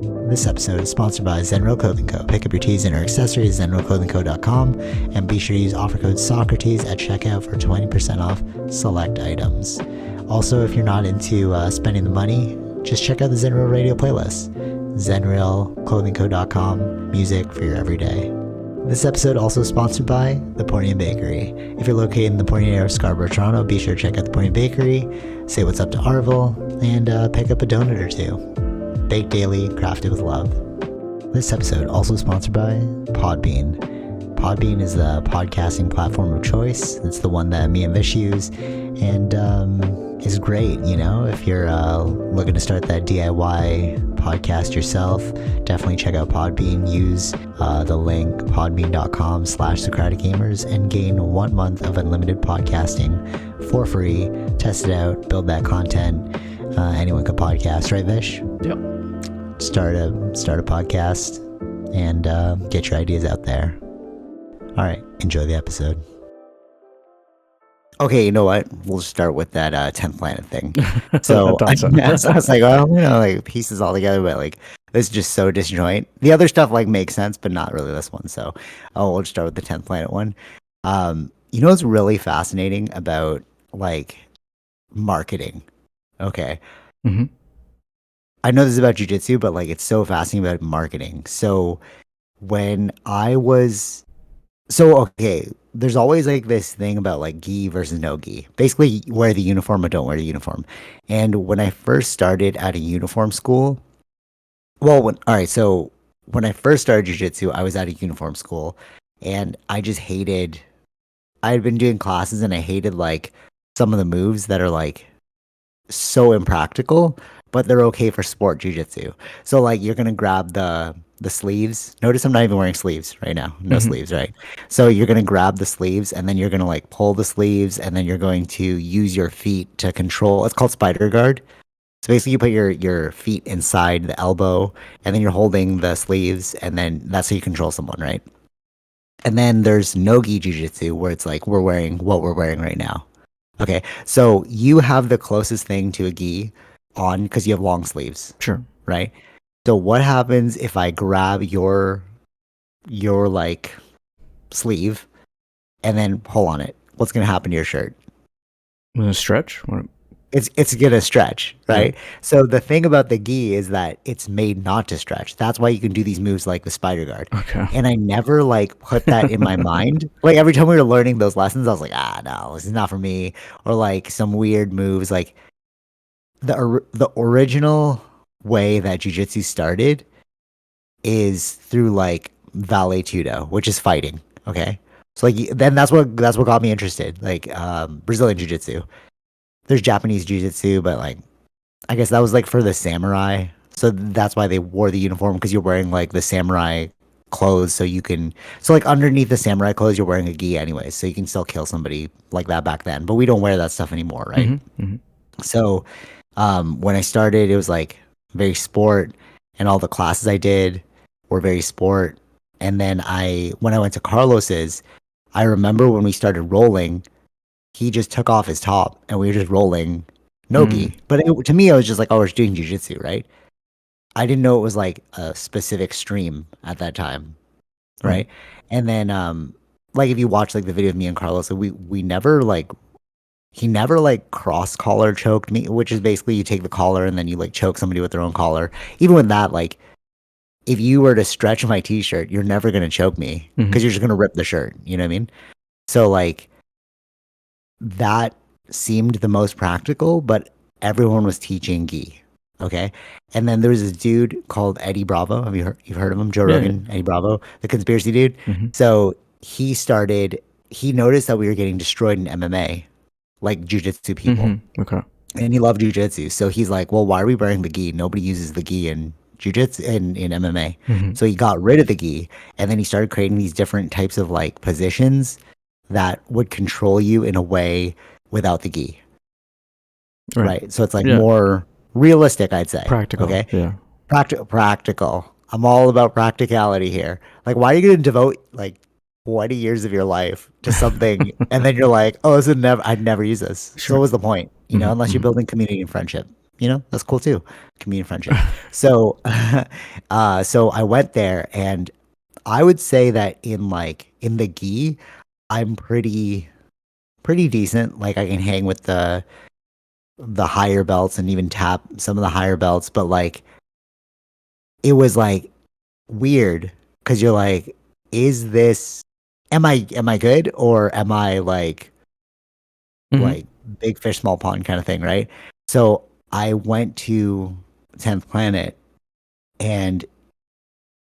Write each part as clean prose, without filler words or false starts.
This episode is sponsored by Zenro Clothing Co. Pick up your tees and or accessories at zenroclothingco.com and be sure to use offer code SOCRATES at checkout for 20% off select items. Also, if you're not into spending the money, just check out the Zenro radio playlist. zenroclothingco.com, music for your everyday. This episode also sponsored by The Pornian Bakery. If you're located in the Pornian area of Scarborough, Toronto, be sure to check out The Pornian Bakery, say what's up to Arville, and pick up a donut or two. Baked daily, crafted with love. This episode also sponsored by Podbean. Podbean is the podcasting platform of choice. It's the one that me and Vish use, and is great. You know, if you're looking to start that DIY podcast yourself, definitely check out Podbean. Use the link podbean.com/SocraticGamers and gain 1 month of unlimited podcasting for free. Test it out, build that content. Anyone could podcast, right, Vish? Yep. Start a podcast and get your ideas out there. All right, enjoy the episode. Okay, you know what? We'll start with that 10th planet thing. So I was like, well, you know, like pieces all together, but like this is just so disjoint. The other stuff like makes sense, but not really this one. So we'll just start with the 10th planet one. You know what's really fascinating about like marketing? Okay. Mm-hmm. I know this is about jiu-jitsu, but like it's so fascinating about marketing. So when I was okay, there's always like this thing about like gi versus no gi. Basically, wear the uniform or don't wear the uniform. And when I first started at a uniform school, when I first started jiu-jitsu, I was at a uniform school and I just hated, I had been doing classes and I hated like some of the moves that are like so impractical, but they're okay for sport jiu-jitsu. So like you're going to grab the sleeves. Notice I'm not even wearing sleeves right now. No sleeves, right? So you're going to grab the sleeves and then you're going to like pull the sleeves and then you're going to use your feet to control. It's called spider guard. So basically you put your feet inside the elbow and then you're holding the sleeves and then that's how you control someone, right? And then there's no-gi jiu-jitsu where it's like we're wearing what we're wearing right now. Okay, so you have the closest thing to a gi on because you have long sleeves. Sure. Right? So what happens if I grab your like sleeve and then pull on it? What's gonna happen to your shirt? Stretch? It's gonna stretch, right? Yeah. So the thing about the gi is that it's made not to stretch. That's why you can do these moves like the spider guard. Okay. And I never like put that in my mind. Like every time we were learning those lessons, I was like, no, this is not for me. Or like some weird moves. Like the original way that jiu-jitsu started is through like Vale Tudo, which is fighting. Okay, so like then that's what got me interested. Like Brazilian jiu-jitsu. There's Japanese jiu-jitsu, but like I guess that was like for the samurai. So that's why they wore the uniform because you're wearing like the samurai clothes, so like underneath the samurai clothes you're wearing a gi anyway, so you can still kill somebody like that back then. But we don't wear that stuff anymore, right? Mm-hmm. So when I started, it was like very sport, and all the classes I did were very sport. And then when I went to Carlos's, I remember when we started rolling, he just took off his top and we were just rolling no-gi. But to me, I was just like, oh, we're just doing jiu-jitsu, right? I didn't know it was like a specific stream at that time, right? And then like if you watch like the video of me and Carlos, we never like, he never like cross collar choked me, which is basically you take the collar and then you like choke somebody with their own collar. Even with that, like if you were to stretch my t-shirt, you're never going to choke me because you're just going to rip the shirt. You know what I mean? So like that seemed the most practical, but everyone was teaching gi. Okay. And then there was this dude called Eddie Bravo. You've heard of him? Joe Rogan, Eddie Bravo, the conspiracy dude. So he noticed that we were getting destroyed in MMA, like jiu-jitsu people. Okay. And he loved jiu-jitsu. So he's like, well, why are we wearing the gi? Nobody uses the gi in jiu-jitsu in MMA. So he got rid of the gi and then he started creating these different types of like positions that would control you in a way without the gi. Right. So it's like more realistic, I'd say. Practical. Okay. Yeah. Practical. I'm all about practicality here. Like, why are you going to devote like 20 years of your life to something and then you're like, oh, I'd never use this. Sure. So what was the point? You know, unless you're building community and friendship. that's cool too. Community friendship. So, so I went there, and I would say that in the gi, I'm pretty decent. Like I can hang with the higher belts and even tap some of the higher belts, but like it was like weird because you're like, is this am I good or am I Mm-hmm. like big fish small pond kind of thing, right? So I went to 10th Planet, and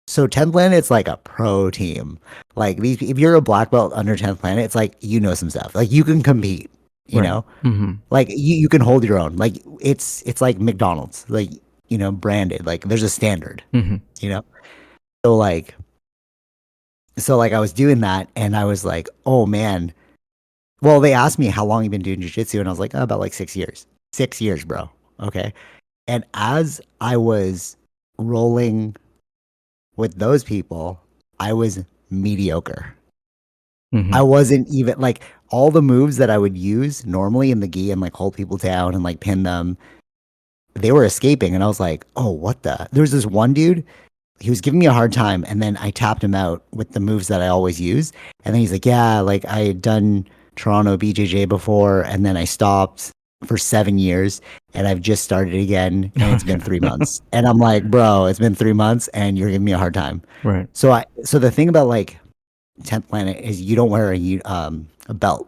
so 10th Planet, it's like a pro team. Like these, if you're a black belt under 10th Planet, it's like some stuff. Like you can compete, you Right. know? Mm-hmm. Like you can hold your own. Like it's like McDonald's, like branded. Like there's a standard, Mm-hmm. you know? So like I was doing that, and I was like, oh man. Well, they asked me how long you been doing jujitsu, and I was like, oh, about like 6 years. 6 years, bro. Okay. And as I was rolling with those people, I was mediocre. Mm-hmm. I wasn't even like all the moves that I would use normally in the gi and like hold people down and like pin them, they were escaping. And I was like, oh, what the? There was this one dude, he was giving me a hard time, and then I tapped him out with the moves that I always use. And then he's like, yeah, like I had done Toronto BJJ before, and then I stopped for 7 years, and I've just started again, and it's Okay. been 3 months. And I'm like, bro, it's been 3 months, and you're giving me a hard time. Right. So the thing about like 10th Planet is you don't wear a belt,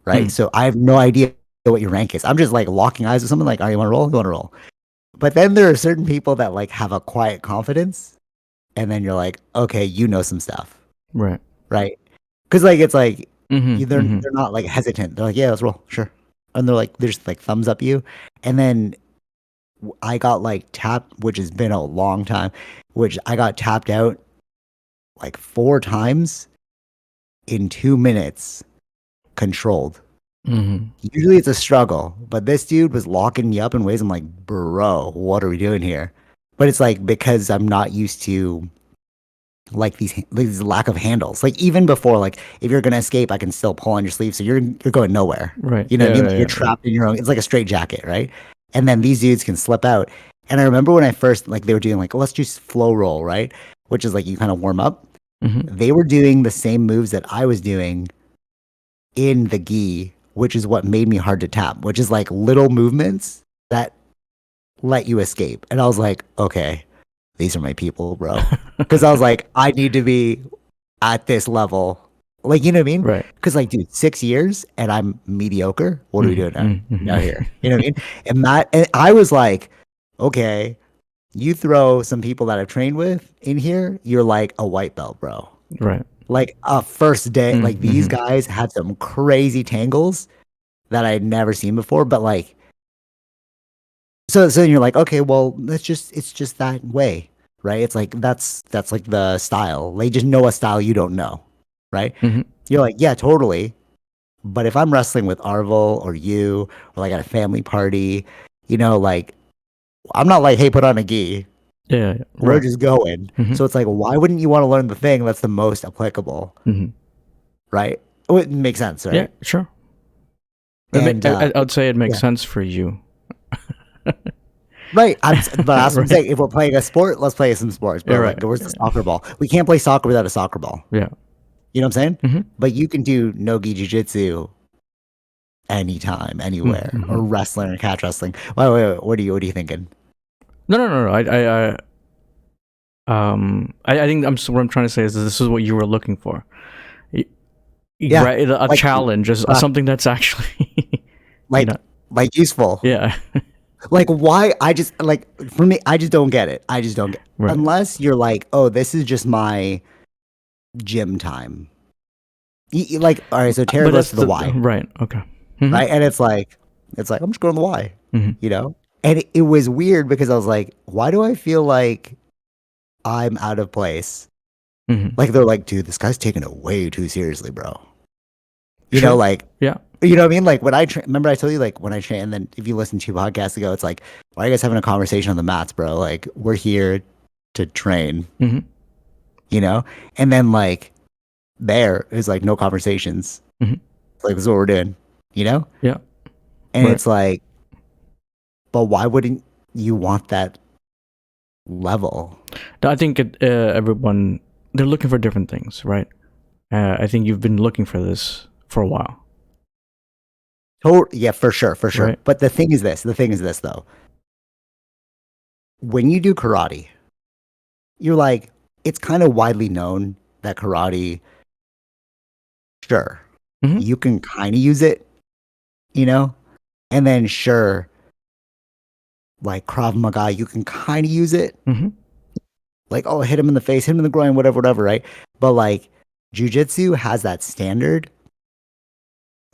right? Mm. So I have no idea what your rank is. I'm just like locking eyes with someone like, "Are you want to roll? You want to roll?" But then there are certain people that like have a quiet confidence, and then you're like, okay, some stuff, Right. right? Because like it's like Mm-hmm. Mm-hmm. they're not like hesitant. They're like, yeah, let's roll, sure. And they're just like thumbs up you. And then I got like tapped, which has been a long time, which I got tapped out like 4 times in 2 minutes, controlled. Mm-hmm. Usually it's a struggle, but this dude was locking me up in ways I'm like, bro, what are we doing here? But it's like because I'm not used to like these lack of handles. Like even before, like if you're gonna escape, I can still pull on your sleeve, so you're going nowhere. Right. You know what I Yeah. mean? Yeah. Like you're Yeah. Yeah. trapped in your own. It's like a straight jacket, right? And then these dudes can slip out. And I remember when I first like they were doing like let's just flow roll, right? Which is like you kind of warm up. Mm-hmm. They were doing the same moves that I was doing in the gi, which is what made me hard to tap, which is like little movements that let you escape. And I was like, okay, these are my people, bro. Because I was like, I need to be at this level. Like, you know what I mean? Right. Because, like, dude, 6 years and I'm mediocre. What are we doing Mm-hmm. now here? You know what I mean? And I was like, okay, you throw some people that I've trained with in here, you're like a white belt, bro. Right. Like a first day, like these Mm-hmm. guys had some crazy tangles that I had never seen before. But like, so then you're like, okay, well, it's just that way, right? It's like that's like the style. They just know a style you don't know, right? Mm-hmm. You're like, yeah, totally. But if I'm wrestling with Arvel or you, or like at a family party, like I'm not like, hey, put on a gi. Yeah. Yeah. Yeah. We're Right. just going. Mm-hmm. So it's like, why wouldn't you want to learn the thing that's the most applicable, Mm-hmm. right? It makes sense, Yeah. right? Sure. And I would say it makes yeah, sense for you. right. But that's what I'm Right. saying. If we're playing a sport, let's play some sports, Yeah. bro. Like, Right. where's the soccer ball? We can't play soccer without a soccer ball. Yeah. You know what I'm saying? Mm-hmm. But you can do no-gi jiu-jitsu anytime, anywhere, Mm-hmm. or wrestling or catch wrestling. Wait. What are you thinking? No. No. No. No. I think what I'm trying to say is that this is what you were looking for. Y- Yeah, Right. A like, challenge is uh, something that's actually, you like, know, like useful. yeah. Like, why? I just like for me, I just don't get it. I just don't get Right. unless you're like, oh, this is just my gym time. Like, all right, so Tara But goes that's to the the Y, right. Okay. Mm-hmm. right? And it's like I'm just going to the Y, Mm-hmm. you know. And it was weird because I was like, why do I feel like I'm out of place? Mm-hmm. Like they're like, dude, this guy's taking it way too seriously, bro. Sure. Like, Yeah. you know what I mean? Like when remember I told you like when I train, and then if you listen to podcasts ago, it's like, why are you guys having a conversation on the mats, bro? Like we're here to train, Mm-hmm. you know? And then like there is like no conversations. Mm-hmm. Like this is what we're doing, you know? Yeah. And Right. it's like but why wouldn't you want that level? I think everyone, they're looking for different things, right? I think you've been looking for this for a while, Yeah, for sure, for sure. right? But the thing is this though. When you do karate, you're like, it's kind of widely known that karate, sure, Mm-hmm. you can kind of use it, you know? And then sure, like Krav Maga, you can kind of use it. Mm-hmm. Like, oh, hit him in the face, hit him in the groin, whatever, whatever, right? But like jujitsu has that standard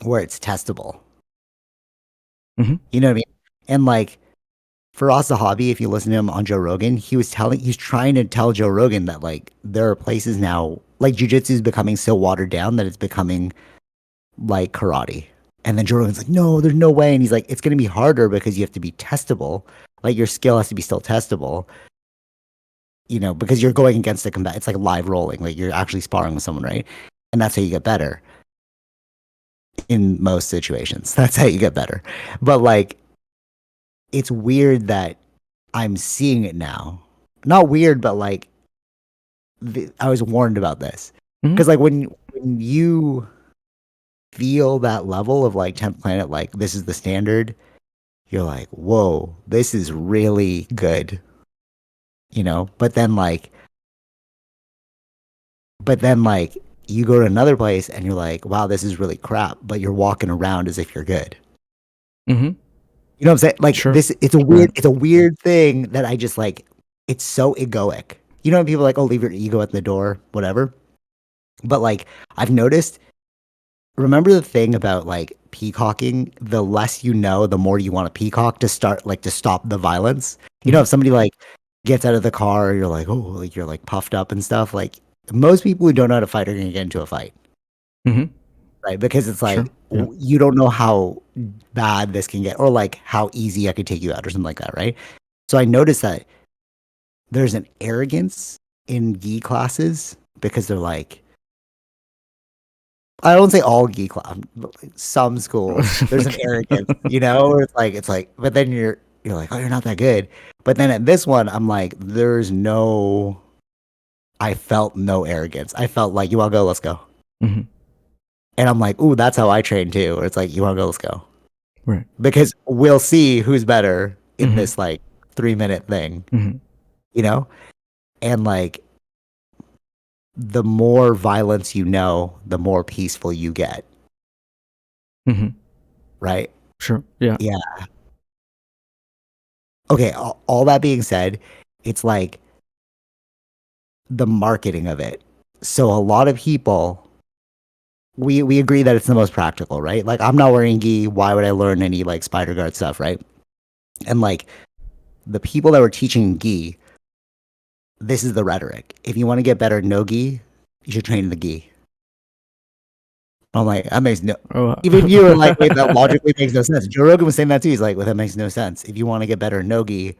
where it's testable. Mm-hmm. You know what I mean? And like for us, the hobby, if you listen to him on Joe Rogan, he's trying to tell Joe Rogan that like there are places now, like jujitsu is becoming so watered down that it's becoming like karate. And then Joe Rogan's like, no, there's no way. And he's like, it's going to be harder because you have to be testable. Like your skill has to be still testable, you know, because you're going against a combat. It's like live rolling. Like you're actually sparring with someone, right? And that's how you get better in most situations. That's how you get better. But like, it's weird that I'm seeing it now. Not weird, but like I was warned about this Mm-hmm. because like when you feel that level of like 10th planet, like this is the standard, you're like, whoa, this is really good, you know. But then like you go to another place and you're like, wow, this is really crap, but you're walking around as if you're good. Mm-hmm. You know what I'm saying? Like Sure. Right. it's a weird thing that I just like. It's so egoic. You know when people are like, oh, leave your ego at the door, whatever. But like I've noticed, remember the thing about like peacocking? The less you know, the more you want to peacock to start like to stop the violence. You know, Mm-hmm. if somebody like gets out of the car, you're like, oh, like you're like puffed up and stuff. Like most people who don't know how to fight are gonna get into a fight, Mm-hmm. right? Because it's like Sure. Yeah. you don't know how bad this can get, or like how easy I could take you out, or something like that, right? So I noticed that there's an arrogance in gi classes because they're like, I don't say all gi class, but like some schools there's an Okay. arrogance, you know, where it's like, but then you're like, oh, you're not that good. But then at this one, I'm like, I felt no arrogance. I felt like, you want to go, let's go. Mm-hmm. And I'm like, ooh, that's how I train too. Where it's like, you want to go, let's go, Right. because we'll see who's better in Mm-hmm. this like 3 minute thing, Mm-hmm. you know, and like the more violence you know, the more peaceful you get, Mm-hmm. right? Sure. Yeah. Yeah. Okay. All that being said, it's like the marketing of it. So a lot of people, we agree that it's the most practical, right? Like I'm not wearing gi. Why would I learn any like spider guard stuff, right? And like the people that were teaching gi, this is the rhetoric. If you want to get better at no gi, you should train in the gi. I'm like, that makes no. Oh. Even you were like, wait, that logically makes no sense. Joe Rogan was saying that too. He's like, well, that makes no sense. If you want to get better at no gi,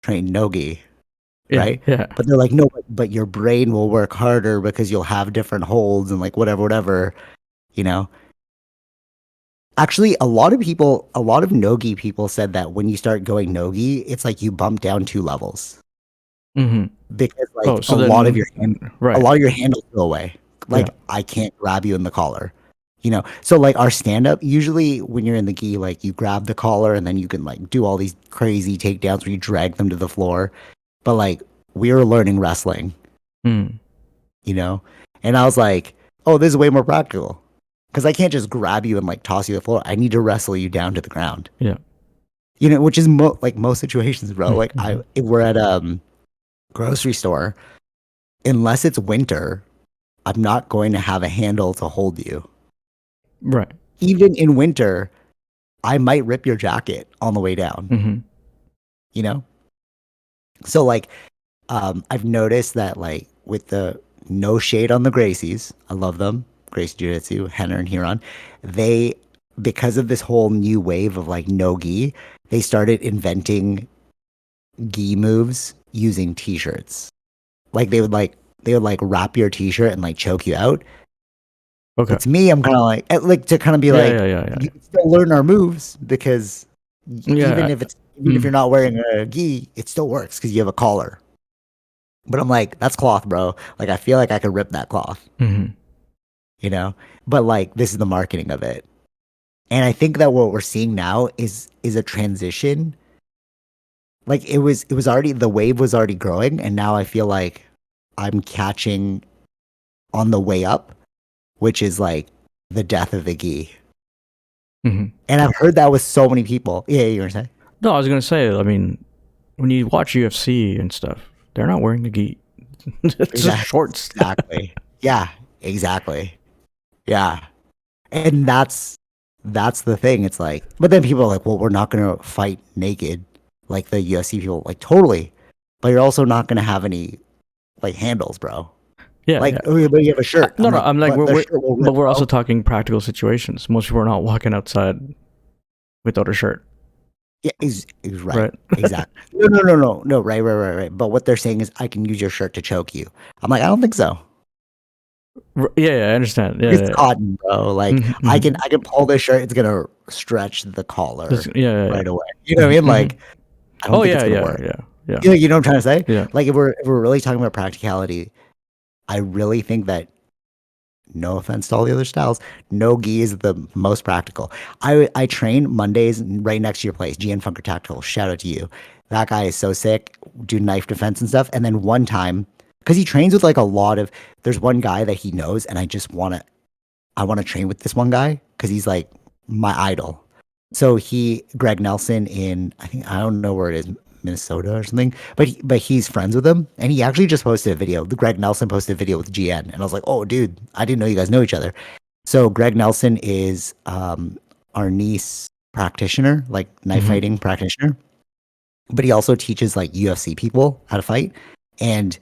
train no gi, Yeah. right? Yeah. But they're like, no, but your brain will work harder because you'll have different holds and like whatever, whatever, you know. Actually, a lot of nogi people said that when you start going nogi, it's like you bump down 2 levels Mm-hmm. because Oh, like so then, a right. lot of your handles go away. Yeah. Like I can't grab you in the collar, you know. So like our stand up, usually when you're in the gi, like you grab the collar and then you can like do all these crazy takedowns where you drag them to the floor. But like we were learning wrestling, Mm. you know, and I was like, oh, this is way more practical because I can't just grab you and like toss you to the floor. I need to wrestle you down to the ground, Yeah. you know, which is like most situations, bro. Like Mm-hmm. if we're at grocery store, unless it's winter, I'm not going to have a handle to hold you. Right. Even in winter, I might rip your jacket on the way down, Mm-hmm. you know? So like I've noticed that like with the no shade on the Gracies, I love them, Gracie Jiu Jitsu, Henner and Huron, they because of this whole new wave of like no gi, they started inventing gi moves using t-shirts. Like they would like wrap your t-shirt and like choke you out. Okay. But to me, I'm kind of like to kind of be Yeah. like, Yeah. Yeah. Yeah. you can still learn our moves because Yeah. even Yeah. if it's Even if you're not wearing a gi, it still works because you have a collar. But I'm like, that's cloth, bro. Like, I feel like I could rip that cloth, Mm-hmm. you know? But like, this is the marketing of it. And I think that what we're seeing now is a transition. Like it was already the wave was already growing, and now I feel like I'm catching on the way up, which is like the death of the gi. Mm-hmm. And I've heard that with so many people. Yeah, you were saying? No, I was gonna say. I mean, when you watch UFC and stuff, they're not wearing the gi. It's just Exactly. shorts. Exactly. Yeah, exactly. Yeah. And that's the thing. It's like, but then people are like, well, we're not gonna fight naked like the UFC people. Like totally. But you're also not gonna have any like handles, bro. Yeah, Like, yeah. oh, yeah, but you have a shirt. No, I'm no. like, I'm like, but we're, the we're shirt will but rip, we're also bro. talking practical situations. Most people are not walking outside without a shirt, Yeah, is right. right? Exactly. No. Right. But what they're saying is, I can use your shirt to choke you. I'm like, I don't think so. Yeah, yeah. I understand. Yeah, It's yeah, yeah. cotton, bro. Like, Mm-hmm, I mm-hmm. can I can pull this shirt. It's gonna stretch the Just, collar yeah, yeah, yeah. right away. You know what I mean? Mm-hmm. Like, I don't Oh think it's yeah, gonna yeah, work. yeah, yeah, You know what I'm trying to say? yeah. Like, if we're really talking about practicality, I really think that, no offense to all the other styles, no gi is the most practical. I train Mondays right next to your place, GN Funker Tactical. Shout out to you. That guy is so sick. Do knife defense and stuff. And then one time, because he trains with like a lot of, there's one guy that he knows, and I want to train with this one guy because he's like my idol. So Greg Nelson in, I don't know where it is, Minnesota or something, but he's friends with him, and he actually just posted a video. The Greg Nelson posted a video with GN, and I was like, oh, dude, I didn't know you guys know each other. So Greg Nelson is our niece practitioner, like knife Mm-hmm. fighting practitioner, but he also teaches like UFC people how to fight, and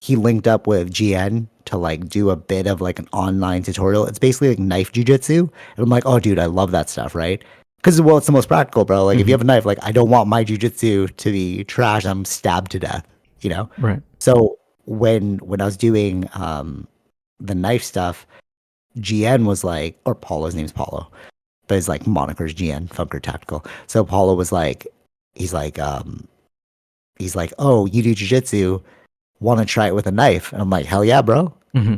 he linked up with GN to like do a bit of like an online tutorial. It's basically like knife jujitsu. And I'm like, oh, dude, I love that stuff, right? Because, well, it's the most practical, bro. Like, if you Mm-hmm. have a knife, like, I don't want my jujitsu to be trash. I'm stabbed to death, you know? Right. So when I was doing the knife stuff, GN was like, or Paulo's name's Paulo, but his like moniker's GN, Funker Tactical. So Paulo was like, he's like, um, he's like, oh, you do jujitsu, want to try it with a knife? And I'm like, hell yeah, bro. Mm-hmm.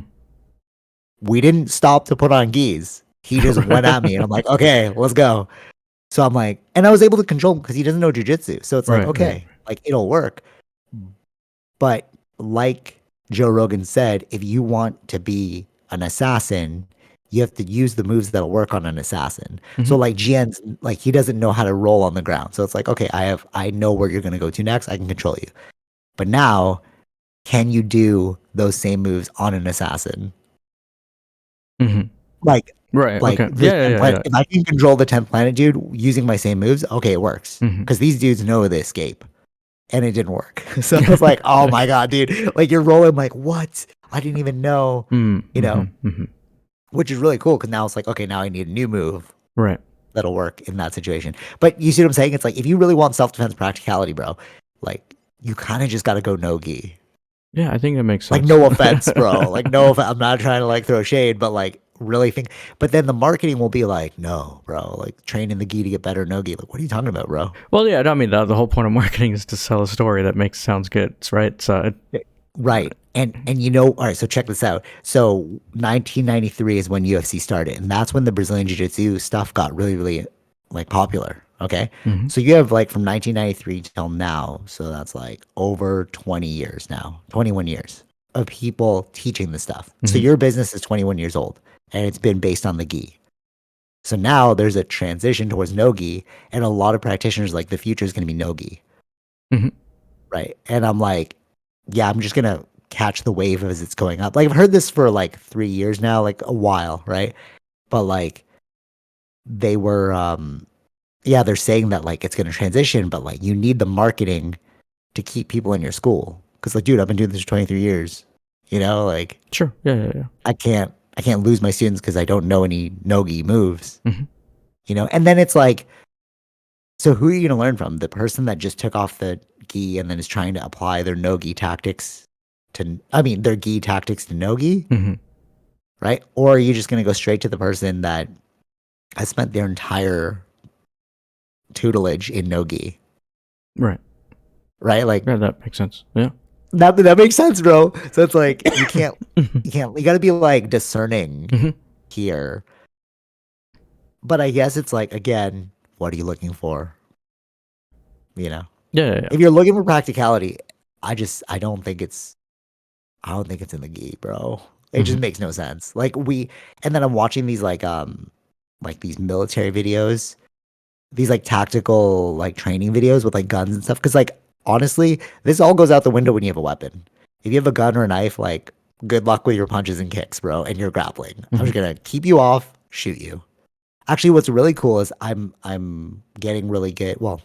We didn't stop to put on gis. He just went at me, and I'm like, okay, let's go. So I'm like, and I was able to control him because he doesn't know jujitsu. So it's like, Right. Right. okay, like it'll work. But like Joe Rogan said, if you want to be an assassin, you have to use the moves that'll work on an assassin. Mm-hmm. So like GN's like he doesn't know how to roll on the ground. So it's like, okay, I know where you're gonna go to next. I can control you. But now, can you do those same moves on an assassin? Mm-hmm. Like Right. like Okay. the Yeah. Yeah. 10th Yeah. planet, Yeah. if I can control the 10th planet dude using my same moves, okay, it works. Mm-hmm. Because these dudes know the escape. And it didn't work. So I was like, oh my God, dude. Like you're rolling like, what? I didn't even know, you Mm-hmm. know, Mm-hmm. which is really cool because now it's like, okay, now I need a new move Right. that'll work in that situation. But you see what I'm saying? It's like if you really want self-defense practicality, bro, like you kind of just gotta go no gi. Yeah. I think that makes Like sense. no offense, bro. Like no I'm not trying to like throw shade, but like really think, but then the marketing will be like, no, bro, like training the gi to get better no gi. Like, what are you talking about, bro? Well, yeah. I mean, the whole point of marketing is to sell a story that sounds good, right? So, Right. And all right, so check this out. So 1993 is when UFC started, and that's when the Brazilian Jiu-Jitsu stuff got really, really like popular. Okay. mm-hmm. So you have like from 1993 till now, so that's like over 20 years now, 21 years of people teaching this stuff. So Mm-hmm. your business is 21 years old, and it's been based on the gi. So now there's a transition towards no gi, and a lot of practitioners like the future is going to be no gi. Mm-hmm. Right. And I'm like, yeah, I'm just gonna catch the wave as it's going up. Like I've heard this for like 3 years now, like a while, right? But like they were yeah, they're saying that like it's gonna transition, but like you need the marketing to keep people in your school. Cause like, dude, I've been doing this for 23 years. You know, like Sure. Yeah. Yeah. Yeah. I can't lose my students because I don't know any no-gi moves. Mm-hmm. You know, and then it's like, so who are you gonna learn from? The person that just took off the gi and then is trying to apply their no-gi tactics their gi tactics to no-gi, Mm-hmm. right? Or are you just gonna go straight to the person that has spent their entire tutelage in no-gi? Right. right? Like Yeah, that makes sense. Yeah. that makes sense, bro. So it's like Hmm. you got to be like discerning Hmm. here. But I guess it's like again, what are you looking for? You know, Yeah, yeah, yeah. if you're looking for practicality, I don't think it's in the gi, bro. It just Hmm. makes no sense. And then I'm watching these like these military videos, these like tactical like training videos with like guns and stuff. Because like honestly, this all goes out the window when you have a weapon. If you have a gun or a knife, like good luck with your punches and kicks, bro. And you're grappling. I'm Hmm. just gonna keep you off, shoot you. Actually, what's really cool is I'm getting really good. Well,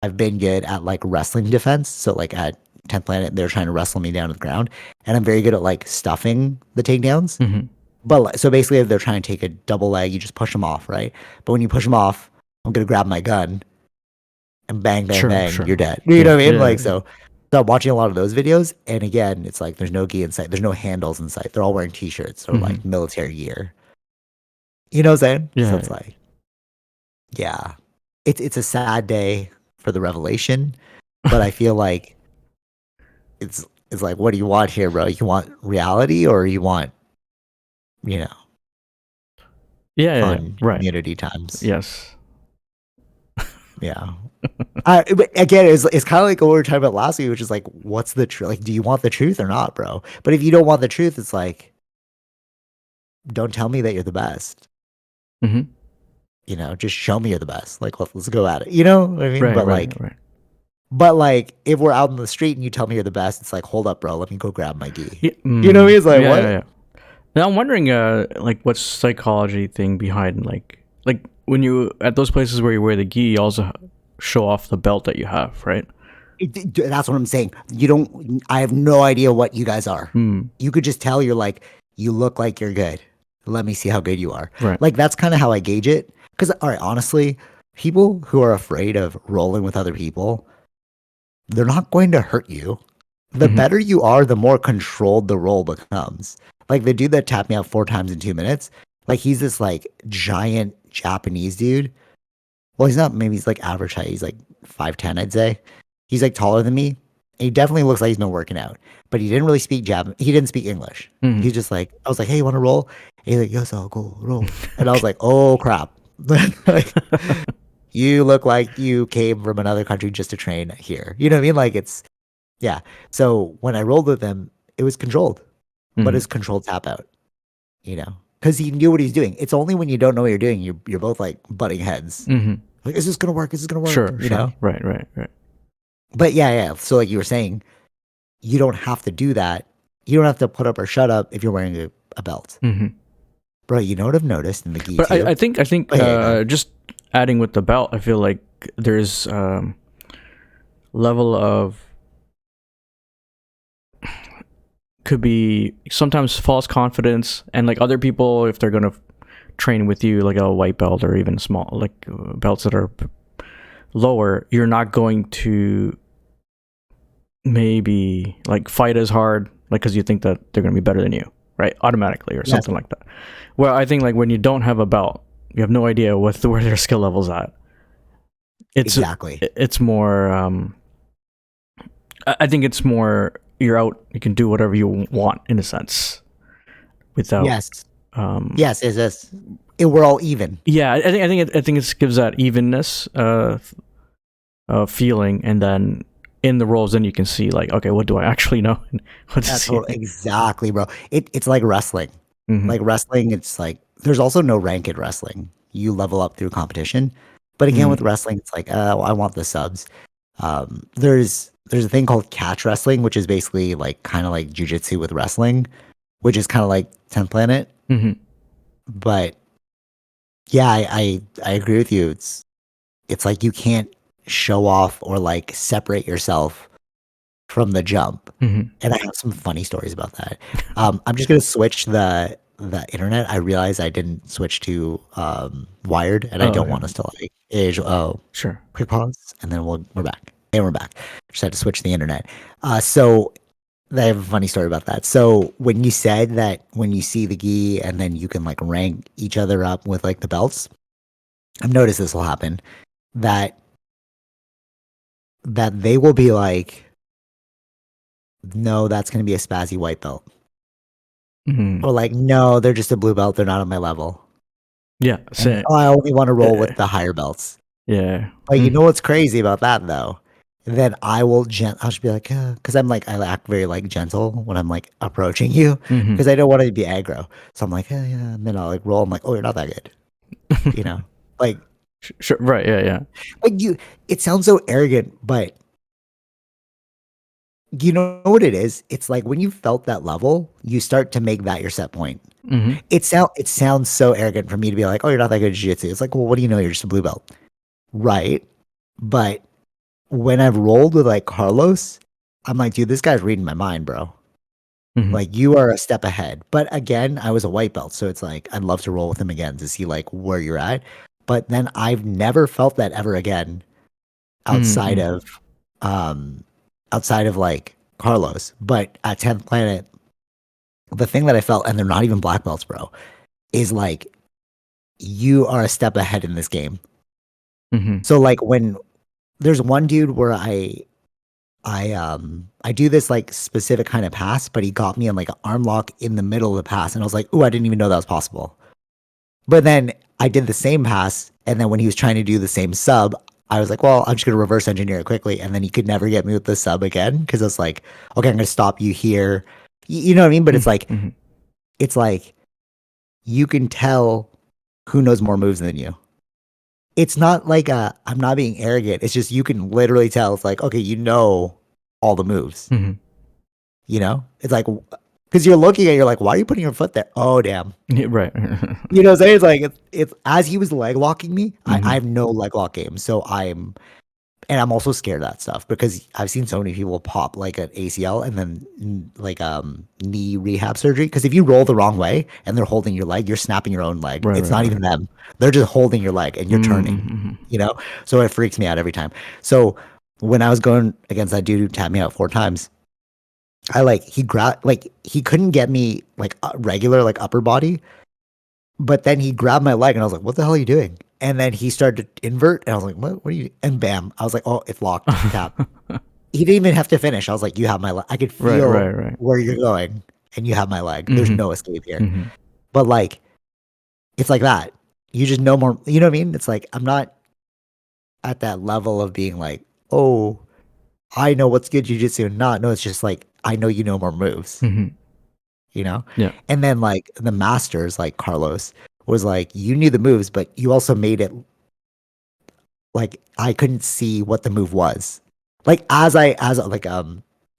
I've been good at like wrestling defense. So like at 10th Planet, they're trying to wrestle me down to the ground, and I'm very good at like stuffing the takedowns. Hmm. But so basically, if they're trying to take a double leg, you just push them off, right? But when you push them off, I'm gonna grab my gun and bang, bang, Sure, bang, sure. you're dead. You know Yeah, what I mean? yeah, Like yeah. so I'm watching a lot of those videos, and again, it's like there's no gi in sight, there's no handles in sight. They're all wearing t-shirts or Hmm. like military gear. You know what I'm saying? So Yeah, it's like, yeah, it's a sad day for the revelation, but I feel like it's like, what do you want here, bro? You want reality or you want, you know, yeah, yeah, yeah. fun Right. community times? Yes. Yeah. But again, it's kind of like what we were talking about last week, which is like, what's the truth? Like, do you want the truth or not, bro? But if you don't want the truth, it's like, don't tell me that you're the best. Hmm. Just show me you're the best. Like, let's go at it. You know what I mean? Right, But right, like, right. but like, if we're out in the street and you tell me you're the best, it's like, hold up, bro. Let me go grab my gi. Yeah, You know what I mean? It's like, yeah, yeah, what? yeah. Now I'm wondering, like, what's psychology thing behind, like when you at those places where you wear the gi, you also show off the belt that you have, right? That's what I'm saying. I have no idea what you guys are. Hmm. You could just tell you're like, you look like you're good. Let me see how good you are. Right. Like, that's kind of how I gauge it. Because, all right, honestly, people who are afraid of rolling with other people, they're not going to hurt you. The Hmm. better you are, the more controlled the roll becomes. Like, the dude that tapped me out 4 times in 2 minutes, like, he's this, like, giant Japanese dude. Well, he's not. Maybe he's like average height. He's like 5'10", I'd say. He's like taller than me. He definitely looks like he's been working out, but he didn't really speak Jap. He didn't speak English. Hmm. He's just like, I was like, hey, you want to roll? And he's like, yes, I'll go roll. And I was Okay. like, oh crap. Like, you look like you came from another country just to train here. You know what I mean? Like yeah. So when I rolled with him, it was controlled, but Hmm. it's controlled tap out. Because he knew what he's doing. It's only when you don't know what you're doing, you're both like butting heads. Hmm. Like, is this gonna work? Is this gonna work? Sure, sure. Right, right, right. But yeah, yeah. So like you were saying, you don't have to do that. You don't have to put up or shut up if you're wearing a belt. Hmm. Bro, you know what I've noticed in the gi But too? I think Okay, go ahead. just adding with the belt, I feel like there's level of could be sometimes false confidence, and like other people, if they're gonna train with you, like a white belt or even small, like belts that are lower, you're not going to maybe like fight as hard, like because you think that they're gonna be better than you, right? Automatically or Yes, something like that. Well, I think like when you don't have a belt, you have no idea where their skill level's at. It's exactly. it's more. I think it's more. You're out. You can do whatever you want in a sense without. Yes. Um, Yes, is this. We're all even. yeah, I think it gives that evenness feeling, and then in the roles, then you can see like, okay, what do I actually know? And what That's is he? exactly, bro. It's like wrestling. Hmm. Like wrestling, it's like there's also no rank in wrestling. You level up through competition. But again, with Mm. wrestling, it's like, I want the subs. There's a thing called catch wrestling, which is basically like kind of like jujitsu with wrestling, which is kind of like 10th Planet. Hmm. But yeah, I agree with you. It's like you can't show off or like separate yourself from the jump. Hmm. And I have some funny stories about that. I'm just gonna switch the internet. I realize I didn't switch to wired, and I Oh, don't okay. want us to like age. Oh, Sure. quick pause, and then we're back. And we're back. Just had to switch the internet. So I have a funny story about that. So when you said that when you see the gi and then you can like rank each other up with like the belts, I've noticed this will happen. That that they will be like, no, that's going to be a spazzy white belt. Mhm. Or like, no, they're just a blue belt. They're not on my level. Yeah. And Say, oh, I only want to roll uh, with the higher belts. yeah. But you Mm. know what's crazy about that though? Then I'll just be like, because I'm like, I act very like gentle when I'm like approaching you Mhm. because I don't want to be aggro. So I'm like, yeah. And then I'll like roll. I'm like, oh, you're not that good. You know, like, Sure. Right. Yeah. Yeah. like you, it sounds so arrogant, but you know what it is? It's like when you felt that level, you start to make that your set point. Mhm. It sounds so arrogant for me to be like, oh, you're not that good at jiu-jitsu. It's like, well, what do you know? You're just a blue belt. Right. But when I've rolled with like Carlos, I'm like, dude, this guy's reading my mind, bro. Mhm. Like you are a step ahead. But again, I was a white belt, so it's like I'd love to roll with him again to see like where you're at. But then I've never felt that ever again outside Mhm. of um outside of like Carlos. But at 10th Planet, the thing that I felt, and they're not even black belts, bro, is like you are a step ahead in this game. Mhm. So like when there's one dude where I do this like specific kind of pass, but he got me in like an arm lock in the middle of the pass, and I was like, "Ooh, I didn't even know that was possible." But then I did the same pass, and then when he was trying to do the same sub, I was like, "Well, I'm just gonna reverse engineer it quickly," and then he could never get me with the sub again because I was like, "Okay, I'm gonna stop you here." You know what I mean? But Mhm. Mhm. it's like you can tell who knows more moves than you. It's not like I'm not being arrogant. It's just you can literally tell. It's like, okay, you know all the moves. Mhm. You know, it's like because you're looking at, you're like, why are you putting your foot there? Oh, damn. Yeah, right. You know what I'm saying? It's like it's as he was leg locking me. I Mhm. have no leg lock game, so I'm also scared of that stuff because I've seen so many people pop like an ACL and then like knee rehab surgery. Because if you roll the wrong way and they're holding your leg, you're snapping your own leg. Right. It's Right. not Right. even them; they're just holding your leg and you're turning. Mhm. You know, so it freaks me out every time. So when I was going against that dude who tapped me out 4 times, I like he grabbed like he couldn't get me like regular like upper body, but then he grabbed my leg and I was like, "What the hell are you doing?" And then he started to invert and I was like, "What? What are you?" And bam, I was like, "Oh, it's locked. Tap." Mhm. He didn't even have to finish. I was like, "You have my leg. I could Right. Right. feel Right. where you're going, and you have my leg. There's Mhm. no escape here." Mhm. But like, it's like that. You just know more. You know what I mean? It's like I'm not at that level of being like, "Oh, I know what's good jujitsu and not." No, it's just like I know you know more moves. Mhm. You know? Yeah. And then like the masters, like Carlos, was like, you knew the moves, but you also made it like I couldn't see what the move was. Like as like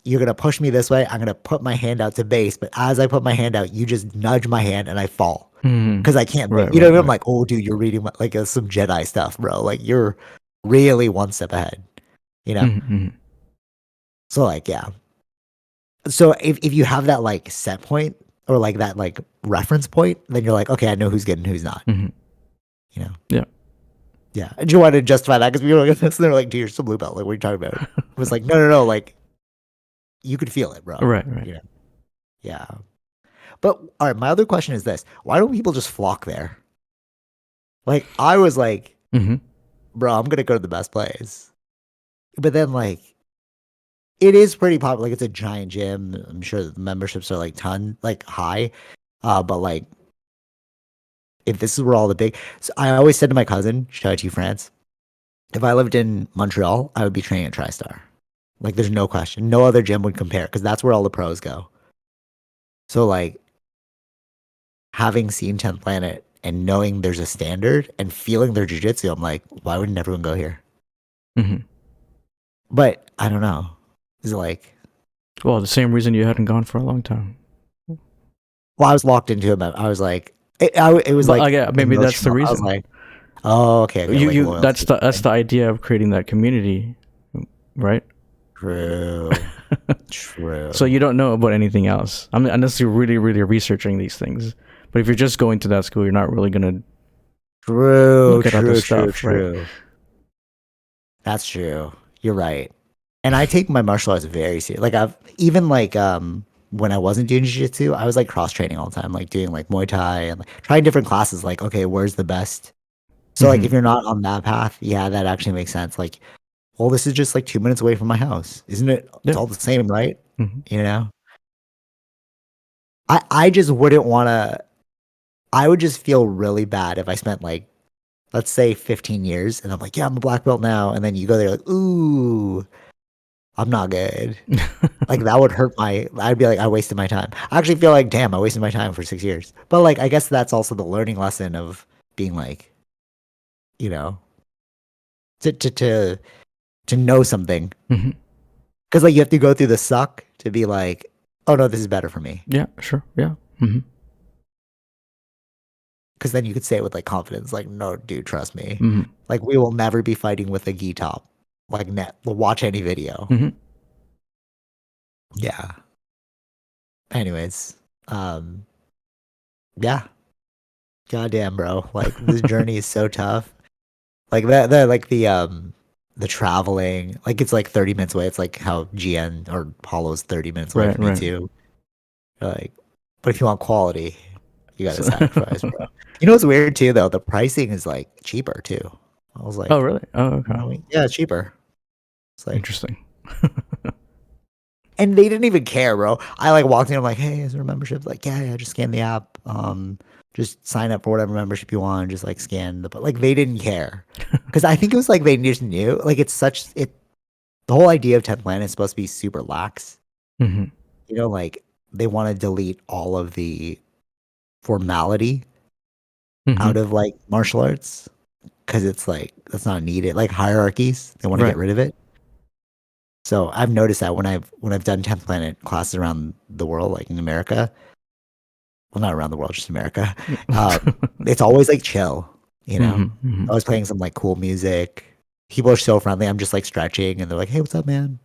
you're gonna push me this way, I'm gonna put my hand out to base, but as I put my hand out, you just nudge my hand and I fall. Mhm. Because I can't Right. you know Right. what I mean? I'm Right. like, oh dude, you're reading like some Jedi stuff, bro. Like you're really one step ahead, you know? Mhm. Mhm. So like yeah. So if you have that like set point or like that like reference point, then you're like, okay, I know who's good and who's not. Mhm. You know? Yeah. Yeah. And you wanted to justify that because we were like, this, and they're like, dude, you're still blue belt. Like, what are you talking about? I was like, no. Like, you could feel it, bro. Right. Right. You know? Yeah. But all right, my other question is this: why don't people just flock there? Like, I was like, Mhm. bro, I'm gonna go to the best place. But then, like, it is pretty popular. Like, it's a giant gym. I'm sure the memberships are like like high. But like, if this is where all the big, so I always said to my cousin, shout out to you, France. If I lived in Montreal, I would be training at TriStar. Like, there's no question. No other gym would compare because that's where all the pros go. So, like, having seen 10th Planet and knowing there's a standard and feeling their jujitsu, I'm like, why wouldn't everyone go here? Mhm. But I don't know. Is it like, Well, the same reason you hadn't gone for a long time. well, I was locked into it. I was like, it was But like yeah, maybe that's the emotional. I was reason. like, oh, okay, I got like You loyalty. that's the idea of creating that community, right? True, So true. you don't know about anything else. I mean, unless you're really, really researching these things. But if you're just going to that school, you're not really gonna True, look at other true, true, stuff, right? true. That's true. You're right. And I take my martial arts very serious. Like I've even like when I wasn't doing jiu-jitsu, I was like cross training all the time, like doing like Muay Thai and like trying different classes, like, okay, where's the best? So like Hmm. if you're not on that path, yeah, that actually makes sense. Like well, this is just like 2 minutes away from my house. Isn't it? It's Yeah. all the same, right? Hmm. You know? I just wouldn't want to, I would just feel really bad if I spent like, let's say 15 years and I'm like, yeah, I'm a black belt now. And then you go there like, ooh, I'm not good. Like that would hurt I'd be like, I wasted my time. I actually feel like, damn, I wasted my time for 6 years. But like, I guess that's also the learning lesson of being like, you know, to, to, to, to know something. Hmm. Cause like you have to go through the suck to be like, oh no, this is better for me. Yeah, sure. Yeah. Hmm. Cause then you could say it with like confidence, like, no, dude, trust me. Hmm. Like we will never be fighting with a gi top. Like net, we'll watch any video. Hmm. Yeah. Anyways, um, yeah. Goddamn, bro. Like this journey is so tough. Like like the traveling, like it's like 30 minutes away. It's like how GN or Hollow's 30 minutes away Right, from me right. too. Like, but if you want quality, you gotta So- sacrifice, bro. You know what's weird too though? The pricing is like cheaper too. I was oh, like, really? Oh, okay. yeah, it's cheaper. It's like, Interesting. and they didn't even care, bro. I like walked in, I'm like, hey, is there a membership? Like, yeah, just scan the app. Just sign up for whatever membership you want. Just like scan the, but like they didn't care. Because I think it was like they just knew. Like it's such it the whole idea of 10th Planet is supposed to be super lax. Hmm. You know, like they want to delete all of the formality Hmm. out of like martial arts because it's like that's not needed. Like hierarchies, they want to get Right. rid of it. So I've noticed that when I've done 10th Planet classes around the world, like in America, well, not around the world, just America, it's always like chill, you know? Hmm. Hmm. I was playing some like cool music. People are so friendly. I'm just like stretching and they're like, hey, what's up, man?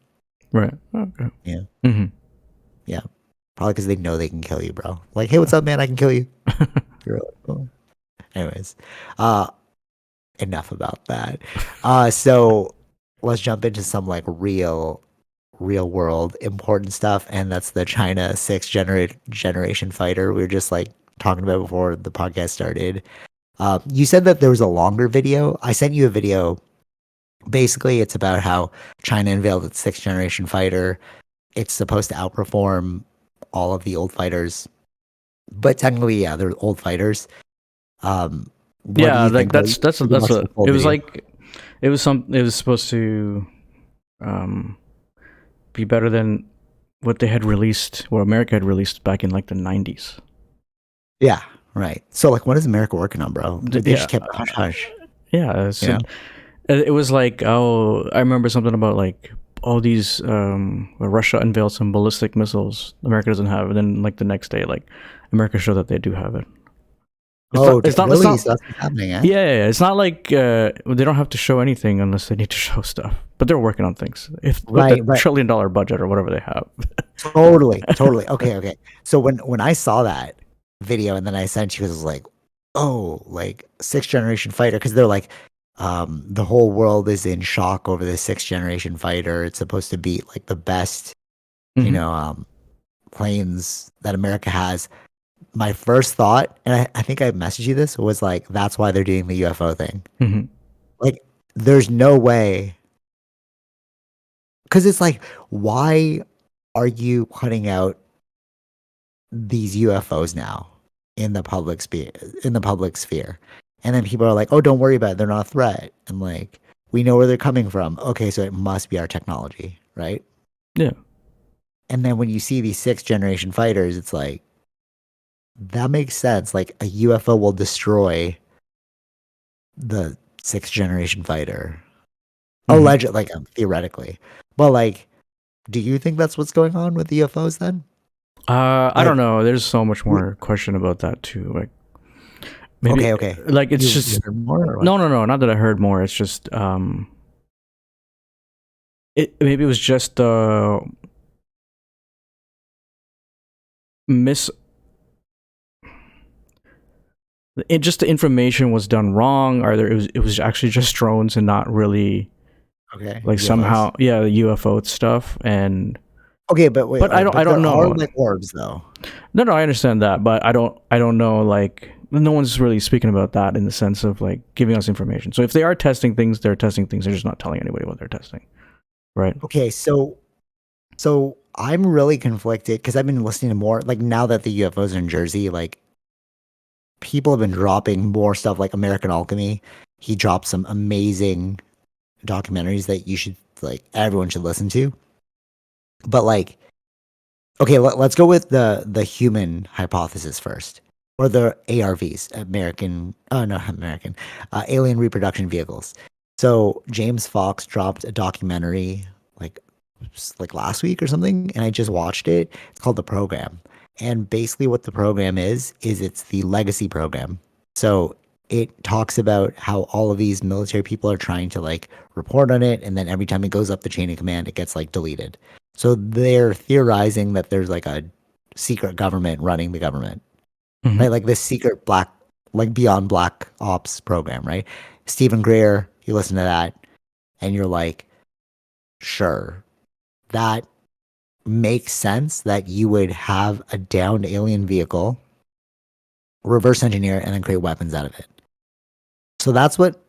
Right. Okay. Yeah. Hmm. Yeah. Probably because they know they can kill you, bro. Like, hey, what's up, man? I can kill you. You're like, oh. Anyways, uh, enough about that. So let's jump into some like real world important stuff, and that's the China generation fighter we were just like talking about before the podcast started. You said that there was a longer video. I sent you a video. Basically, it's about how China unveiled its sixth generation fighter. It's supposed to outperform all of the old fighters, but technically, yeah, they're old fighters. What do Yeah, you like think? Well, that's you can that's watch a. the full It was video. like it was supposed to um be better than what they had released, what America had released back in like the 90s. Yeah, right. So, like, what is America working on, bro? They Yeah, just kept hush hush. yeah. You know? So it was like, oh, I remember something about like all these where Russia unveiled some ballistic missiles America doesn't have, and then like the next day, like America showed that they do have it. It's not. Oh, It's not. It's really? not. So that's what's happening, eh? Yeah, yeah, it's not like they don't have to show anything unless they need to show stuff. But they're working on things. If with the Right, right. $1 trillion budget or whatever they have. Totally, totally. Okay, okay. So when I saw that video and then I sent you, 'cause it was like, oh, like sixth generation fighter, because they're like, the whole world is in shock over the sixth generation fighter. It's supposed to be like the best, you Hmm. know, planes that America has. My first thought, and I think I messaged you this, was like, that's why they're doing the UFO thing. Hmm. Like, there's no way, because it's like, why are you putting out these UFOs now in the public sphere? In the public sphere, and then people are like, "Oh, don't worry about it. They're not a threat." And like, we know where they're coming from. Okay, so it must be our technology, right? Yeah. And then when you see these sixth generation fighters, it's like that makes sense. Like a UFO will destroy the sixth generation fighter, Hmm. alleged, like theoretically. But like, do you think that's what's going on with the UFOs then? I don't Like, know. There's so much we, more question about that too. Like maybe okay, okay. like it's You just heard more or what? no, no, no. Not that I heard more. It's just it maybe it was just mis. It just the information was done wrong, or it was actually just drones and not really Okay, like UFOs. somehow yeah the UFO stuff and Okay, but wait, but wait, I but don't there are know. like orbs though. No, no, I understand that, but I don't know like no one's really speaking about that in the sense of like giving us information. So if they are testing things, they're testing things. They're just not telling anybody what they're testing, right? Okay, so I'm really conflicted because I've been listening to more like now that the UFOs are in Jersey, like people have been dropping more stuff like American Alchemy. He dropped some amazing documentaries that you should like everyone should listen to. But like, okay, let's go with the human hypothesis first, or the ARVs, American, oh no, American, alien reproduction vehicles. So James Fox dropped a documentary like like last week or something, and I just watched it. It's called The Program. And basically what the program is it's the legacy program. So it talks about how all of these military people are trying to like report on it, and then every time it goes up the chain of command, it gets like deleted. So they're theorizing that there's like a secret government running the government, Mm-hmm. right? Like this secret black, like beyond black ops program, right? Stephen Greer, you listen to that and you're like, sure, that makes sense that you would have a downed alien vehicle, reverse engineer, and then create weapons out of it. So that's what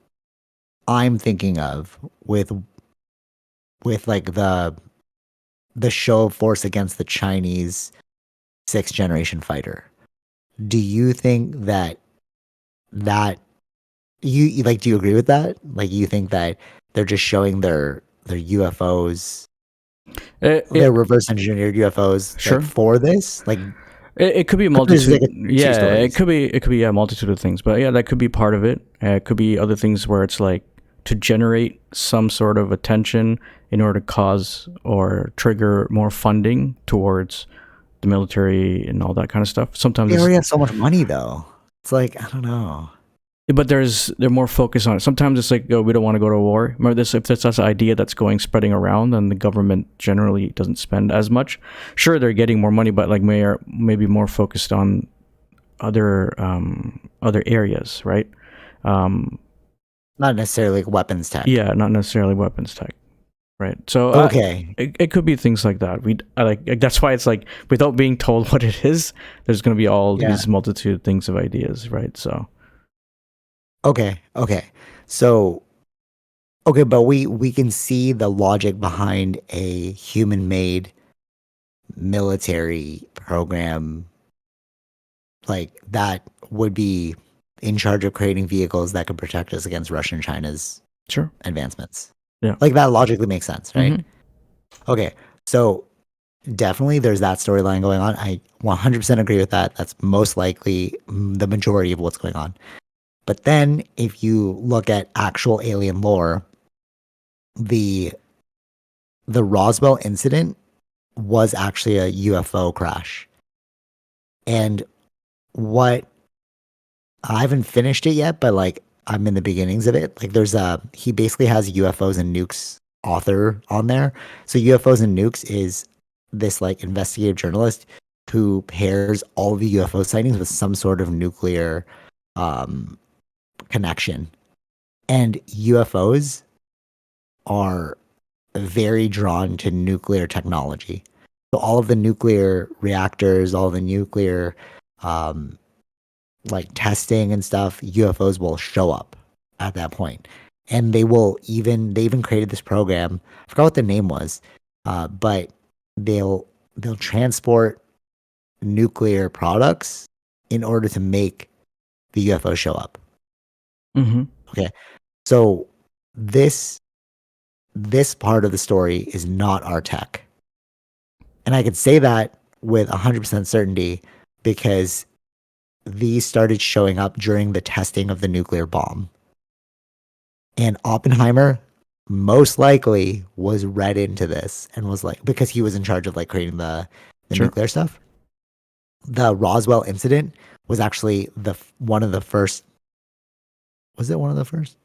I'm thinking of with like the show of force against the Chinese sixth generation fighter. Do you think that that like do you agree with that? Like you think that they're just showing their UFOs, their It reverse engineered UFOs like sure. for this? Like It could be a there's multitude. like two Yeah, stories. it could be a multitude of things. But yeah, that could be part of it. It could be other things where it's like to generate some sort of attention in order to cause or trigger more funding towards the military and all that kind of stuff. Sometimes They it's, already have so much money though. It's like I don't know. but they're more focused on it. Sometimes it's like, oh, we don't want to go to war. Remember this? If that's an idea that's going spreading around, then the government generally doesn't spend as much. Sure, they're getting more money, but like maybe more focused on other areas, right? Um, Not necessarily like weapons tech. yeah, not necessarily weapons tech, right? So Okay. it could be things like that. Like that's why it's like without being told what it is, there's going to be all Yeah. these multitude things of ideas, right? So Okay. Okay. So okay, but we can see the logic behind a human made military program like that would be in charge of creating vehicles that could protect us against Russia and China's sure, advancements. yeah. Like that logically makes sense, right? Hmm. Okay. So definitely there's that storyline going on. I 100% agree with that. That's most likely the majority of what's going on. But then if you look at actual alien lore, the the Roswell incident was actually a UFO crash. And what I haven't finished it yet, but like I'm in the beginnings of it. Like there's a he basically has UFOs and nukes author on there. So UFOs and nukes is this like investigative journalist who pairs all of the UFO sightings with some sort of nuclear um connection. And UFOs are very drawn to nuclear technology. So all of the nuclear reactors, all the nuclear um like testing and stuff, UFOs will show up at that point. And they even created this program. I forgot what the name was, but they'll they'll transport nuclear products in order to make the UFO show up. Hmm. Okay. So this this part of the story is not our tech. And I could say that with 100% certainty because these started showing up during the testing of the nuclear bomb. And Oppenheimer most likely was read into this and was like, because he was in charge of like creating the Sure. nuclear stuff. The Roswell incident was actually one of the first. Was it one of the first?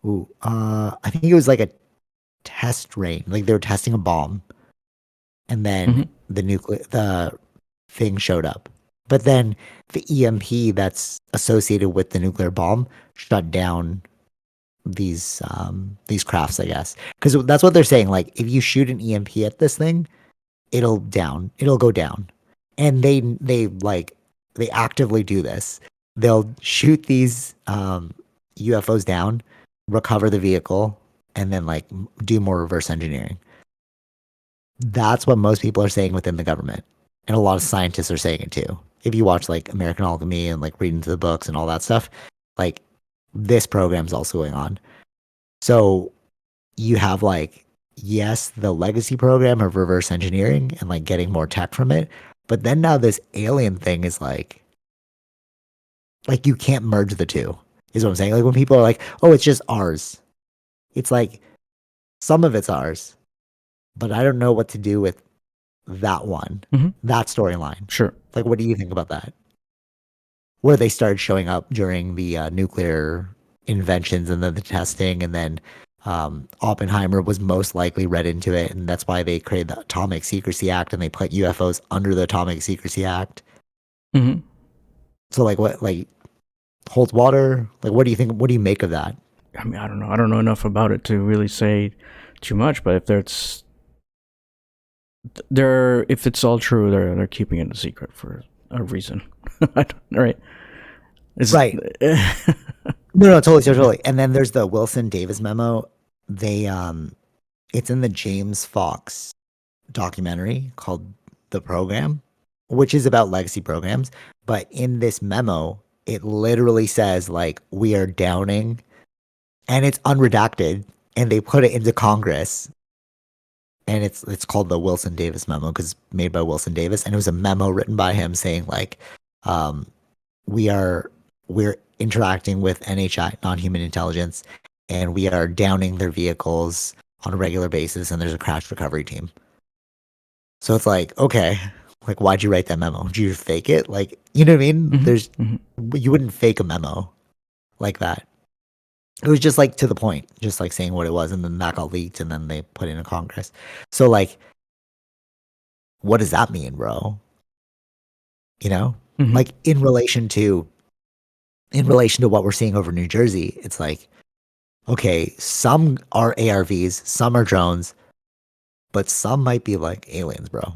Ooh, I think it was like a test range. Like they were testing a bomb, and then Hmm. the thing showed up. But then the EMP that's associated with the nuclear bomb shut down these crafts, I guess, because that's what they're saying. Like if you shoot an EMP at this thing, it'll go down, and they actively do this. they'll shoot these UFOs down, recover the vehicle, and then like do more reverse engineering. That's what most people are saying within the government. And a lot of scientists are saying it too. If you watch like American Alchemy and like read into the books and all that stuff, like this program's also going on. So you have like, yes, the legacy program of reverse engineering and like getting more tech from it. But then now this alien thing is like you can't merge the two, is what I'm saying. Like when people are like, oh, it's just ours. It's like some of it's ours, but I don't know what to do with that one, Mm-hmm. that storyline. Sure. Like, what do you think about that? Where they started showing up during the nuclear inventions and then the testing, and then Oppenheimer was most likely read into it, and that's why they created the Atomic Secrecy Act and they put UFOs under the Atomic Secrecy Act. Mm-hmm. So, like, what, like, holds water? Like, what do you think? What do you make of that? I mean, I don't know. I don't know enough about it to really say too much. But if if it's all true, they're keeping it a secret for a reason. I don't, right? Right. No, totally. And then there's the Wilson Davis memo. They it's in the James Fox documentary called The Program, which is about legacy programs. But in this memo, it literally says like we are downing, and it's unredacted, and they put it into Congress. And it's called the Wilson Davis memo because it's made by Wilson Davis, and it was a memo written by him saying like, we're interacting with NHI, non-human intelligence, and we are downing their vehicles on a regular basis, and there's a crash recovery team. So it's like, okay, like why'd you write that memo? Did you fake it? Like, you know what I mean? You wouldn't fake a memo like that. It was just like to the point, just like saying what it was, and then that got leaked, and then they put it in Congress. So like, what does that mean, bro? You know, like in relation to what we're seeing over New Jersey, it's like, okay, some are ARVs, some are drones, but some might be like aliens, bro.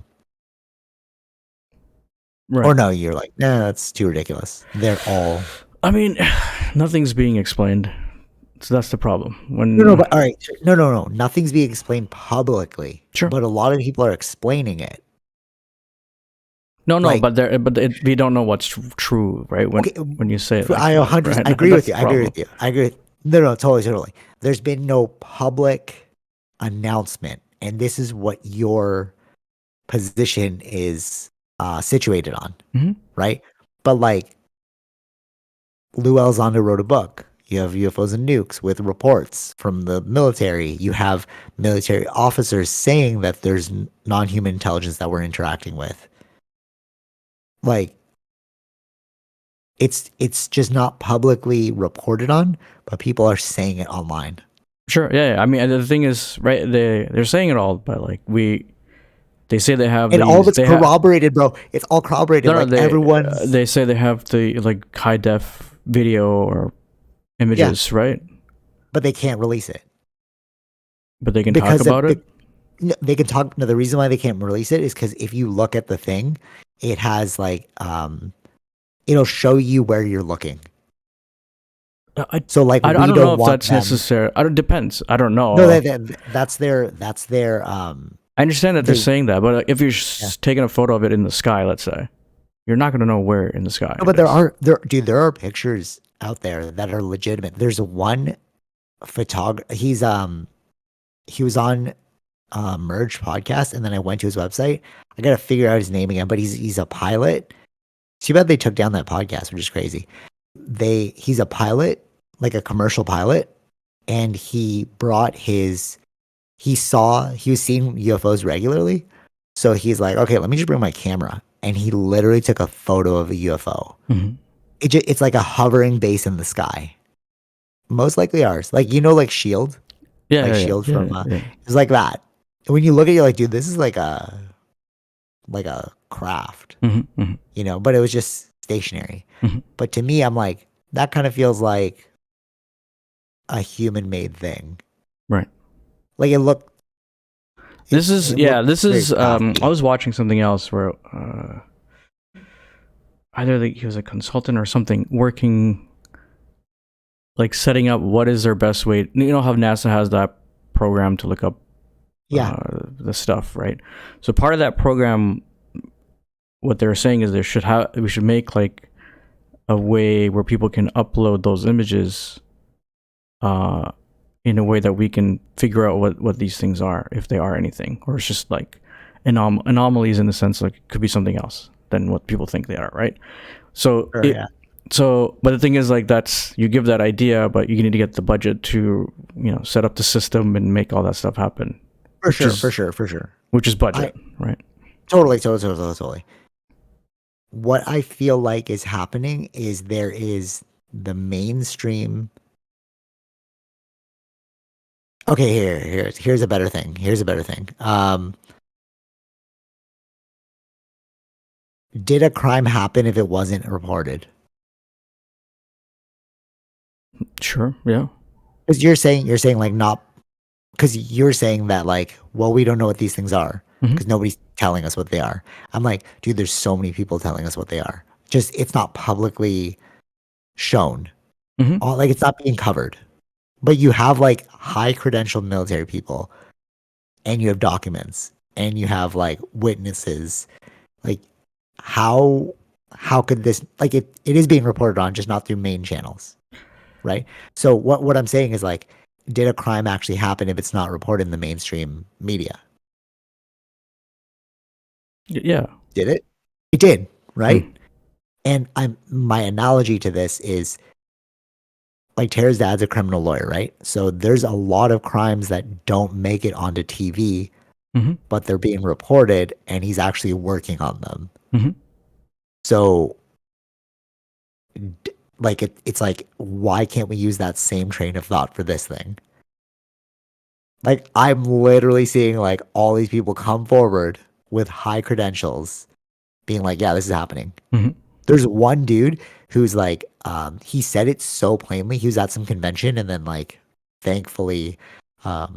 Right. Or no, you're like, nah, that's too ridiculous. They're all. I mean, nothing's being explained. So that's the problem. But all right, no. Nothing's being explained publicly. Sure. But a lot of people are explaining it. No, like, we don't know what's true, right? When you say it, like, I 100%, right? I agree with you. I agree. No, totally. There's been no public announcement, and this is what your position is situated on, right? But like, Lou Elizondo wrote a book. You have UFOs and nukes with reports from the military. You have military officers saying that there's non-human intelligence that we're interacting with. Like, it's just not publicly reported on, but people are saying it online. Sure, yeah. I mean, the thing is, right? They're saying it all, but like they say they have, and all of it's corroborated, bro. It's all corroborated. No, everyone's. They say they have the like high def video or images, right? But they can't release it. But they can talk about it. They can talk. No, the reason why they can't release it is because if you look at the thing, it has like it'll show you where you're looking. So like I don't know if that's necessary. It depends. I don't know. No, that's their. I understand that they're saying that, but if you're taking a photo of it in the sky, let's say, you're not going to know where in the sky. No, but there are pictures out there that are legitimate. There's one photographer. He was on Merge podcast, and then I went to his website. I gotta figure out his name again, but he's a pilot. Too bad they took down that podcast, which is crazy. He's a pilot, like a commercial pilot, and he was seeing UFOs regularly. So he's like, okay, let me just bring my camera. And he literally took a photo of a UFO. It's like a hovering base in the sky. Most likely ours. Like, like S.H.I.E.L.D.? Yeah. Like S.H.I.E.L.D. from it's like that. And when you look at it, you're like, dude, this is like a craft. But it was just stationary. But to me, I'm like, that kind of feels like a human-made thing. Right. Like it looked. This is I was watching something else where either like he was a consultant or something, working like setting up what is their best way. You know how NASA has that program to look up Yeah. the stuff, right? So part of that program, what they're saying is we should make like a way where people can upload those images uh, in a way that we can figure out what these things are, if they are anything, or it's just like anomalies in the sense like it could be something else than what people think they are, right? So Sure, it yeah. so but the thing is like that's you give that idea, but you need to get the budget to set up the system and make all that stuff happen, For which sure, for is sure, for sure. budget, I right? totally. What I feel like is happening is there is the mainstream. Okay, here's a better thing. Here's a better thing. Did a crime happen if it wasn't reported? Sure, yeah. Because you're saying like not because you're saying that like, well, we don't know what these things are Hmm. because nobody's telling us what they are. I'm like, dude, there's so many people telling us what they are. Just it's not publicly shown. Hmm. All like it's not being covered. But you have like high credentialed military people and you have documents and you have like witnesses. Like how how could this like it is being reported on, just not through main channels, right? So what I'm saying is like, did a crime actually happen if it's not reported in the mainstream media? Yeah. Did it? It did, right? Mm. And I'm my analogy to this is like Tara's dad's a criminal lawyer, right? So there's a lot of crimes that don't make it onto TV, Hmm. but they're being reported and he's actually working on them. Hmm. So like it's like why can't we use that same train of thought for this thing? Like I'm literally seeing like all these people come forward with high credentials being like, yeah, this is happening. Hmm. There's one dude who's like, he said it so plainly. He was at some convention, and then like, thankfully, the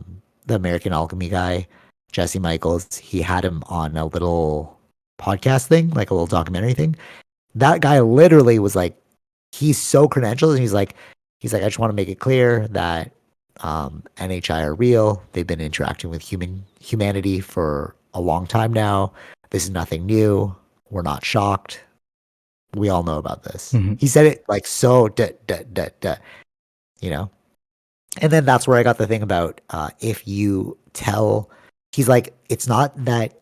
American Alchemy guy, Jesse Michaels, he had him on a little podcast thing, like a little documentary thing. That guy literally was like, he's so credentialed, and he's like, I just want to make it clear that NHI are real. They've been interacting with humanity for a long time now. This is nothing new. We're not shocked. We all know about this. Hmm. He said it like so, you know? And then that's where I got the thing about if you tell, he's like, it's not that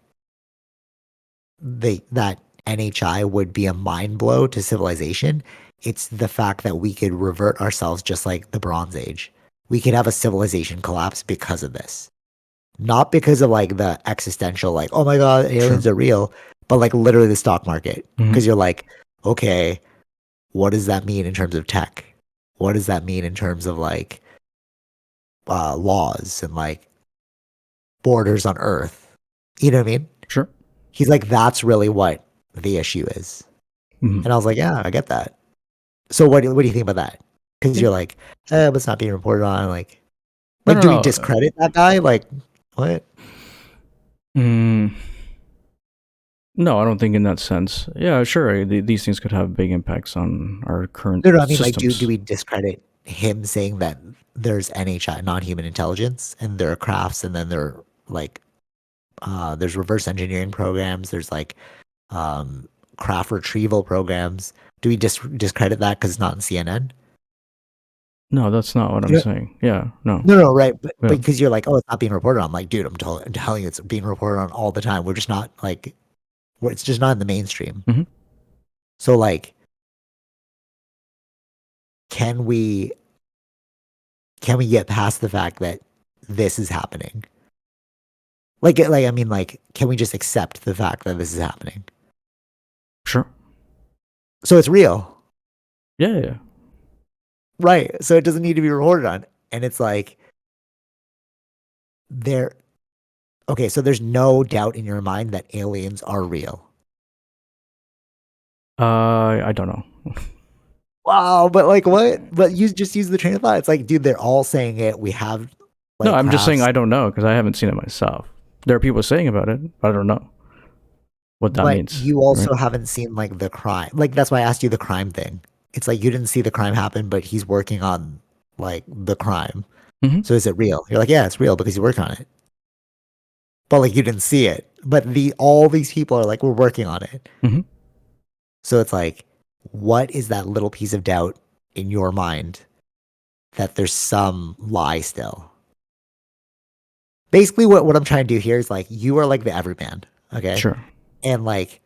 that NHI would be a mind blow to civilization. It's the fact that we could revert ourselves just like the Bronze Age. We could have a civilization collapse because of this. Not because of like the existential, like, oh my God, Sure. aliens are real, but like literally the stock market. Hmm. Because you're like, okay, what does that mean in terms of tech? What does that mean in terms of like laws and like borders on Earth? You know what I mean? Sure. He's like, that's really what the issue is. Hmm. And I was like, yeah, I get that. So what do you think about that? Because Yeah. you're like, but it's not being reported on. No, Like, no, do we no. discredit that guy? Like, what? Mm, no, I don't think in that sense. Yeah, sure. These things could have big impacts on our current No, no. I mean, like, do systems. we discredit him saying that there's NHI, non-human intelligence, and there are crafts, and then like, there's reverse engineering programs. There's like um, craft retrieval programs. Do we discredit that because it's not in CNN? No, that's not what You I'm know, saying. Yeah, no. no, no, right. But Yeah. because you're like, oh, it's not being reported on. I'm like, dude, I'm telling you, it's being reported on all the time. We're just not like, it's just not in the mainstream. Hmm. So like, can we can we get past the fact that this is happening? Like I mean, like, can we just accept the fact that this is happening? Sure. So it's real, Yeah, yeah. right? So it doesn't need to be reported on. And it's like there. Okay, so there's no doubt in your mind that aliens are real. I don't know. Wow, but like what? But you just use the train of thought. It's like, dude, they're all saying it. We have No, like I'm just saying crafts. I don't know because I haven't seen it myself. There are people saying about it, but I don't know. what that But means, you right? also haven't seen like the crime. Like that's why I asked you the crime thing. It's like you didn't see the crime happen, but he's working on like the crime. Hmm. So is it real? You're like, yeah, it's real because he's working on it. But like you didn't see it. But the all these people are like, we're working on it. Hmm. So it's like, what is that little piece of doubt in your mind that there's some lie still? Basically, what I'm trying to do here is like you are like the everyman, okay? Sure. And like,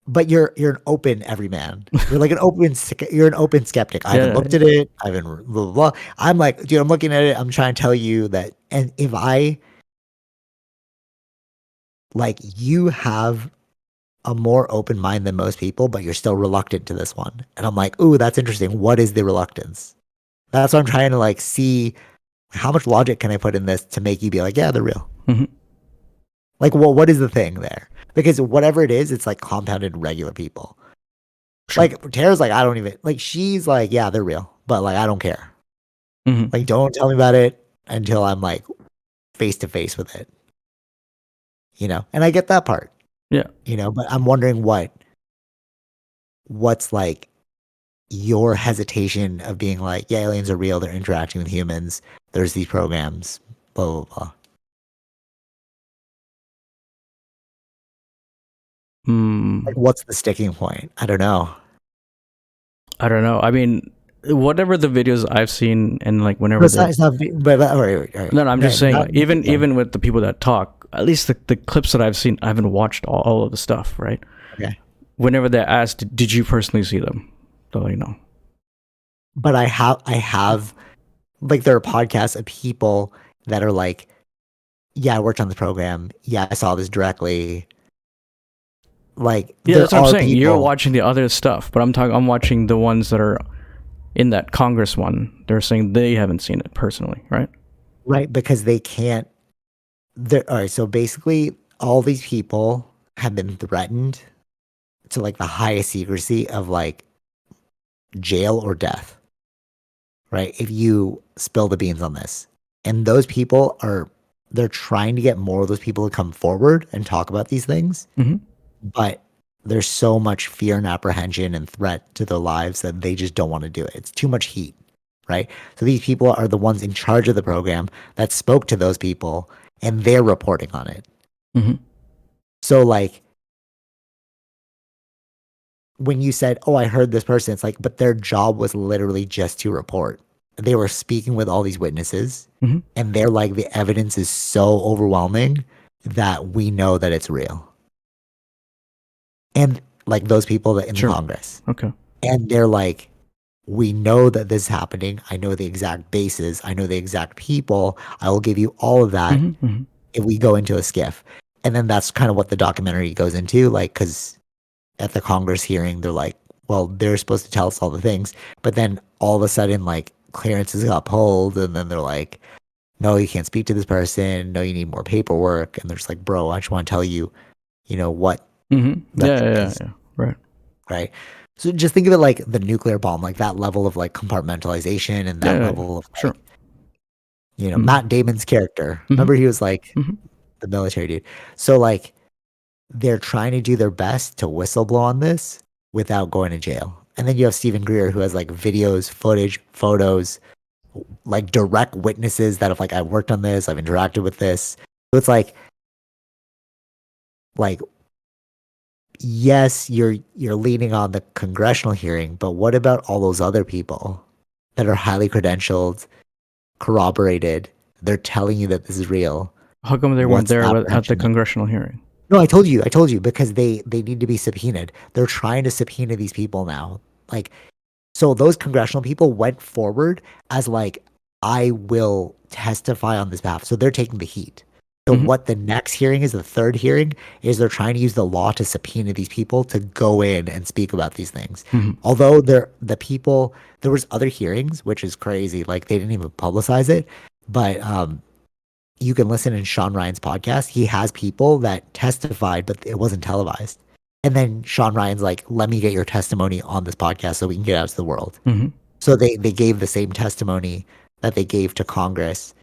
but you're an open everyman. You're like an open you're an open skeptic. I haven't Yeah. looked at it. I haven't blah blah blah. I'm like, dude, I'm looking at it. I'm trying to tell you that, and if I like, you have a more open mind than most people, but you're still reluctant to this one. And I'm like, ooh, that's interesting. What is the reluctance? That's what I'm trying to like see. How much logic can I put in this to make you be like, yeah, they're real? Hmm. Like, well, what is the thing there? Because whatever it is, it's like compounded regular people. Sure. Like Tara's like, I don't even like. She's like, yeah, they're real, but like, I don't care. Hmm. Like, don't tell me about it until I'm like face to face with it. And I get that part. Yeah. But I'm wondering what's like your hesitation of being like, yeah, aliens are real. They're interacting with humans. There's these programs. Blah blah blah. Mm, Like, what's the sticking point? I don't know. I don't know. I mean, whatever the videos I've seen, and like No, whenever it's not. the It's not. But all right, all right. no, no, I'm just saying, Not, like, even with the people that talk, at least the clips that I've seen, I haven't watched all of the stuff, right? okay. Whenever they're asked, did you personally see them? They're like, no. But I have like there are podcasts of people that are like, yeah, I worked on the program. Yeah, I saw this directly. Like Yeah, there that's what I'm are saying. You're people, watching the other stuff, but I'm watching the ones that are in that Congress one. They're saying they haven't seen it personally, right? right? Because they can't. All right. So basically, all these people have been threatened to like the highest secrecy of like jail or death, right? If you spill the beans on this. And those people they're trying to get more of those people to come forward and talk about these things. Mm-hmm. But there's so much fear and apprehension and threat to their lives that they just don't want to do it. It's too much heat, right? So these people are the ones in charge of the program that spoke to those people and they're reporting on it. Mm-hmm. So like when you said, "Oh, I heard this person," it's like, but their job was literally just to report. They were speaking with all these witnesses, Mm-hmm. and they're like, the evidence is so overwhelming that we know that it's real. And like those people that in the Sure. Congress, Okay. and they're like, we know that this is happening. I know the exact bases. I know the exact people. I will give you all of that Mm-hmm. Mm-hmm. if we go into a skiff. And then that's kind of what the documentary goes into, like, because at the Congress hearing, they're like, well, they're supposed to tell us all the things. But then all of a sudden, like, clearances got pulled. And then they're like, no, you can't speak to this person. No, you need more paperwork. And they're just like, bro, I just want to tell you, what Mm-hmm. the Yeah, thing yeah, yeah, is, yeah. Right. right? So just think of it like the nuclear bomb, like that level of like compartmentalization and Yeah, that yeah, yeah. level of Sure. like, Mm-hmm. Matt Damon's character. Mm-hmm. Remember, he was like Mm-hmm. the military dude. So like they're trying to do their best to whistleblow on this without going to jail. And then you have Stephen Greer who has like videos, footage, photos, like direct witnesses that have like, I worked on this, I've interacted with this. So it's like yes, you're leaning on the congressional hearing, but what about all those other people that are highly credentialed, corroborated? They're telling you that this is real. How come they weren't What's the there at the apprehension? congressional hearing? No, I told you because they need to be subpoenaed. They're trying to subpoena these people now. Like, so those congressional people went forward as like, I will testify on this behalf. So they're taking the heat. So Mm-hmm. what the next hearing is, the third hearing, is they're trying to use the law to subpoena these people to go in and speak about these things. Mm-hmm. Although there was other hearings, which is crazy. Like they didn't even publicize it, but you can listen in Sean Ryan's podcast. He has people that testified, but it wasn't televised. And then Sean Ryan's like, let me get your testimony on this podcast so we can get out to the world. Mm-hmm. So they gave the same testimony that they gave to Congress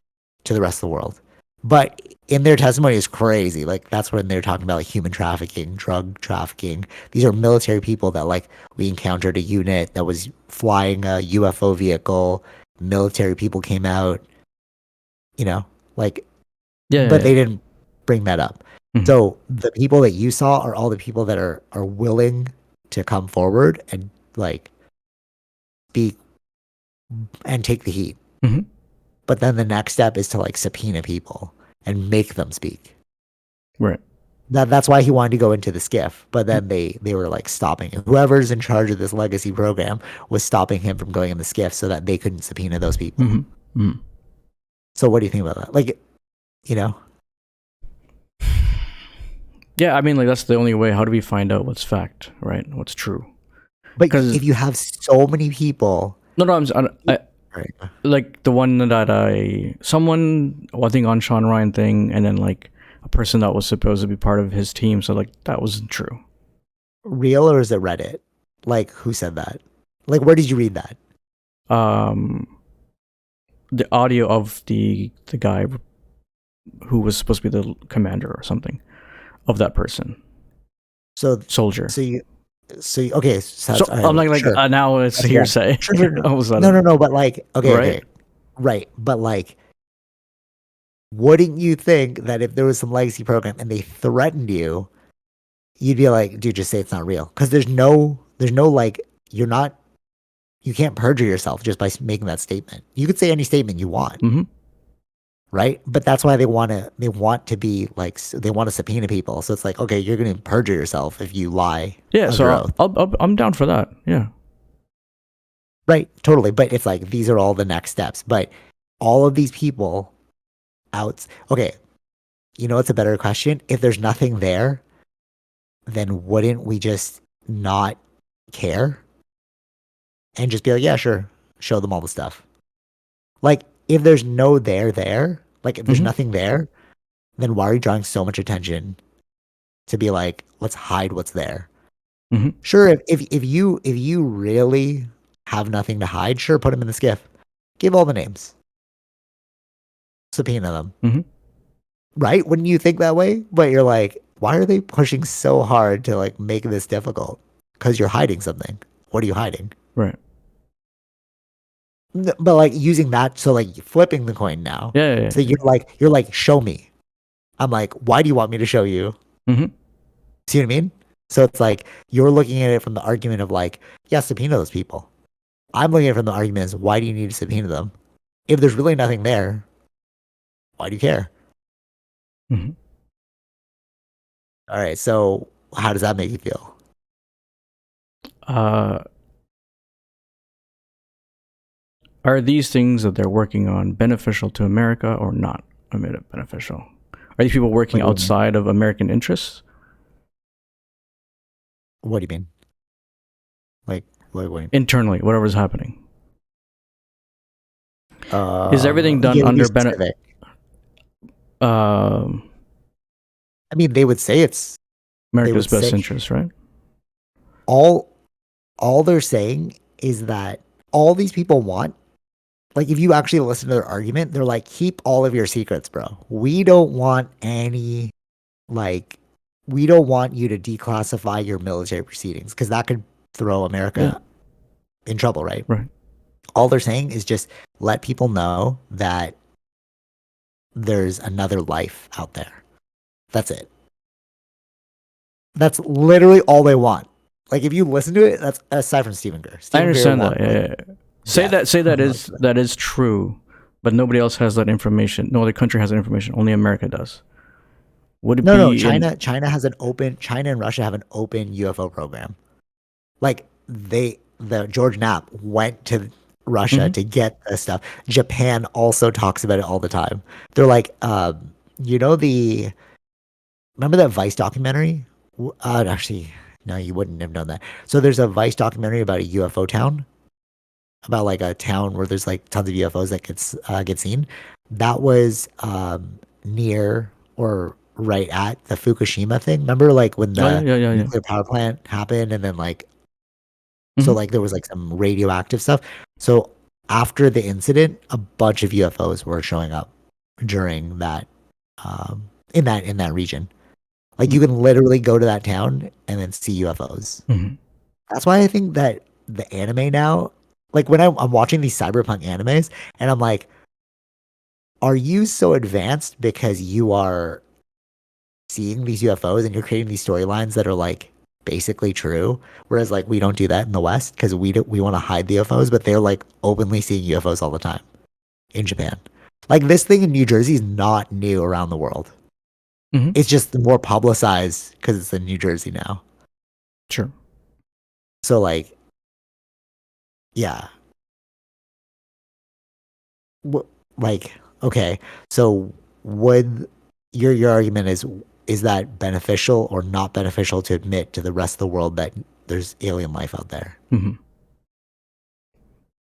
to the rest of the world. But in their testimony is crazy. Like that's when they're talking about like human trafficking, drug trafficking. These are military people that like we encountered a unit that was flying a UFO vehicle. Military people came out, you know, like, Yeah, but yeah, they didn't bring that up. yeah. Mhm. So the people that you saw are all the people that are willing to come forward and like speak and take the heat. Mhm. But then the next step is to like subpoena people and make them speak. Right. That's why he wanted to go into the skiff, but then they were like stopping him. Whoever's in charge of this legacy program was stopping him from going in the skiff so that they couldn't subpoena those people. Mhm. Mhm. So what do you think about that? Like, you know, Yeah, I mean, like that's the only way. How do we find out what's fact, right? What's true? but Because if you have so many people, no, no, right? like the one that someone, well, I think on Sean Ryan thing, and then like a person that was supposed to be part of his team. So like that wasn't true. Real or is it Reddit? Like, who said that? Like, where did you read that? Um, the audio of the guy who was supposed to be the commander or something of that person, So, soldier. so you, okay. So, So all I'm right, like, sure. now it's But again, hearsay. sure, sure, All of a no, no, sudden, no. But like, okay, right? okay, right. But like, wouldn't you think that if there was some legacy program and they threatened you, you'd be like, dude, just say it's not real? Because there's no like, you're not, you can't perjure yourself just by making that statement. You could say any statement you want, Mm-hmm. right? But that's why they want to be like, they want to subpoena people. So it's like, okay, you're going to perjure yourself if you lie Yeah, under so oath. I'm down for that. Yeah. Right, totally. But it's like these are all the next steps. But all of these people out. Okay, you know, it's a better question. If there's nothing there, then wouldn't we just not care and just be like, yeah, sure, show them all the stuff? Like, if there's no there, like if there's Mm-hmm. nothing there, then why are you drawing so much attention to be like, let's hide what's there? Mm-hmm. Sure, if you really have nothing to hide, sure, put them in the skiff. Give all the names, subpoena them. Mm-hmm. Right? Wouldn't you think that way? But you're like, why are they pushing so hard to like make this difficult? Because you're hiding something. What are you hiding? Right. But like using that, so like flipping the coin now. Yeah. Yeah. So you're like, show me. I'm like, why do you want me to show you? Yeah. Mm-hmm. See what I mean? So it's like you're looking at it from the argument of like, yeah, subpoena those people. I'm looking at it from the argument is why do you need to subpoena them? If there's really nothing there, why do you care? Mm-hmm. All right. So how does that make you feel? Uh, are these things that they're working on beneficial to America or not? Beneficial. Are these people working Like, outside of American interests? what do you mean? Like, what do you Internally, whatever's happening. mean? Is everything done Yeah, to be under specific. um, I mean, they America's would say best interest, right? all all they're saying is that all these people want, like if you actually listen to their argument, they're like, keep all of your secrets, bro. We don't want any like we don't want you to declassify your military proceedings because that could throw Yeah. America in trouble, right? Right. All they're saying is just let people know that there's another life out there. That's it. That's literally all they want. Like if you listen to it, that's aside from Stephen Greer. I Stephen Greer understand that. wants like Yeah. death. Say that Like, is true, but nobody else has that information. No other country has that information. Only America does. Would it no, no, be in? China and Russia have an open UFO program. Like the George Knapp went to Russia Mhm. to get this stuff. Japan also talks about it all the time. They're like, you know remember that Vice documentary? Actually, no, you wouldn't have known that. So there's a Vice documentary about a UFO town, about like a town where there's like tons of UFOs that get seen. That was near or right at the Fukushima thing. Remember like when Oh yeah, the yeah, yeah, yeah. nuclear power plant happened and then like so Mhm. like there was like some radioactive stuff. So after the incident, a bunch of UFOs were showing up during that in that region. Like you Mm-hmm. can literally go to that town and then see UFOs. Mm-hmm. That's why I think that the anime now, like when I'm watching these cyberpunk animes, and I'm like, are you so advanced because you are seeing these UFOs and you're creating these storylines that are like basically true? Whereas like we don't do that in the West because we want to hide the UFOs, but they're like openly seeing UFOs all the time in Japan. Like this thing in New Jersey is not new around the world. Mm-hmm. It's just more publicized because it's in New Jersey now. Sure. So like, yeah, wh- like okay. So would your argument is that beneficial or not beneficial to admit to the rest of the world that there's alien life out there? Mm-hmm.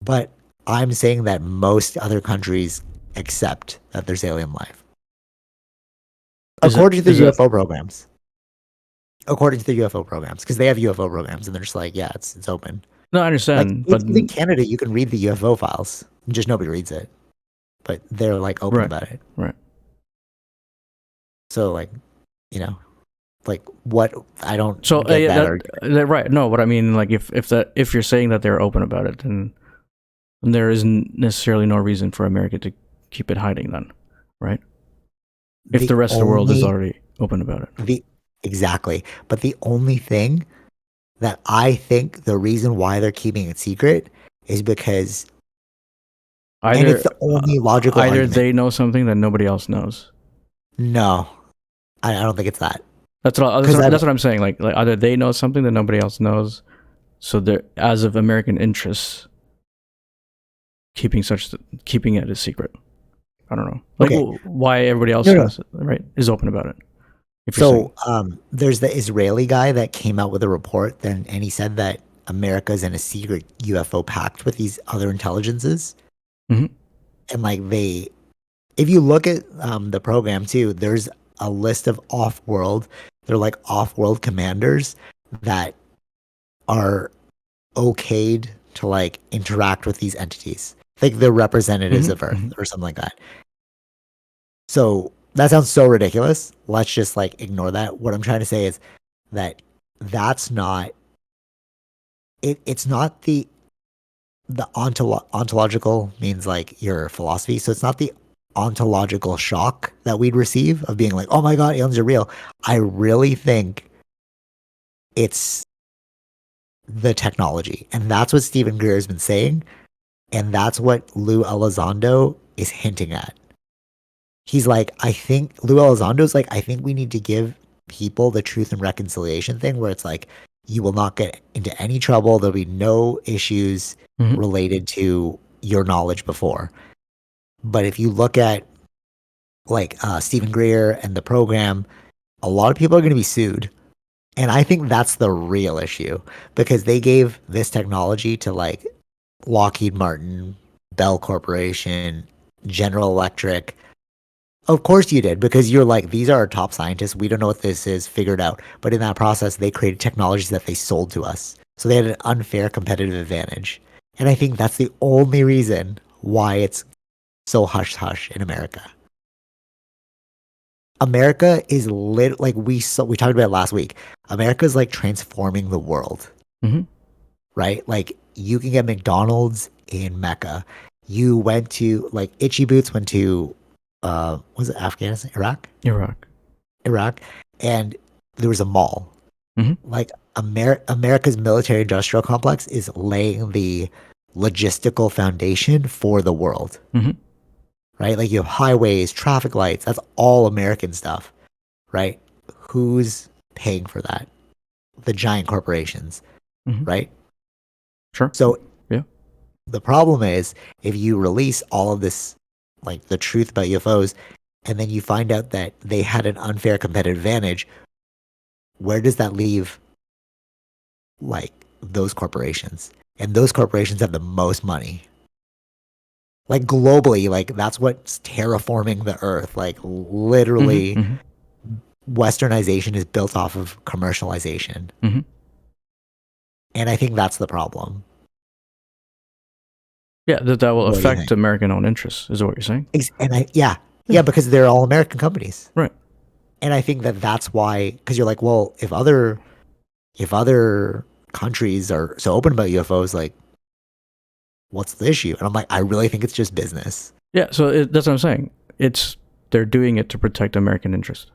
But I'm saying that most other countries accept that there's alien life Is it? according to the Is it? UFO programs. According to the UFO programs, because they have UFO programs and they're just like, yeah, it's open. No, I Like understand, but even Canada, you can read the UFO files, just nobody reads it, but they're like open right, about it. right. So like, you know, like what I So don't get yeah, that argument. right. No, but I mean, like, if you're saying that they're open about it, then there isn't necessarily no reason for America to keep it hiding, then, right? If The the rest of the world is only already open about it, the exactly, but the only thing that I think the reason why they're keeping it secret is because, and it's either the only logical either argument. they know something that nobody else knows. No, I don't think it's that That's because I've what I'm saying. Like either they know something that nobody else knows, so they're, as of American interests, keeping it a secret. I don't know, like okay. why everybody else No, no. is open about it. If you're saying, So there's the Israeli guy that came out with a report, then, and he said that America's in a secret UFO pact with these other intelligences, hmm and like if you look at the program too, there's a list of off-world. They're like off-world commanders that are okayed to like interact with these entities, like the representatives hmm of Earth hmm or something like that. So that sounds so ridiculous. Let's just like ignore that. What I'm trying to say is that that's not it. It's not the ontological means like your philosophy. So it's not the ontological shock that we'd receive of being like, oh my god, aliens are real. I really think it's the technology, and that's what Stephen Greer has been saying, and that's what Lou Elizondo is hinting at. He's like, I think Lou Elizondo's like, I think we need to give people the truth and reconciliation thing where it's like, you will not get into any trouble. There'll be no issues hmm related to your knowledge before. But if you look at like Stephen Greer and the program, a lot of people are going to be sued. And I think that's the real issue because they gave this technology to like Lockheed Martin, Bell Corporation, General Electric. Of course you did, because you're like, these are our top scientists. We don't know what this is, figure it out. But in that process, they created technologies that they sold to us. So they had an unfair competitive advantage. And I think that's the only reason why it's so hush hush in America. America is like we talked about it last week. America's like transforming the world, hmm right? Like you can get McDonald's in Mecca. You went to like Itchy Boots went to was it Afghanistan, Iraq. Iraq, and there was a mall. hmm Like America's military industrial complex is laying the logistical foundation for the world, hmm right? Like you have highways, traffic lights, that's all American stuff, right? Who's paying for that? The giant corporations, hmm right? Sure. So Yeah. the problem is if you release all of this, like the truth about UFOs, and then you find out that they had an unfair competitive advantage, where does that leave like those corporations? And those corporations have the most money. Like globally, like that's what's terraforming the earth. Like hmm literally, hmm westernization is built off of commercialization. hmm And I think that's the problem. Yeah, that will What do you affect think? American own interests, is what you're saying. And I, yeah. Yeah, Yeah. because they're all American companies. Right. And I think that that's why, because you're like, well, if other countries are so open about UFOs, like, what's the issue? And I'm like, I really think it's just business. Yeah. So that's what I'm saying. It's they're doing it to protect American interest.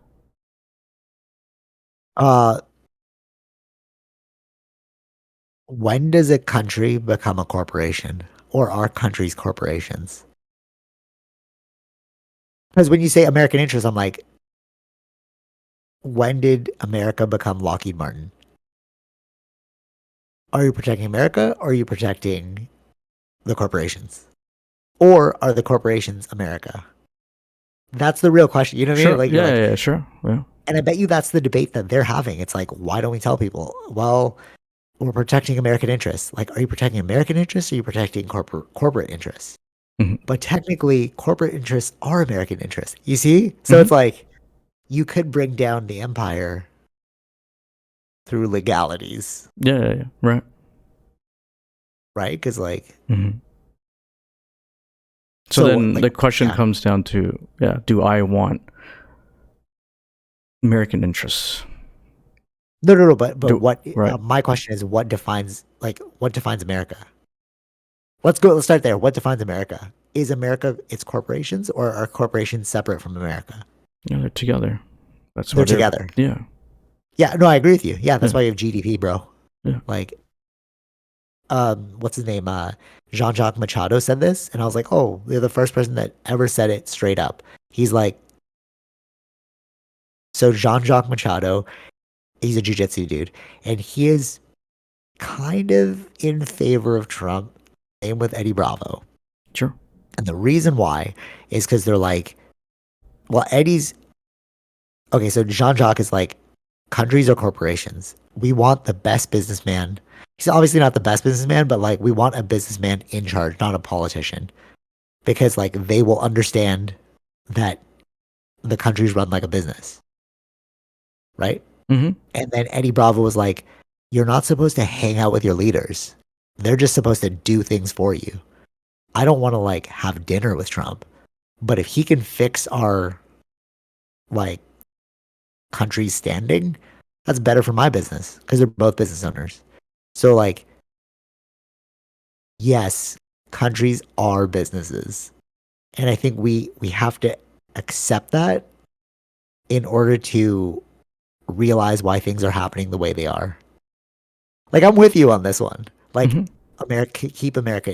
Uh, when does a country become a corporation, or are countries corporations? Because when you say American interest, I'm like, when did America become Lockheed Martin? Are you protecting America, or are you protecting the corporations? Or are the corporations America? That's the real question. You know what I mean? Sure. Like, you're Yeah. like, Yeah. Yeah, sure. Yeah. and I bet you that's the debate that they're having. It's like, why don't we tell people? Well, we're protecting American interests. Like, are you protecting American interests, or are you protecting corporate interests? Hmm. But technically, corporate interests are American interests. You see? So Hmm. it's like you could bring down the empire through legalities, Yeah. Yeah. Yeah. Right. right? Because like, Hmm. So so then like, the question yeah, comes down to, yeah, do I want American interests? no, no, no. But Do what? right. My question is, what defines America? Let's go. Let's start there. What defines America? Is America its corporations, or are corporations separate from America? Yeah, they're together. That's why They're they're. together. Yeah. Yeah, no, I agree with you. Yeah, that's Yeah. why you have GDP, bro. Yeah. Like, what's his name? Jean-Jacques Machado said this, and I was like, oh, they're the first person that ever said it straight up. He's like, so Jean-Jacques Machado, he's a jujitsu dude, and he is kind of in favor of Trump. Same with Eddie Bravo, Sure. and the reason why is because they're like, well, Eddie's okay. So Jean-Jacques is like, countries are corporations. We want the best businessman. He's obviously not the best businessman, but like we want a businessman in charge, not a politician, because like they will understand that the country's run like a business, right? Hmm. And then Eddie Bravo was like, you're not supposed to hang out with your leaders. They're just supposed to do things for you. I don't want to like have dinner with Trump, but if he can fix our like country's standing, that's better for my business because they're both business owners. So like, yes, countries are businesses. And I think we have to accept that in order to realize why things are happening the way they are. Like I'm with you on this one. Like Hmm. America, keep Yeah. American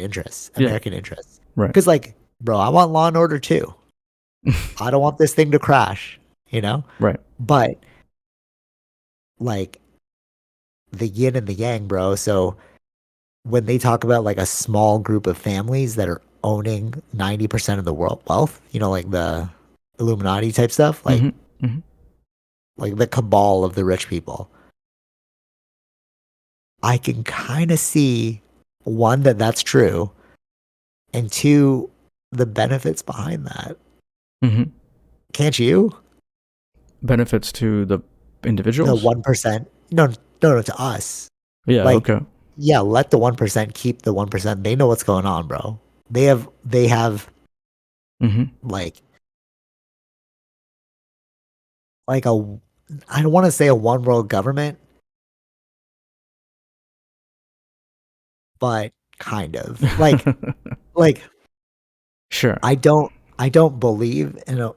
interests. Right. Because like, bro, I want Law and Order too. I don't want this thing to crash, you know. Right. But like the yin and the yang, bro. So when they talk about like a small group of families that are owning 90% of the world wealth, like the Illuminati type stuff, like Hmm. Hmm. like the cabal of the rich people. I can kind of see one that that's true, and two the benefits behind that. Hmm. Can't you? Benefits to the The individuals. 1%. No, no, no, to us. Yeah. Like, Okay. yeah, let the 1% keep the 1%. They know what's going on, bro. They have Hmm. like a, I don't want to say a one world government, but kind of. Like Sure. I don't I don't believe in a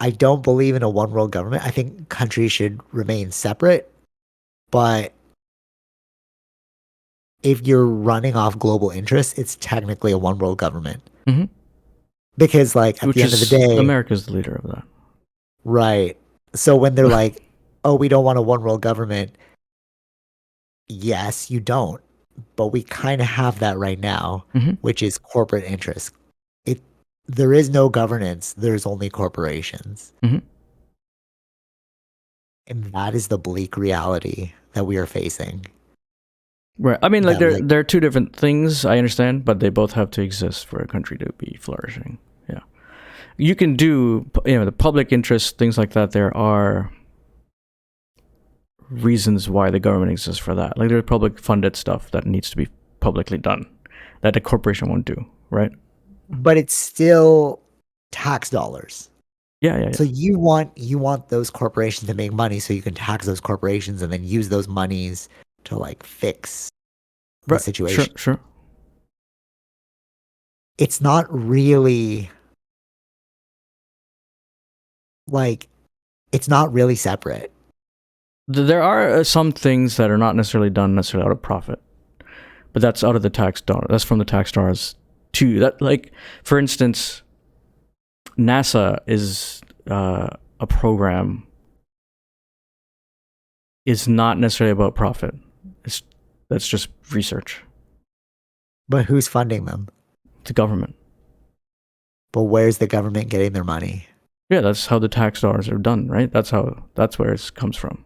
I don't believe in a one world government. I think countries should remain separate, but if you're running off global interests, it's technically a one world government. Hmm. Because like at the Which end of the is day, America's the leader of that. right. So when they're like, "Oh, we don't want a one world government." Yes, you don't. But we kind of have that right now, Hmm. which is corporate interests. It There is no governance, there's only corporations. Hmm. And that is the bleak reality that we are facing. Right. I mean, like That like they're two different things. I understand, but they both have to exist for a country to be flourishing. Yeah. You can do, the public interest, things like that. There are reasons why the government exists for that. Like there's public funded stuff that needs to be publicly done that a corporation won't do. Right. but it's still tax dollars. Yeah, yeah, So yeah. you want those corporations to make money so you can tax those corporations and then use those monies to like fix the Right. Sure, situation. sure. It's not really like it's not really separate. There are some things that are not necessarily done necessarily out of profit, but that's out of the tax dollar. That's from the tax dollars too. That, like, for instance, NASA is a program is not necessarily about profit. It's That's just research. But who's funding them? The government. But where's the government getting their money? Yeah, that's how the tax dollars are done, right? That's where it comes from.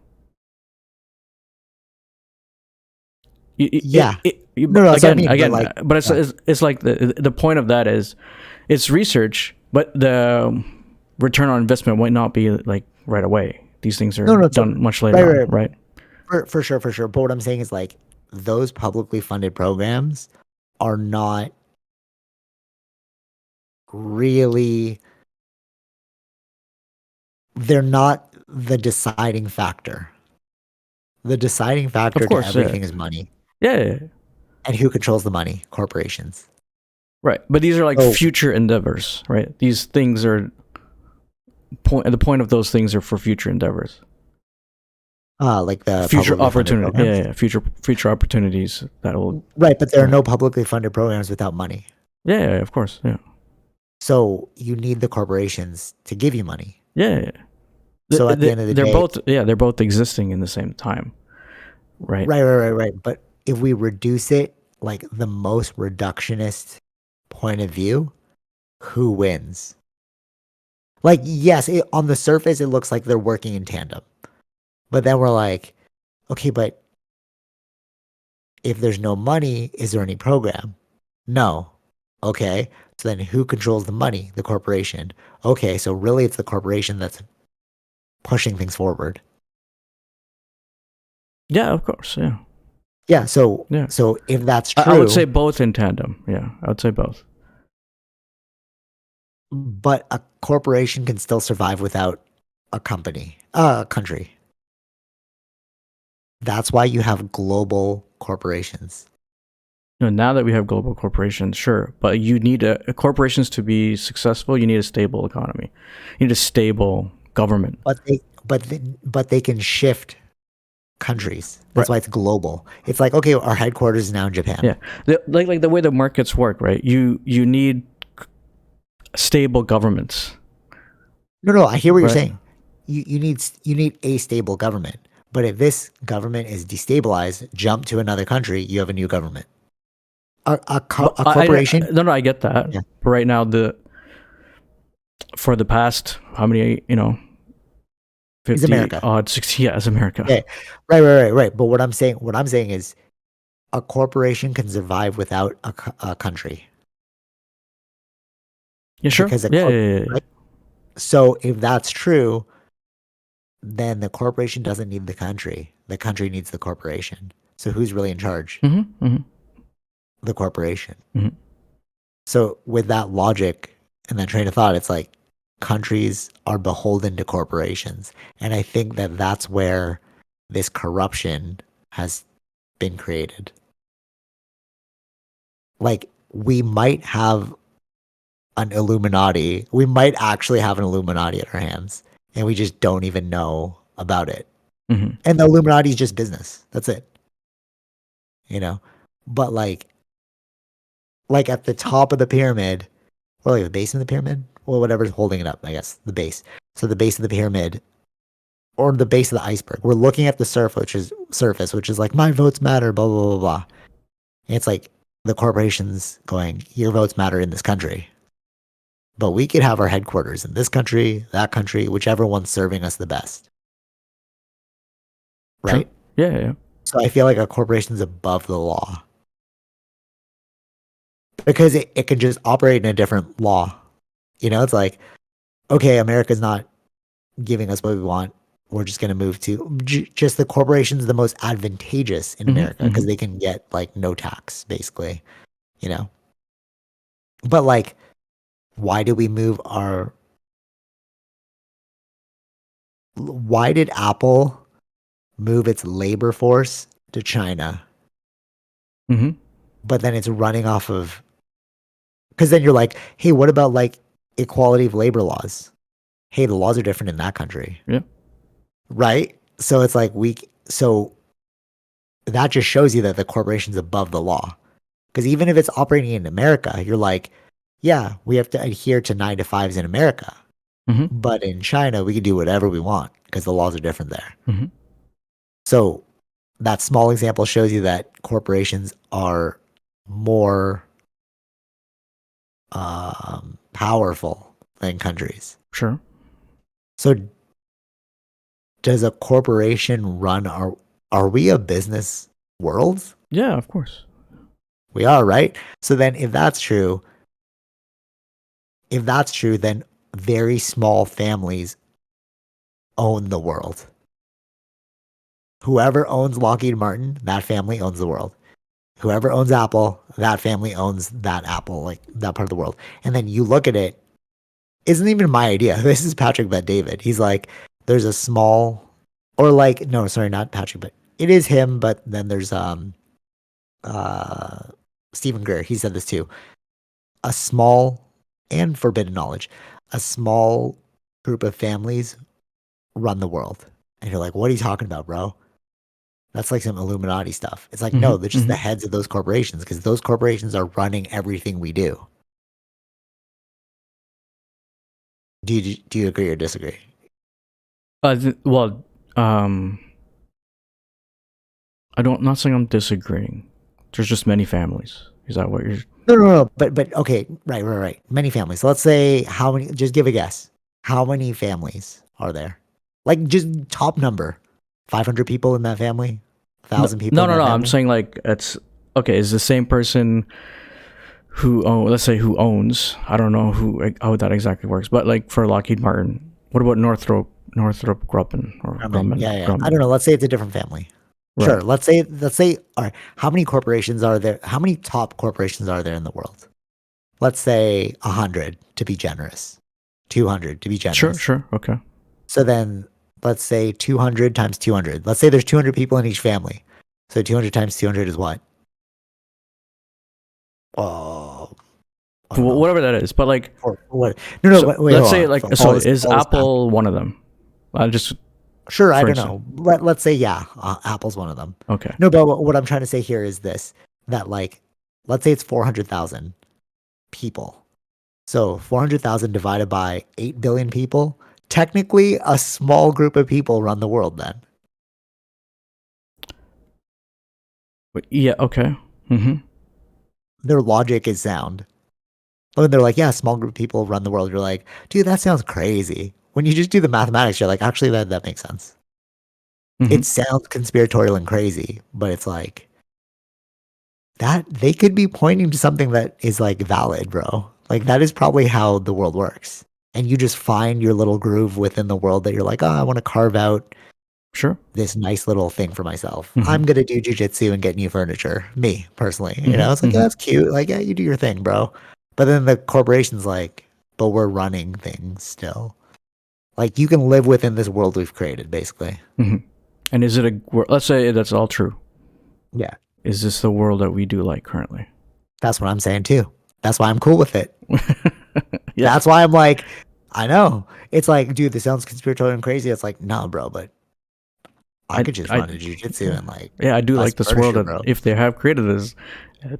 Yeah. No, no, that's what I Again, mean. But like, but yeah. it's like the point of that is it's research, but the return on investment might not be like right away. These things No, are no, done much right, later on, right, right? for sure, for sure. But what I'm saying is like those publicly funded programs are not really they're not the deciding factor. The deciding Of factor to course, yeah, everything is money. yeah, yeah, yeah. And who controls the money? Corporations. Right. But these are like So, future endeavors, right? These things are the point of those things are for future endeavors, like the future publicly funded opportunity, yeah, programs. yeah, future opportunities that will, Right, but there are yeah, no publicly funded programs without money. yeah, yeah, of course, yeah, So you need the corporations to give you money. yeah, yeah. So at the end of the They're day, both, yeah, they're both existing in the same time, right? right. But if we reduce it like the most reductionist point of view, who wins? Like, yes, on the surface, it looks like they're working in tandem. But then we're like, okay, but if there's no money, is there any program? No. Okay. So then who controls the money? The corporation. Okay. So really, it's the corporation that's pushing things forward. Yeah, of course, yeah, Yeah. So, yeah. so if that's I would say true, both in tandem. Yeah, I would say both. but a corporation can still survive without a company, a country. That's why you have global corporations. Now that we have global corporations, sure, but you need corporations to be successful. You need a stable economy. You need a stable government. But they can shift countries. Right. That's why it's global. It's like, okay, our headquarters is now in Japan. Yeah, like the way the markets work, right? You need stable governments, No, I hear what you're right? saying. You need a stable government. But if this government is destabilized, jump to another country, you have a new government. But A corporation, no, I get that. yeah, But right now, the for the past how many, is 50 America. odd 60, yeah, as America. Okay, right. But what I'm saying is, a corporation can survive without a country Yeah, sure. because a Yeah, corp. yeah, yeah, yeah. Right? So if that's true, then the corporation doesn't need the country. The country needs the corporation. So who's really in charge? Mm-hmm, mm-hmm, The corporation. mm-hmm. So with that logic and that train of thought, it's like countries are beholden to corporations. And I think that that's where this corruption has been created. Like we might have an Illuminati. We might actually have an Illuminati at our hands and we just don't even know about it. Mm-hmm. And the Illuminati is just business. That's it. You know? But like at the top of the pyramid, or like the base of the pyramid, or whatever's holding it up, I guess, the base. So the base of the pyramid or the base of the iceberg. We're looking at the surface, which is like my votes matter, blah blah blah blah. And it's like the corporations going, your votes matter in this country. But we could have our headquarters in this country, that country, whichever one's serving us the best. Sure. Right? Yeah, yeah. So I feel like a corporation's above the law. Because it can just operate in a different law. It's like, okay, America's not giving us what we want. We're just going to move to just the corporations the most advantageous in Mm-hmm, America mm-hmm. because they can get like no tax, basically, you know? But like, Why did we move our why did Apple move its labor force to China, Mm-hmm. but then it's running off of because then you're like, hey, what about like equality of labor laws? Hey, the laws are different in that country, Yeah. right? So it's like so that just shows you that the corporation's above the law. Because even if it's operating in America, you're like, yeah, we have to adhere to 9 to 5s in America. Mm-hmm. But in China, we can do whatever we want because the laws are different there. Mm-hmm. So that small example shows you that corporations are more powerful than countries. Sure. So does a corporation run are we a business world? Yeah, of course. We are, right? So then if that's true, then very small families own the world. Whoever owns Lockheed Martin, that family owns the world. Whoever owns Apple, that family owns that Apple, like that part of the world. And then you look at it, isn't even my idea. This is Patrick Bet David. He's like, there's a small, or like, no, sorry, not Patrick, but it is him. But then there's uh Stephen Greer. He said this too. A small and forbidden knowledge, a small group of families run the world. And you're like, what are you talking about, bro? That's like some Illuminati stuff. It's like, Mm-hmm. no, they're just Mm-hmm. the heads of those corporations because those corporations are running everything we do. Do you agree or disagree? Well, um, I don't. Not saying I'm disagreeing. There's just many families. Is that what you're? No, no, no. But okay, right. Many families. Let's say how many? Just give a guess. How many families are there? Like just top number. 500 people in that family. No, 1,000 people no, in no, that no. I'm family. saying like it's okay. Is the same person who let's say who owns? I don't know how that exactly works, but like for Lockheed Martin, what about Northrop Grumman or Grumman. Grumman Yeah. I Grumman? don't know. Let's say it's a different family. Sure. Right. Let's say. All right. How many corporations are there? How many top corporations are there in the world? Let's say 100 to be generous. 200 to be Sure. generous. Sure. Okay. So then let's say 200 times 200. Let's say there's 200 people in each family. So 200 times 200 is what? Oh, I don't know. Whatever that is, but like, What? No. so Wait, let's hold say on. like, so Follow this. is Follow this back. Apple one of them? I just Sure, I for don't instance. know. Let's say yeah, Apple's one of them. Okay. No, but what I'm trying to say here is this: that like, let's say it's 400,000 people. So 400,000 divided by 8 billion people. Technically, a small group of people run the world. Then Yeah. Okay. Mm-hmm. their logic is sound. When they're like, yeah, a small group of people run the world, you're like, dude, that sounds crazy. When you just do the mathematics, you're like, actually, that makes sense. Mm-hmm. It sounds conspiratorial and crazy, but it's like that they could be pointing to something that is like valid, bro. Like that is probably how the world works. And you just find your little groove within the world that you're like, oh, I want to carve out Sure. this nice little thing for myself. Mm-hmm. I'm gonna do jujitsu and get new furniture. Me personally, Mm-hmm. it's like, yeah, Mm-hmm. that's cute. Like, yeah, you do your thing, bro. But then the corporation's like, but we're running things still. Like you can live within this world we've created, basically. Mm-hmm. And is it let's say that's all true. Yeah, Is this the world that we do like currently? that's what I'm saying too. That's why I'm cool with it. Yeah. That's why I'm like, I know. It's like, dude, this sounds conspiratorial and crazy. It's like, no, bro, but I I, could just I, run a jujitsu yeah, and like yeah, I do buy like some this world furniture, that bro. if they have created this,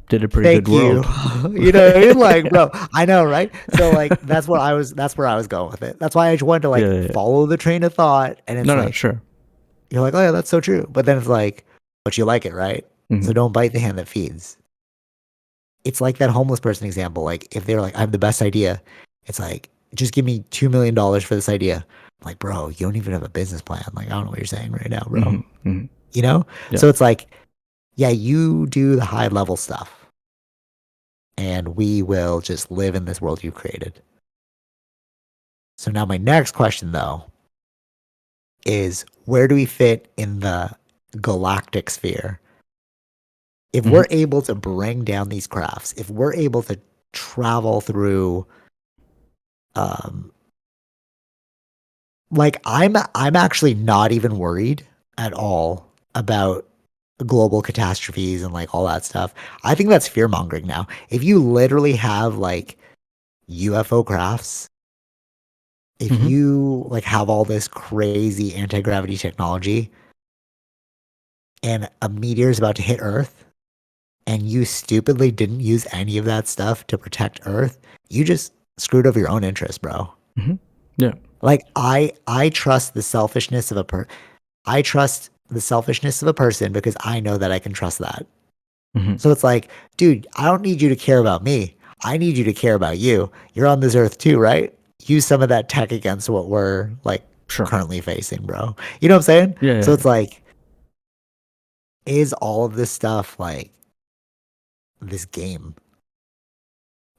did a pretty good Thank you. world. You know what I mean? Like, bro, I know, right? So like that's where I was going with it. That's why I just wanted to Yeah, like yeah, yeah. follow the train of thought. And it's No, no, like, sure. you're like, oh yeah, that's so true. But then it's like, but you like it, right? Mm-hmm. So don't bite the hand that feeds. It's like that homeless person example. Like if they're like, I have the best idea, it's like, just give me $2 million for this idea. I'm like, bro, you don't even have a business plan. Like, I don't know what you're saying right now, bro. Mm-hmm. Mm-hmm. You know? Yeah. So it's like, yeah, you do the high level stuff and we will just live in this world you created. So now my next question though is where do we fit in the galactic sphere? If Mm-hmm. we're able to bring down these crafts, if we're able to travel through Um, like I'm actually not even worried at all about global catastrophes and like all that stuff. I think that's fear mongering now. If you literally have like UFO crafts, if Mm-hmm. you like have all this crazy anti-gravity technology and a meteor is about to hit Earth and you stupidly didn't use any of that stuff to protect Earth, you just screwed over your own interest, bro. Mm-hmm. Yeah. Like I trust the selfishness of I trust the selfishness of a person because I know that I can trust that. Mm-hmm. So it's like, dude, I don't need you to care about me. I need you to care about you. You're on this earth too, right? Use some of that tech against what we're like Sure. currently facing, bro. You know what I'm saying? Yeah. So Yeah. it's like, is all of this stuff like this game?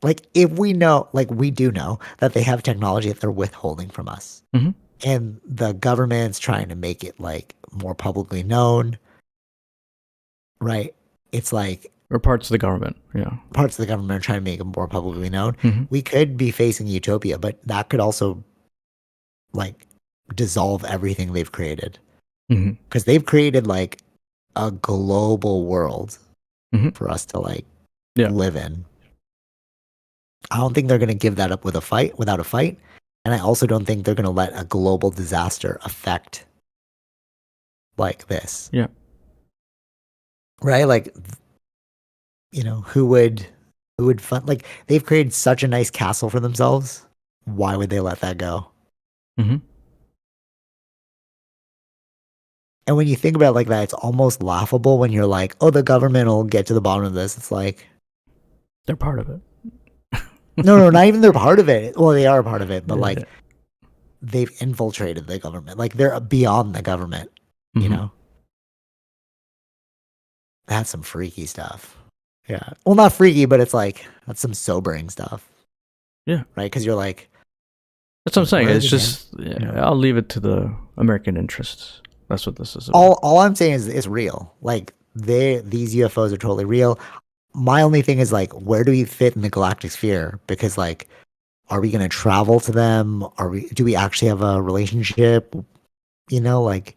Like, if we know, like, we do know that they have technology that they're withholding from us, Mm-hmm. and the government's trying to make it like more publicly known, right? It's like Or parts of the government. Yeah. parts of the government are trying to make it more publicly known. Mm-hmm. We could be facing utopia, but that could also like dissolve everything they've created Mm-hmm. because they've created like a global world Mm-hmm. for us to like Yeah. live in. I don't think they're going to give that up without a fight. And I also don't think they're going to let a global disaster affect like this, Yeah. right? Like, who would fund, like, they've created such a nice castle for themselves. Why would they let that go? Mm-hmm. And when you think about it like that, it's almost laughable when you're like, oh, the government will get to the bottom of this. It's like, They're part of it. no, no, not even they're part of it. Well, they are a part of it, but Yeah. like they've infiltrated the government. Like they're beyond the government, you Mm-hmm. know? That's some freaky stuff. Yeah. Well, not freaky, but it's like, that's some sobering stuff, Yeah. right? Because you're like, That's what I'm saying. where are It's these in? just, I'll leave it to the American interests. That's what this is about. All I'm saying is it's real. Like these UFOs are totally real. My only thing is like, where do we fit in the galactic sphere? Because like, are we going to travel to them? Do we actually have a relationship? Like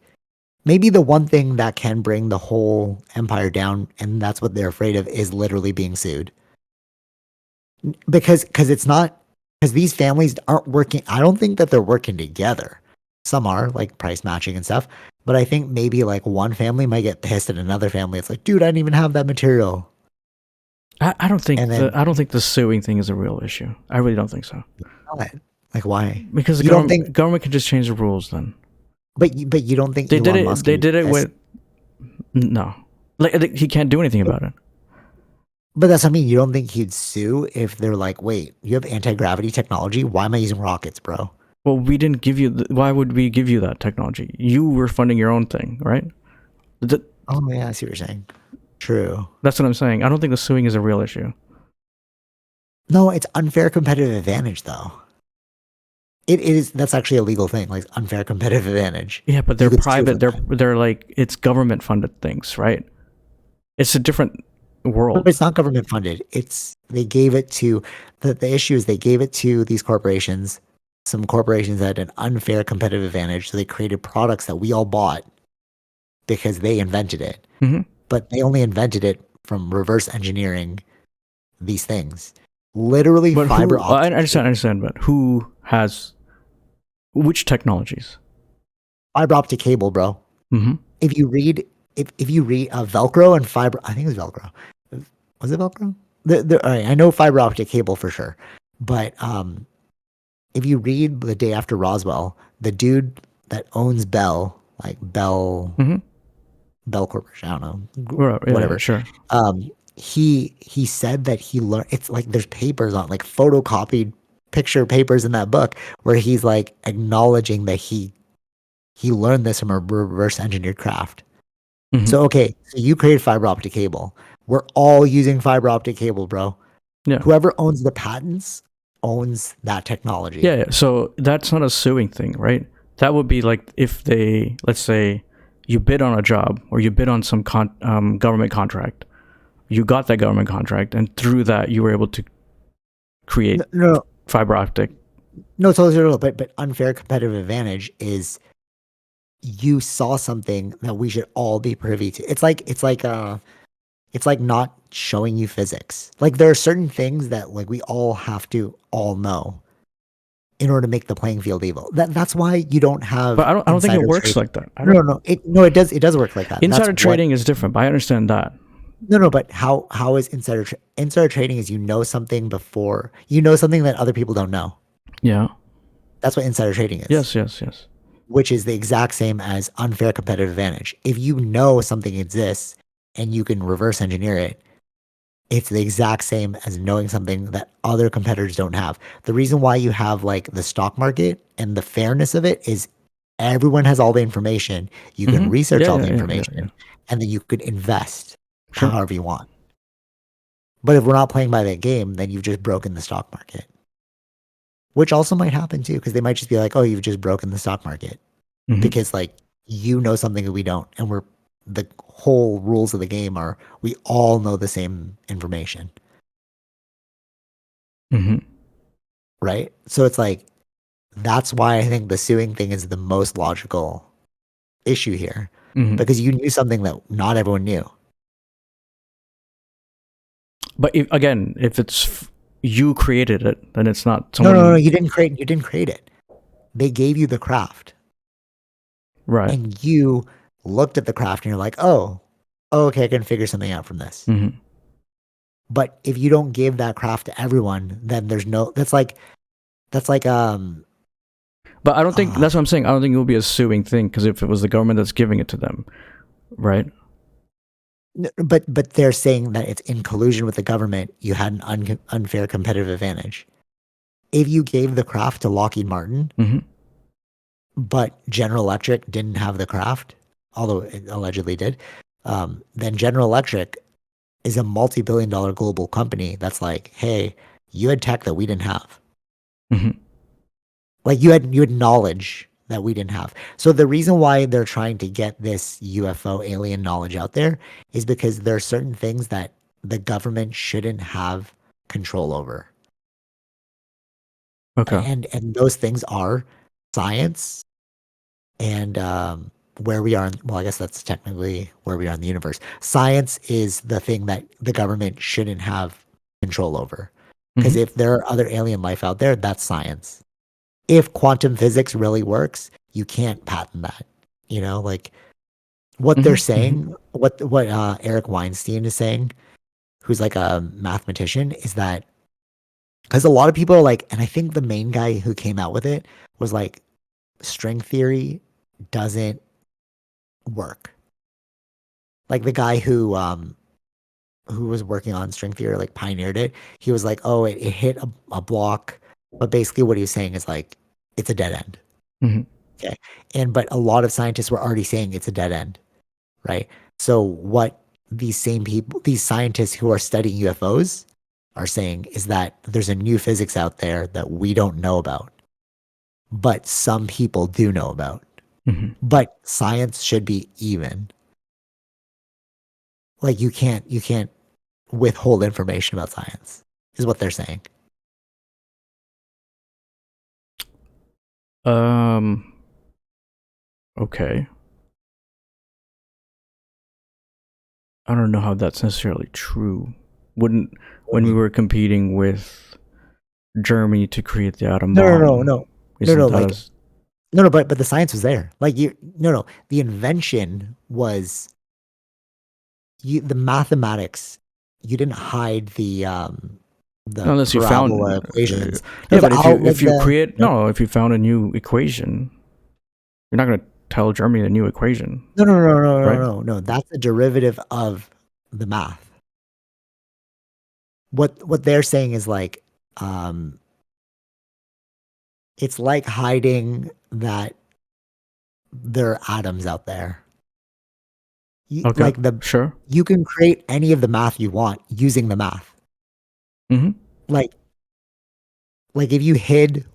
maybe the one thing that can bring the whole empire down, and that's what they're afraid of, is literally being sued. Because it's not, because these families aren't working. I don't think that they're working together. Some are like price matching and stuff, but I think maybe like one family might get pissed at another family. It's like, dude, I didn't even have that material. I don't think And then I don't think the suing thing is a real issue. I really don't think so. what? Like why? Because the You don't think, government can just change the rules then. but you don't think They did Elon it. Musk They would be did it pissed? with no. Like he can't do anything about it. But that's what I mean. You don't think he'd sue if they're like, wait, you have anti-gravity technology? Why am I using rockets, bro? Well, we didn't give you. Why would we give you that technology? You were funding your own thing, right? Oh yeah, I see what you're saying. True. That's what I'm saying. I don't think the suing is a real issue. No, it's unfair competitive advantage though. It is. That's actually a legal thing, like unfair competitive advantage. Yeah, but You they're could sue for private. that. They're like it's government funded things, right? It's a different But world. it's not government funded. They gave it to the issue is they gave it to these corporations. Some corporations had an unfair competitive advantage, so they created products that we all bought because they invented it. Hmm. But they only invented it from reverse engineering these things. Literally But fiber who? I optic. understand. But who has which technologies? Fiber optic cable, bro. Mm-hmm. If you read if you read Velcro and fiber, I think it was Velcro. Was it Velcro? All right, I know fiber optic cable for sure, but if you read The Day After Roswell, the dude that owns Bell, like Mm-hmm. Bell Corporation, I don't know, Right, yeah, whatever. sure. He said that he learned. It's like there's papers on, like photocopied picture papers in that book where he's like acknowledging that he learned this from a reverse engineered craft. Mm-hmm. So okay, so you created fiber optic cable. We're all using fiber optic cable, bro. Yeah. Whoever owns the patents owns that technology. Yeah. So that's not a suing thing, right? That would be like if they, let's say, you bid on a job or you bid on some government contract. You got that government contract, and through that, you were able to create No, fiber optic. no, totally, totally, but unfair competitive advantage is you saw something that we should all be privy to. It's like not showing you physics. Like there are certain things that like we all have to all know in order to make the playing field level. That's why you don't But have I don't think it insider works trading. like that. I No, don't. no, no. It does work like that. That's Insider what. trading is different, but I understand that. No, no, but how is insider trading is you know something that other people don't know. Yeah. That's what insider trading is, Yes. Yes. Yes. which is the exact same as unfair competitive advantage. If you know something exists and you can reverse engineer it, it's the exact same as knowing something that other competitors don't have. The reason why you have like the stock market and the fairness of it is everyone has all the information. You can research Yeah. all Yeah. the Yeah. Yeah. Yeah. information and then you could invest Sure. however you want. But if we're not playing by that game, then you've just broken the stock market, which also might happen too, because they might just be like, oh, you've just broken the stock market Hmm. because like you know something that we don't. And the whole rules of the game are we all know the same information, Hmm. right? So it's like, that's why I think the suing thing is the most logical issue here Hmm. because you knew something that not everyone knew. But again, if you created it, then it's not No, no, no, someone. you didn't create it. They gave you the craft Right. and you looked at the craft and you're like, oh, okay, I can figure something out from this. Hmm. But if you don't give that craft to everyone, then that's like But I don't think uh that's what I'm saying. I don't think it will be a suing thing because if it was the government that's giving it to them, right? but they're saying that it's in collusion with the government, you had an unfair competitive advantage. If you gave the craft to Lockheed Martin, Hmm. but General Electric didn't have the craft, although it allegedly did, then General Electric is a multi-billion dollar global company that's like, hey, you had tech that we didn't have. Hmm. Like you had knowledge that we didn't have. So the reason why they're trying to get this UFO alien knowledge out there is because there are certain things that the government shouldn't have control over. Okay. And those things are science and where we are well, I guess that's technically where we are in the universe. Science is the thing that the government shouldn't have control over. Because Hmm. if there are other alien life out there, that's science. If quantum physics really works, you can't patent that. Like what they're Hmm. Hmm. saying, what Eric Weinstein is saying, who's like a mathematician, is that because a lot of people are like, and I think the main guy who came out with it was like, string theory doesn't work. Like the guy who was working on string theory, like pioneered it. He was like, oh, it hit a block, but basically what he was saying is like it's a dead end. Hmm. Okay. But a lot of scientists were already saying it's a dead end, right? So what these same people, these scientists who are studying UFOs are saying is that there's a new physics out there that we don't know about, but some people do know about. Hmm. But science should be even. Like you can't withhold information about science, is what they're saying. Um. Okay. I don't know how that's necessarily true. Wouldn't What do when you we mean? were competing with Germany to create the atom No, no, no, bomb, no, no, no. isn't that Like as no, no. But the science was there. Like you, no, no. The invention was the mathematics. You didn't hide the unless you parabola found equations. No, yeah, the but out like if you the create no, no, if you found a new equation, you're not going to tell Germany the new equation, no, no, no, no, no, right? no, no. That's a derivative of the math. What they're saying is like, um, it's like hiding that there are atoms out there. Okay, Like sure. you can create any of the math you want using the math. Hmm. Like like if you hid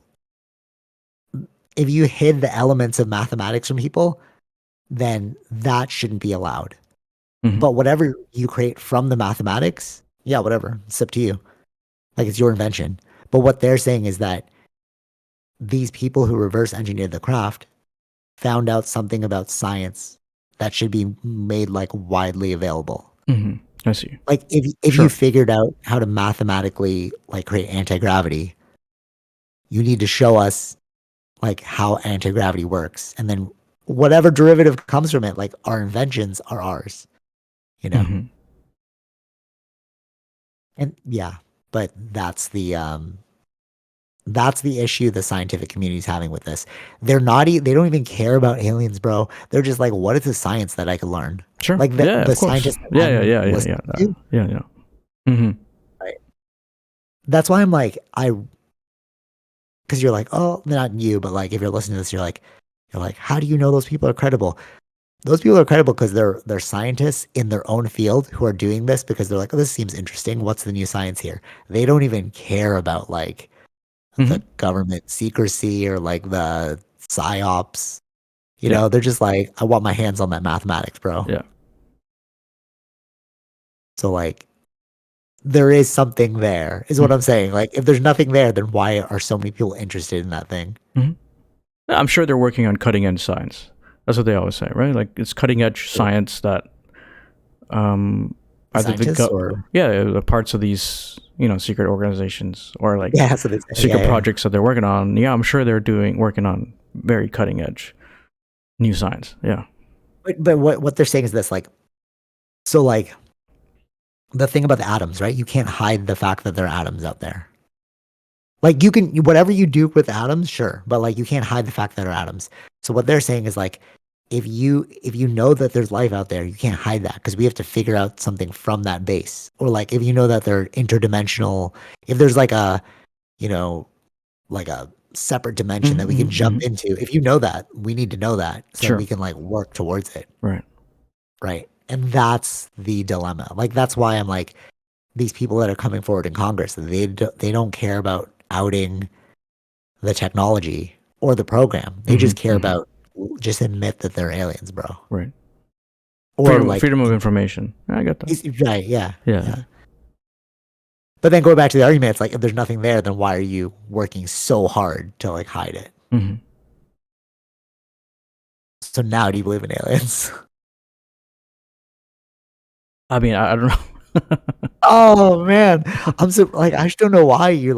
the elements of mathematics from people, then that shouldn't be allowed. Hmm. But whatever you create from the mathematics, yeah, whatever. It's up to you. Like it's your invention. But what they're saying is that these people who reverse engineered the craft found out something about science that should be made like widely available. Hmm. I see. Like if you Sure. figured out how to mathematically like create anti-gravity, you need to show us like how anti-gravity works. And then whatever derivative comes from it, like our inventions are ours, you know? Hmm. And yeah, but that's the issue the scientific community is having with this. They don't even care about aliens, bro. They're just like, what is the science that I can learn? Sure. Like Yeah, the of course. scientists that Yeah, yeah, I'm yeah, yeah, listening yeah. to, Yeah, yeah. Hmm. right? That's why I'm like, because you're like, oh, not you, but like if you're listening to this, you're like, how do you know those people are credible? Those people are credible because they're scientists in their own field who are doing this because they're like, oh, this seems interesting. What's the new science here? They don't even care about like the Hmm. government secrecy or like the psyops. You Yeah, know, they're just like, I want my hands on that mathematics, bro. yeah. So like there is something there, is what I'm Hmm. saying. Like if there's nothing there, then why are so many people interested in that thing? Hmm. I'm sure they're working on cutting edge science. That's what they always say, right? Like it's cutting edge science that um, The either scientists or yeah, the parts of these secret organizations or like yeah, that's what they say. Yeah, secret yeah. projects that they're working on. Yeah, I'm sure they're working on very cutting edge new science. Yeah. But what they're saying is this, like, so like the thing about the atoms, right? You can't hide the fact that there are atoms out there. Like you can whatever you do with atoms, sure, but like you can't hide the fact that there are atoms. So what they're saying is like if you know that there's life out there, you can't hide that because we have to figure out something from that base. Or like if you know that they're interdimensional, if there's like a, you know, like a separate dimension that we can Mm-hmm, jump hmm. into. If you know that, we need to know that so that we Sure. can like work towards it, Right. right? And that's the dilemma. Like that's why I'm like these people that are coming forward in Congress, they don't care about outing the technology or the program. They Hmm. just care Hmm. about just admit that they're aliens, bro. Right. Or Freedom, like, freedom of information. I get that. right, yeah, Yeah. yeah. But then going back to the argument, it's like if there's nothing there, then why are you working so hard to like hide it? Hmm. So now, do you believe in aliens? I mean, I don't know. Oh man, I'm so like I just don't know why you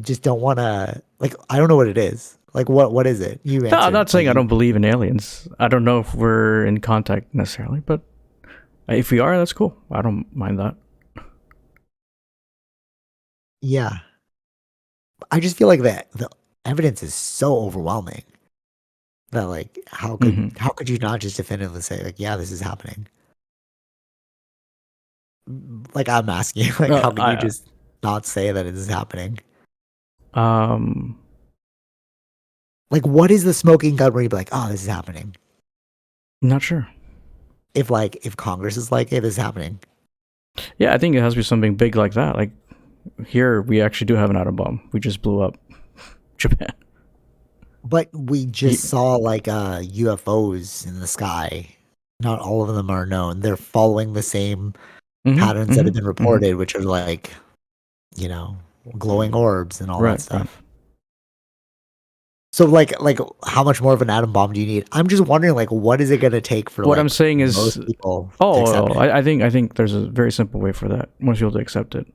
just don't want to like I don't know what it is. Like what is it? You No, I'm answer. not Like saying I you don't believe in aliens. I don't know if we're in contact necessarily, but if we are, that's cool. I don't mind that. yeah. I just feel like the evidence is so overwhelming that like Hmm. how could you not just definitively say like yeah, this is happening? Like I'm asking you, like Uh, how can you I, just not say that it is happening? um, Like what is the smoking gun where you'd be like, oh, this is happening? not sure. If Congress is like, hey, this is happening. Yeah, I think it has to be something big like that. Like here, we actually do have an atom bomb. We just blew up Japan. But we just Ye- saw like UFOs in the sky. Not all of them are known. They're following the same Mhm, patterns that have mhm, been mhm. reported, which are like, you know, glowing orbs and all that Right, right. stuff. So like how much more of an atom bomb do you need? I'm just wondering like what is it gonna take for What I'm like saying is, most people to accept oh, it? I think there's a very simple way for that. Once people to accept it,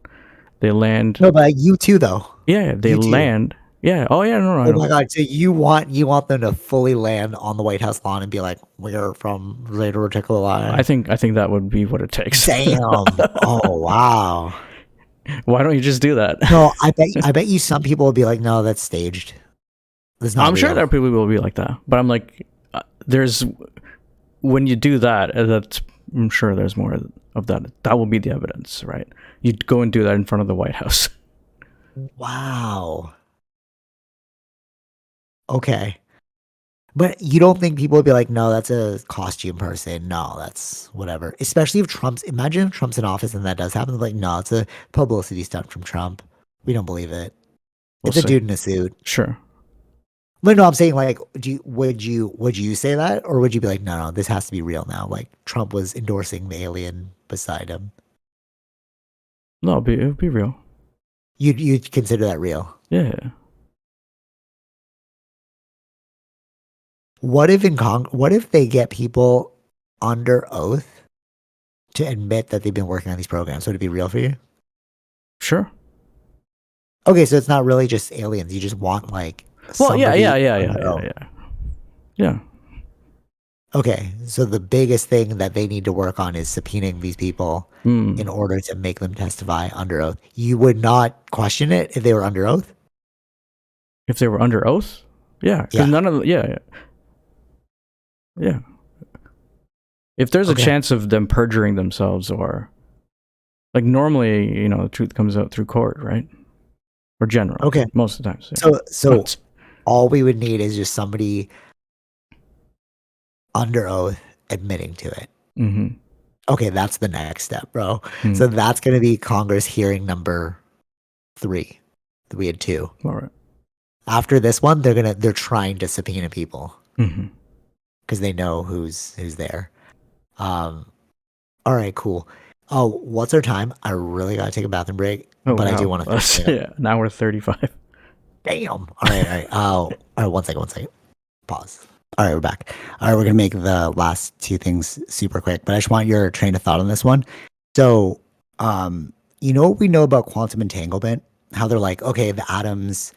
they land. No, but you too though. Yeah, they You too. land. Yeah. Oh, yeah. No, no, I Oh know. my God. So you want them to fully land on the White House lawn and be like, we're from Zeta I Reticuli. think I think that would be what it takes. Damn. Oh wow. Why don't you just do that? No, I bet you some people will be like, no, that's staged. That's not I'm sure there real. are people who will be like that, but I'm like, there's when you do that, that's I'm sure there's more of that. That will be the evidence, right? You'd go and do that in front of the White House. Wow. Okay. But you don't think people would be like, no, that's a costume person. No, that's whatever. Especially if imagine if Trump's in office and that does happen. They're like, no, it's a publicity stunt from Trump. We don't believe it. We'll It's a see. dude in a suit. Sure. But no, I'm saying like, would you say that, or would you be like, no, no, this has to be real now? Like Trump was endorsing the alien beside him. No, it'll be real. You'd consider that real. Yeah. what if they get people under oath to admit that they've been working on these programs? Would it be real for you? Sure. Okay, so it's not really just aliens. You just want like Well, yeah, yeah, somebody yeah, yeah, under yeah, oath. yeah. Yeah. Okay, so the biggest thing that they need to work on is subpoenaing these people in Mm. order to make them testify under oath. You would not question it if they were under oath? If they were under oath, yeah, because Yeah. none of the, yeah, yeah. If there's a Okay. chance of them perjuring themselves, or like normally, the truth comes out through court, right? Or generally, Okay. most of the times, yeah. So all we would need is just somebody under oath admitting to it. Mm-hmm. Okay, that's the next step, bro. Mm. So that's going to be Congress hearing number 3. We had 2. All right. After this one, they're trying to subpoena people Mm-hmm. because they know who's there. Um, all right, cool. Oh, what's our time? I really gotta take a bathroom break, Oh but I do wow, want to finish that's it up. yeah, an hour 35. Damn. All right, all right. Oh, all right. One second. One second. Pause. All right, we're back. All right, we're gonna make the last 2 things super quick, but I just want your train of thought on this one. So, you know what we know about quantum entanglement? How they're like, okay, the atoms.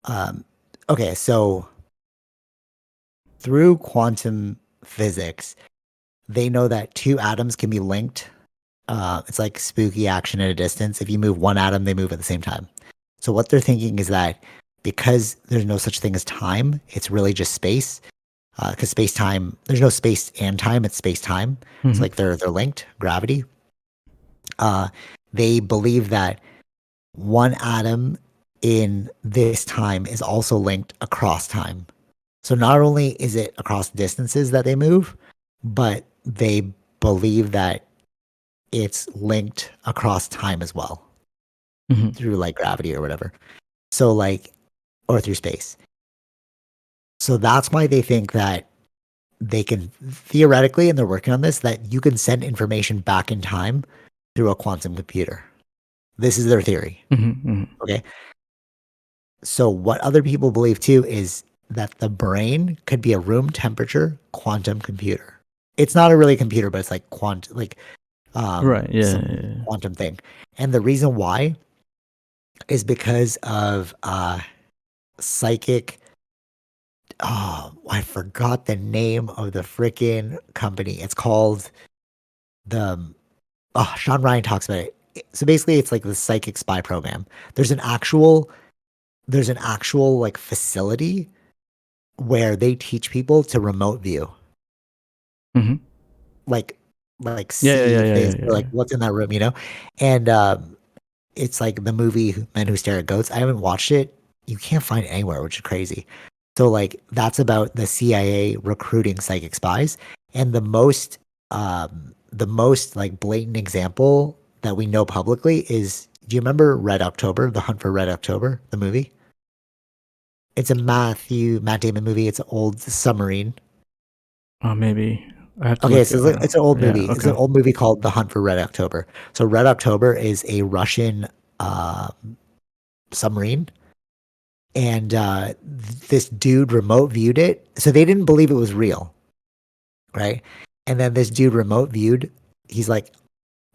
Um, okay, so through quantum physics, they know that 2 atoms can be linked. It's like spooky action at a distance. If you move one atom, they move at the same time. So what they're thinking is that because there's no such thing as time, it's really just space. Because space time, there's no space and time; it's space time. It's Mm-hmm. like they're linked. Gravity. Uh, they believe that one atom in this time is also linked across time. So not only is it across distances that they move, but they believe that it's linked across time as well Mm-hmm. through like gravity or whatever. So like, or through space. So that's why they think that they can theoretically, and they're working on this, that you can send information back in time through a quantum computer. This is their theory. Mm-hmm. Okay. So what other people believe too is that the brain could be a room temperature quantum computer. It's not a really computer, but it's like Right. Yeah. some Yeah, yeah. quantum thing. And the reason why is because of psychic. Oh, I forgot the name of the freaking company. It's called the. Oh, Sean Ryan talks about it. So basically, it's like the psychic spy program. There's an actual. There's an actual like facility where they teach people to remote view, Mm-hmm. like like Yeah. Yeah. see Yeah. Yeah. things, Yeah. or Yeah. like Yeah. what's in that room, and it's like the movie Men Who Stare at Goats. I haven't watched it. You can't find it anywhere, which is crazy. So like that's about the CIA recruiting psychic spies. And the most like blatant example that we know publicly is, do you remember Red October, The Hunt for Red October, the movie? It's a Matt Damon movie. It's an old submarine. Oh, maybe I have to Okay, look so at. it's an old Yeah. movie. It's an Okay. old movie called The Hunt for Red October. So Red October is a Russian uh, submarine, and this dude remote viewed it. So they didn't believe it was real, right? And then this dude remote viewed. He's like,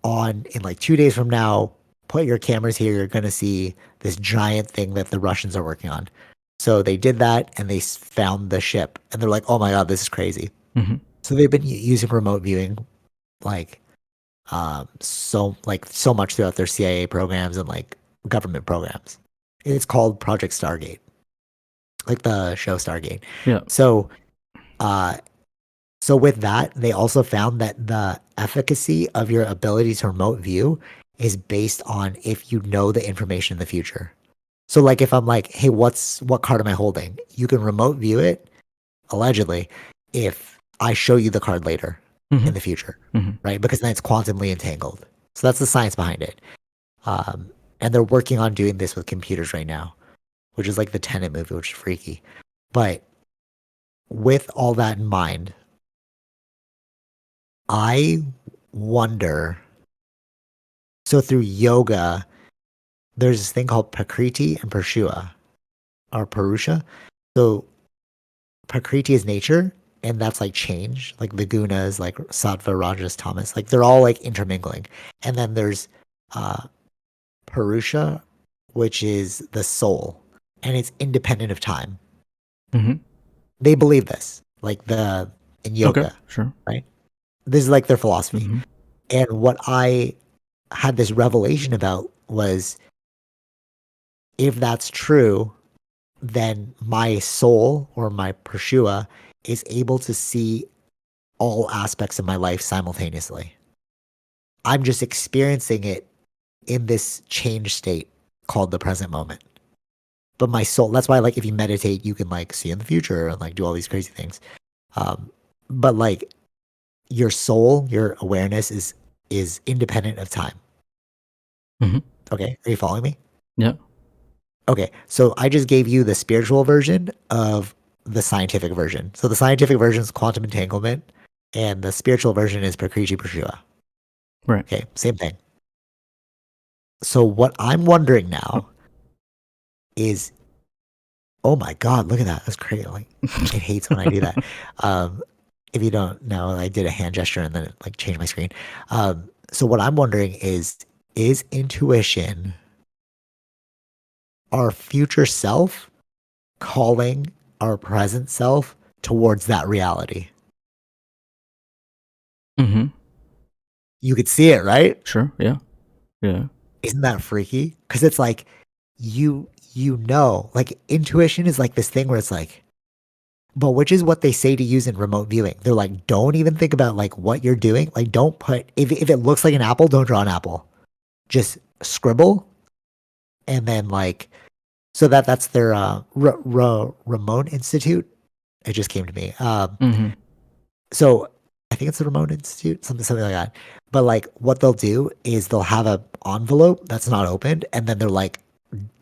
on in like 2 days from now, put your cameras here. You're gonna see this giant thing that the Russians are working on. So they did that, and they found the ship, and they're like, "Oh my god, this is crazy." Mm-hmm. So they've been using remote viewing like so much throughout their CIA programs and like government programs. It's called Project Stargate, like the show Stargate. Yeah. So uh so with that, they also found that the efficacy of your ability to remote view is based on if you know the information in the future. So like if I'm like, "Hey, what card am I holding?" You can remote view it allegedly if I show you the card later Mm-hmm. in the future, Mm-hmm. right? Because then it's quantumly entangled. So that's the science behind it. Um, and they're working on doing this with computers right now, which is like the Tenet movie, which is freaky. But with all that in mind, I wonder. So through yoga, there's this thing called Prakriti and Purusha or Purusha. So Prakriti is nature, and that's like change. Like the gunas, like sattva, rajas, tamas, like they're all like intermingling. And then there's uh Purusha, which is the soul, and it's independent of time. Mm-hmm. They believe this, like the in Okay. yoga, Sure. right? This is like their philosophy. Mm-hmm. And what I had this revelation about was if that's true, then my soul or my Pershua is able to see all aspects of my life simultaneously. I'm just experiencing it in this change state called the present moment. But my soul, that's why, like, if you meditate, you can like see in the future and like do all these crazy things. Um, but like your soul, your awareness is independent of time. Mm-hmm. Okay. Are you following me? Yeah. Okay. So I just gave you the spiritual version of the scientific version. So the scientific version is quantum entanglement, and the spiritual version is Prakriti Prashua. Right. Okay. Same thing. So what I'm wondering Oh. now is, oh my God, look at that. That's crazy. Like it hates when I do that. Um, if you don't know, I did a hand gesture and then it like changed my screen. So what I'm wondering is intuition our future self calling our present self towards that reality? Mm-hmm. You could see it, right? Sure. Yeah. Yeah. Isn't that freaky? Because it's like you know, like intuition is like this thing where it's like, but which is what they say to use in remote viewing. They're like, don't even think about like what you're doing. Like, don't put if it looks like an apple, don't draw an apple. Just scribble, and then like so that's their Ramon Institute. It just came to me. Mm-hmm. So I think it's the Ramon Institute, something like that. But like what they'll do is they'll have a envelope that's not opened, and then they're like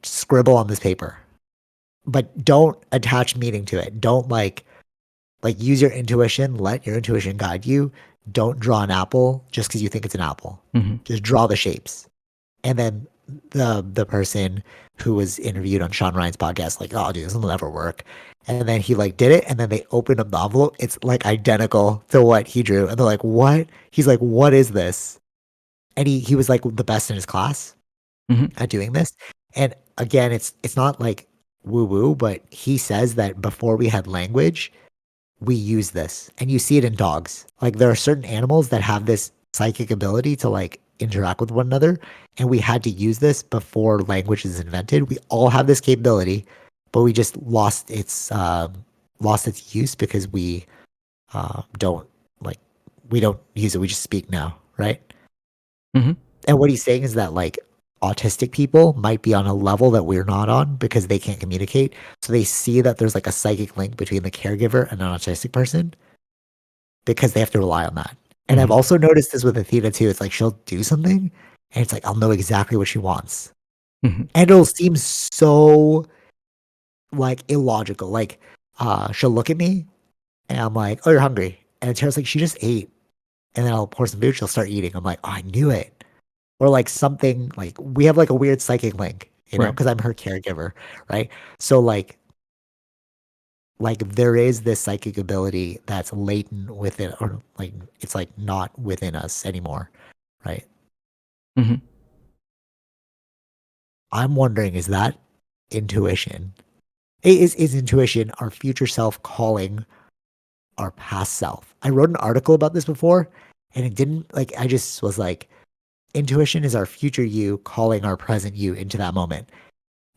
scribble on this paper, but don't attach meaning to it. Don't like use your intuition. Let your intuition guide you. Don't draw an apple just because you think it's an apple. Mm-hmm. Just draw the shapes. And then the person who was interviewed on Sean Ryan's podcast, like, oh, dude, this will never work. And then he like did it, and then they opened up the envelope. It's like identical to what he drew, and they're like, "What?" He's like, "What is this?" And he was like the best in his class Mm-hmm. at doing this. And again, it's not like woo woo, but he says that before we had language, we use this, and you see it in dogs. Like there are certain animals that have this psychic ability to like interact with one another, and we had to use this before language is invented. We all have this capability, but we just lost its use because we don't like we don't use it. We just speak now, right? Mm-hmm. And what he's saying is that like autistic people might be on a level that we're not on because they can't communicate. So they see that there's like a psychic link between the caregiver and an autistic person because they have to rely on that. And I've Mm-hmm. also noticed this with Athena too. It's like she'll do something and it's like I'll know exactly what she wants. Mm-hmm. And it'll seem so like illogical. Like she'll look at me and I'm like, "Oh, you're hungry." And Tara's like, "She just ate." And then I'll pour some food, she'll start eating. I'm like, "Oh, I knew it." Or like something like we have like a weird psychic link, you know, Right. because I'm her caregiver, right? So like there is this psychic ability that's latent within, or like it's like not within us anymore, right? Mm-hmm. I'm wondering, is that intuition? Is intuition our future self calling our past self? I wrote an article about this before, and it didn't like. I just was like, intuition is our future you calling our present you into that moment.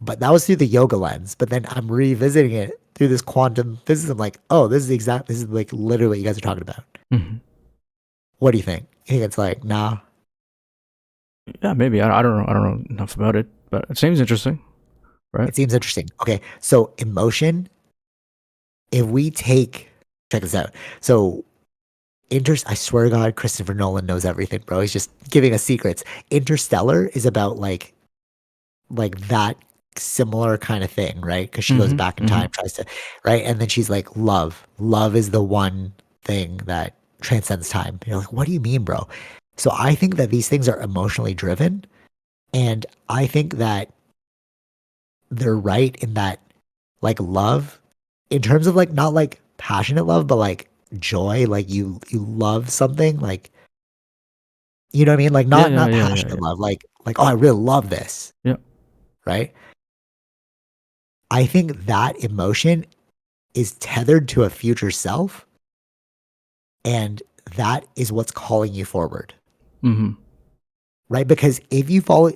But that was through the yoga lens. But then I'm revisiting it through this quantum physics. I'm like, oh, this is like literally what you guys are talking about. Mm-hmm. What do you think? You think it's like, nah, Yeah. Maybe. I don't know. I don't know enough about it, but it seems interesting. Right. it seems interesting. Okay. So emotion, if we take, check this out. So I swear to God, Christopher Nolan knows everything, bro. He's just giving us secrets. Interstellar is about like that similar kind of thing, right? Because she goes Mm-hmm. back in Mm-hmm. time, tries to, right? And then she's like, love. Love is the one thing that transcends time. You're like, what do you mean, bro? So I think that these things are emotionally driven. And I think that they're right in that, like, love in terms of like not like passionate love, but like joy, like you love something, like you know what I mean? Like Yeah, not yeah, not yeah, yeah, passionate love, like oh I really love this, yeah. right? I think that emotion is tethered to a future self, and that is what's calling you forward, Mm-hmm. right? Because if you follow,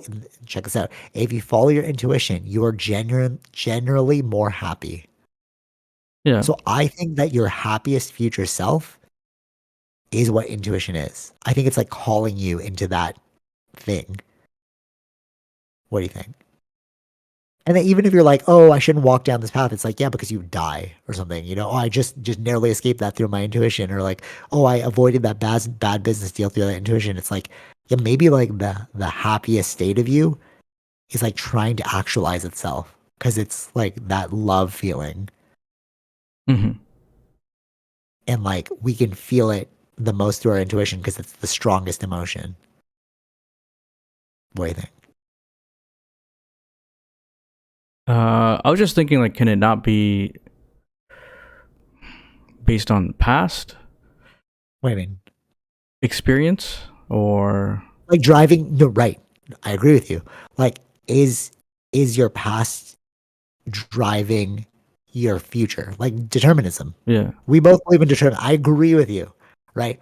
check this out, if you follow your intuition, you are generally more happy. Yeah. So I think that your happiest future self is what intuition is. I think it's like calling you into that thing. What do you think? And then even if you're like, oh, I shouldn't walk down this path, it's like, yeah, because you die or something, you know. Oh, I just narrowly escaped that through my intuition, or like, oh, I avoided that bad business deal through that intuition. It's like, yeah, maybe like the happiest state of you is like trying to actualize itself because it's like that love feeling, Mm-hmm. and like we can feel it the most through our intuition because it's the strongest emotion. What do you think? I was just thinking, like, can it not be based on past What do you mean? experience or? Like driving? No, right. I agree with you. Like, is your past driving your future, like determinism? Yeah. We both believe in determinism. I agree with you, right?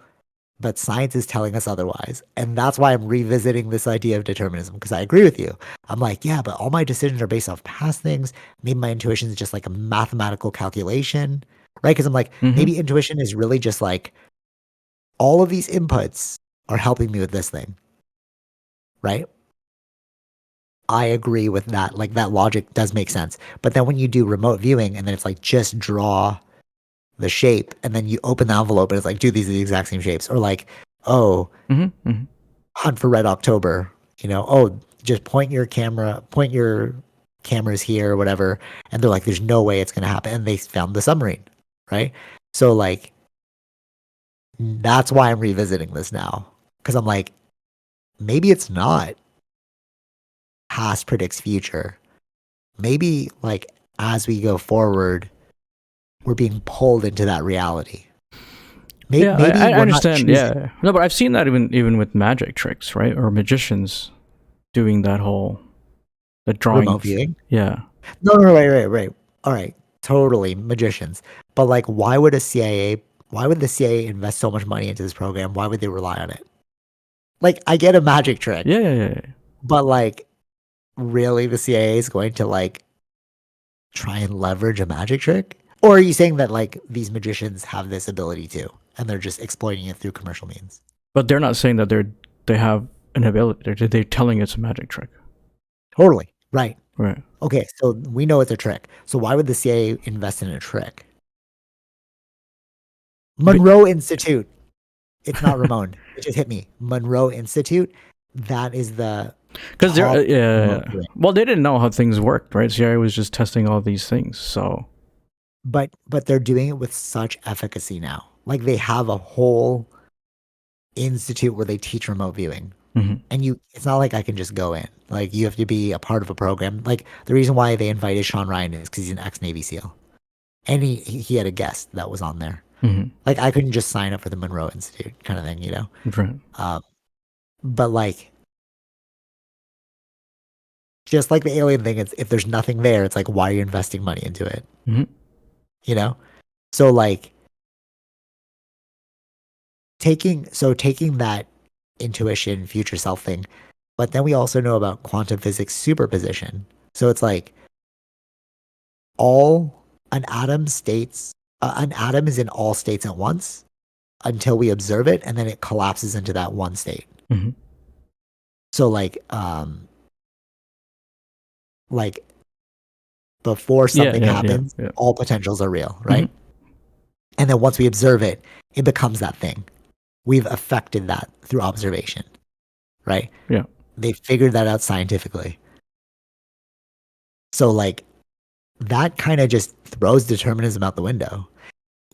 But science is telling us otherwise. And that's why I'm revisiting this idea of determinism because I agree with you. I'm like, yeah, but all my decisions are based off past things. Maybe my intuition is just like a mathematical calculation, right? Because I'm like, Mm-hmm. maybe intuition is really just like all of these inputs are helping me with this thing, right? I agree with that. Like that logic does make sense. But then when you do remote viewing and then it's like just draw the shape and then you open the envelope and it's like, dude, these are the exact same shapes. Or like, oh, Mm-hmm. Mm-hmm. hunt for red October, you know, oh, just point your cameras here or whatever. And they're like, there's no way it's gonna happen. And they found the submarine, right? So like that's why I'm revisiting this now. Cause I'm like, maybe it's not past predicts future. Maybe like as we go forward, we're being pulled into that reality. Yeah, Maybe I we're not understand. choosing Yeah, no, but I've seen that even with magic tricks, right? Or magicians doing that whole the drawing. remote viewing. Yeah, No, no, right. All right, totally magicians. But like, why would a CIA? Why would the CIA invest so much money into this program? Why would they rely on it? Like, I get a magic trick, yeah, yeah, yeah, yeah. but like, really, the CIA is going to like try and leverage a magic trick? Or are you saying that like these magicians have this ability too, and they're just exploiting it through commercial means? But they're not saying that they have an ability. They're telling it's a magic trick, Totally. Right. right? Okay, so we know it's a trick. So why would the CIA invest in a trick? Monroe Institute. It's not Ramon. It just hit me. Monroe Institute. That is the Because they're top remote yeah. viewing. Well, they didn't know how things worked, right? CIA was just testing all these things. So But they're doing it with such efficacy now. Like they have a whole institute where they teach remote viewing. mhm. And it's not like I can just go in. Like you have to be a part of a program. Like the reason why they invited Sean Ryan is because he's an ex-Navy SEAL. And he had a guest that was on there. Mhm. Like I couldn't just sign up for the Monroe Institute kind of thing, you know? Right. Um, but like, just like the alien thing, it's if there's nothing there, it's like, why are you investing money into it? Mhm. You know? So like taking that intuition, future self thing, but then we also know about quantum physics superposition. So it's like all an atom is in all states at once until we observe it, and then it collapses into that one state. Mhm. So like before Yeah, something yeah, yeah, happens, yeah. all potentials are real, Mhm. right? And then once we observe it, it becomes that thing. We've affected that through observation, right? Yeah. They figured that out scientifically. So like that kind of just throws determinism out the window.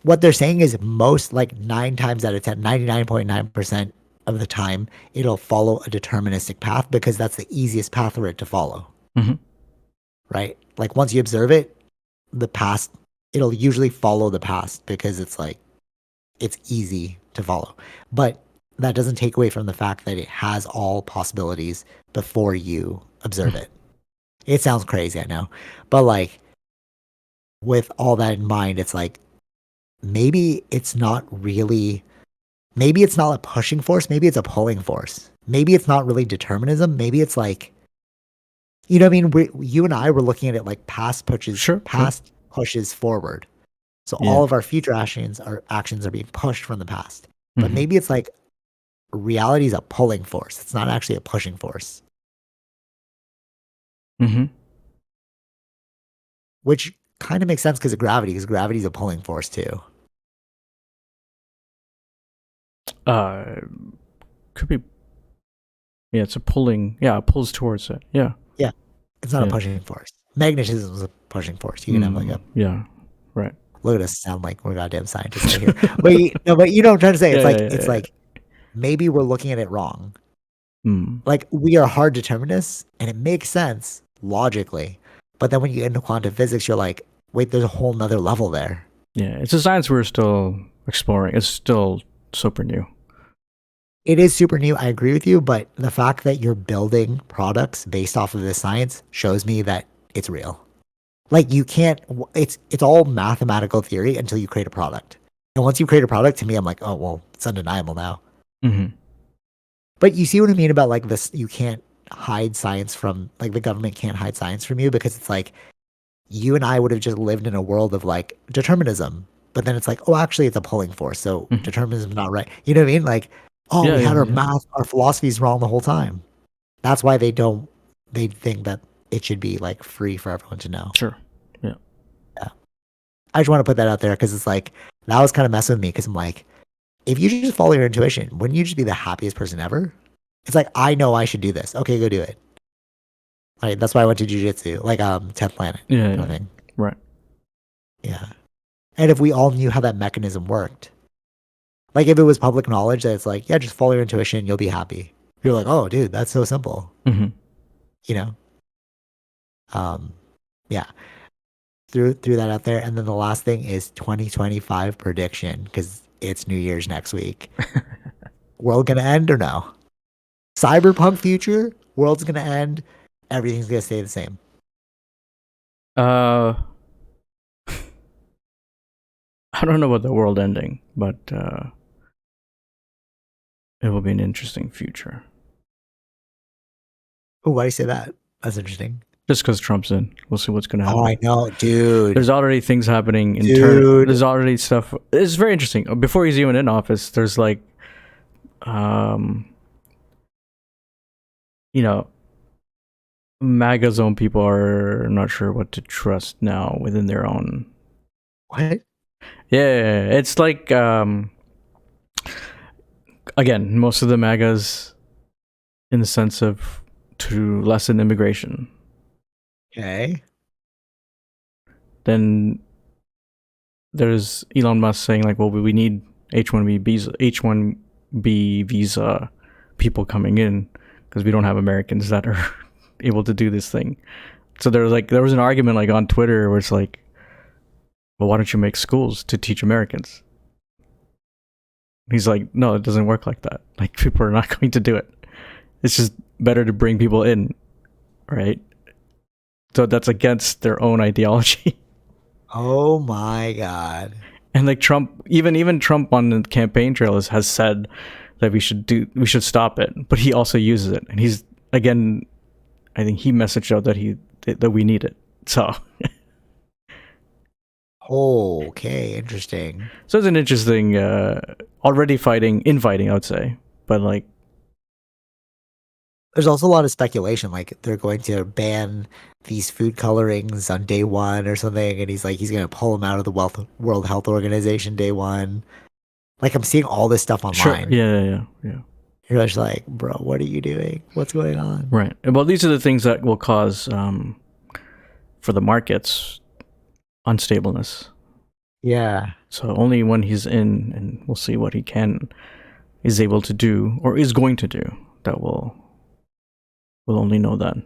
What they're saying is most like 9 times out of 10, 99.9% of the time, it'll follow a deterministic path because that's the easiest path for it to follow, Mhm. right? Like once you observe it, the past it'll usually follow the past because it's like it's easy to follow. But that doesn't take away from the fact that it has all possibilities before you observe it. It sounds crazy, I know. But like with all that in mind, it's like maybe it's not really, maybe it's not a pushing force, maybe it's a pulling force. Maybe it's not really determinism. Maybe it's like, you know what I mean? You and I were looking at it like Sure, sure. past pushes forward. So Yeah. all of our future actions are being pushed from the past. But Hmm. maybe it's like reality is a pulling force. It's not actually a pushing force, Hmm. which kind of makes sense because gravity is a pulling force too. Uh, could be. Yeah, it's a pulling. Yeah, it pulls towards it. Yeah, Yeah, it's not a yeah. pushing force. Magnetism is a pushing force. You can have like a Yeah. Right. look at us sound like we're goddamn scientists over here. But no, but you know what I'm trying to say. Yeah, yeah, It's yeah, like maybe we're looking at it wrong. yeah. Mm. Like we are hard determinists, and it makes sense logically. But then when you get into quantum physics, you're like, wait, there's a whole nother level there. Yeah, it's a science we're still exploring. It's still super new. It is super new. I agree with you, but the fact that you're building products based off of this science shows me that it's real. Like you can't. It's all mathematical theory until you create a product. And once you create a product, to me, I'm like, oh well, it's undeniable now. Hmm. But you see what I mean about like this? You can't hide science from like the government can't hide science from you because it's like you and I would have just lived in a world of like determinism. But then it's like, oh, actually, it's a pulling force. So Hmm. determinism's not right. You know what I mean? Like, oh, Yeah, we yeah, had our yeah. math, our philosophy's wrong the whole time. That's why they don't. They think that it should be like free for everyone to know. Sure. Yeah. Yeah. I just want to put that out there because it's like that was kind of messing with me because I'm like, if you just follow your intuition, wouldn't you just be the happiest person ever? It's like I know I should do this. Okay, go do it. Like that's why I went to jujitsu, like 10th planet Yeah, kind of yeah. thing. Right. Yeah. And if we all knew how that mechanism worked, like if it was public knowledge that it's like, yeah, just follow your intuition, you'll be happy. You're like, oh, dude, that's so simple. Hmm. You know? Um, yeah. Threw that out there. And then the last thing is 2025 prediction because it's New Year's next week. World gonna end or no? Cyberpunk future, world's gonna end, everything's gonna stay the same. Uh, I don't know about the world ending, but it will be an interesting future. Oh, why do you say that? That's interesting. Just because Trump's in, we'll see what's going to Oh, happen. I know, dude. There's already things happening Dude. There's already stuff. It's very interesting. Before he's even in office, there's like, um, you know, MAGA zone people are not sure what to trust now within their own. What? Yeah, it's like, again, most of the MAGAs in the sense of to lessen immigration. Okay. Then there's Elon Musk saying like, well, we need H1B visa people coming in because we don't have Americans that are able to do this thing. So there was an argument like on Twitter where it's like, well, why don't you make schools to teach Americans? He's like, no, it doesn't work like that. Like people are not going to do it. It's just better to bring people in, right? So that's against their own ideology. Oh my God. And like Trump, even Trump on the campaign trail has said that we should stop it, but he also uses it, and he's again, I think he messaged out that we need it. So Okay, interesting. so it's an interesting, already infighting, I would say, but like There's also a lot of speculation, like they're going to ban these food colorings on day one or something, and he's gonna pull them out of the World Health Organization day one. Like I'm seeing all this stuff sure, online. yeah, You're just like, bro, what are you doing? What's going on? right. Well, these are the things that will cause for the markets unstableness. Yeah. So only when he's in, and we'll see what is able to do or is going to do, that we'll only know then.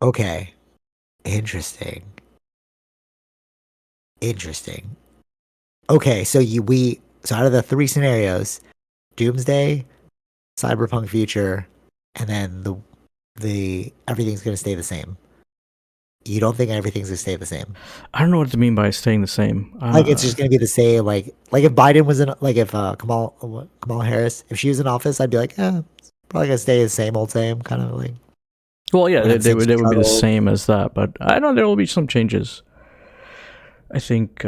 Okay. Interesting. Interesting. Okay, so so out of the three scenarios, Doomsday, Cyberpunk Future, and then the everything's gonna stay the same. You don't think everything's gonna stay the same? I don't know what to mean by staying the same. Like it's just gonna be the same. Like if Biden was in, like if Kamala Harris, if she was in office, I'd be like, yeah, it's probably gonna stay the same old same, kind of like Well, yeah, we're gonna have the same they would be the struggles. same as that, but I know there will be some changes. I think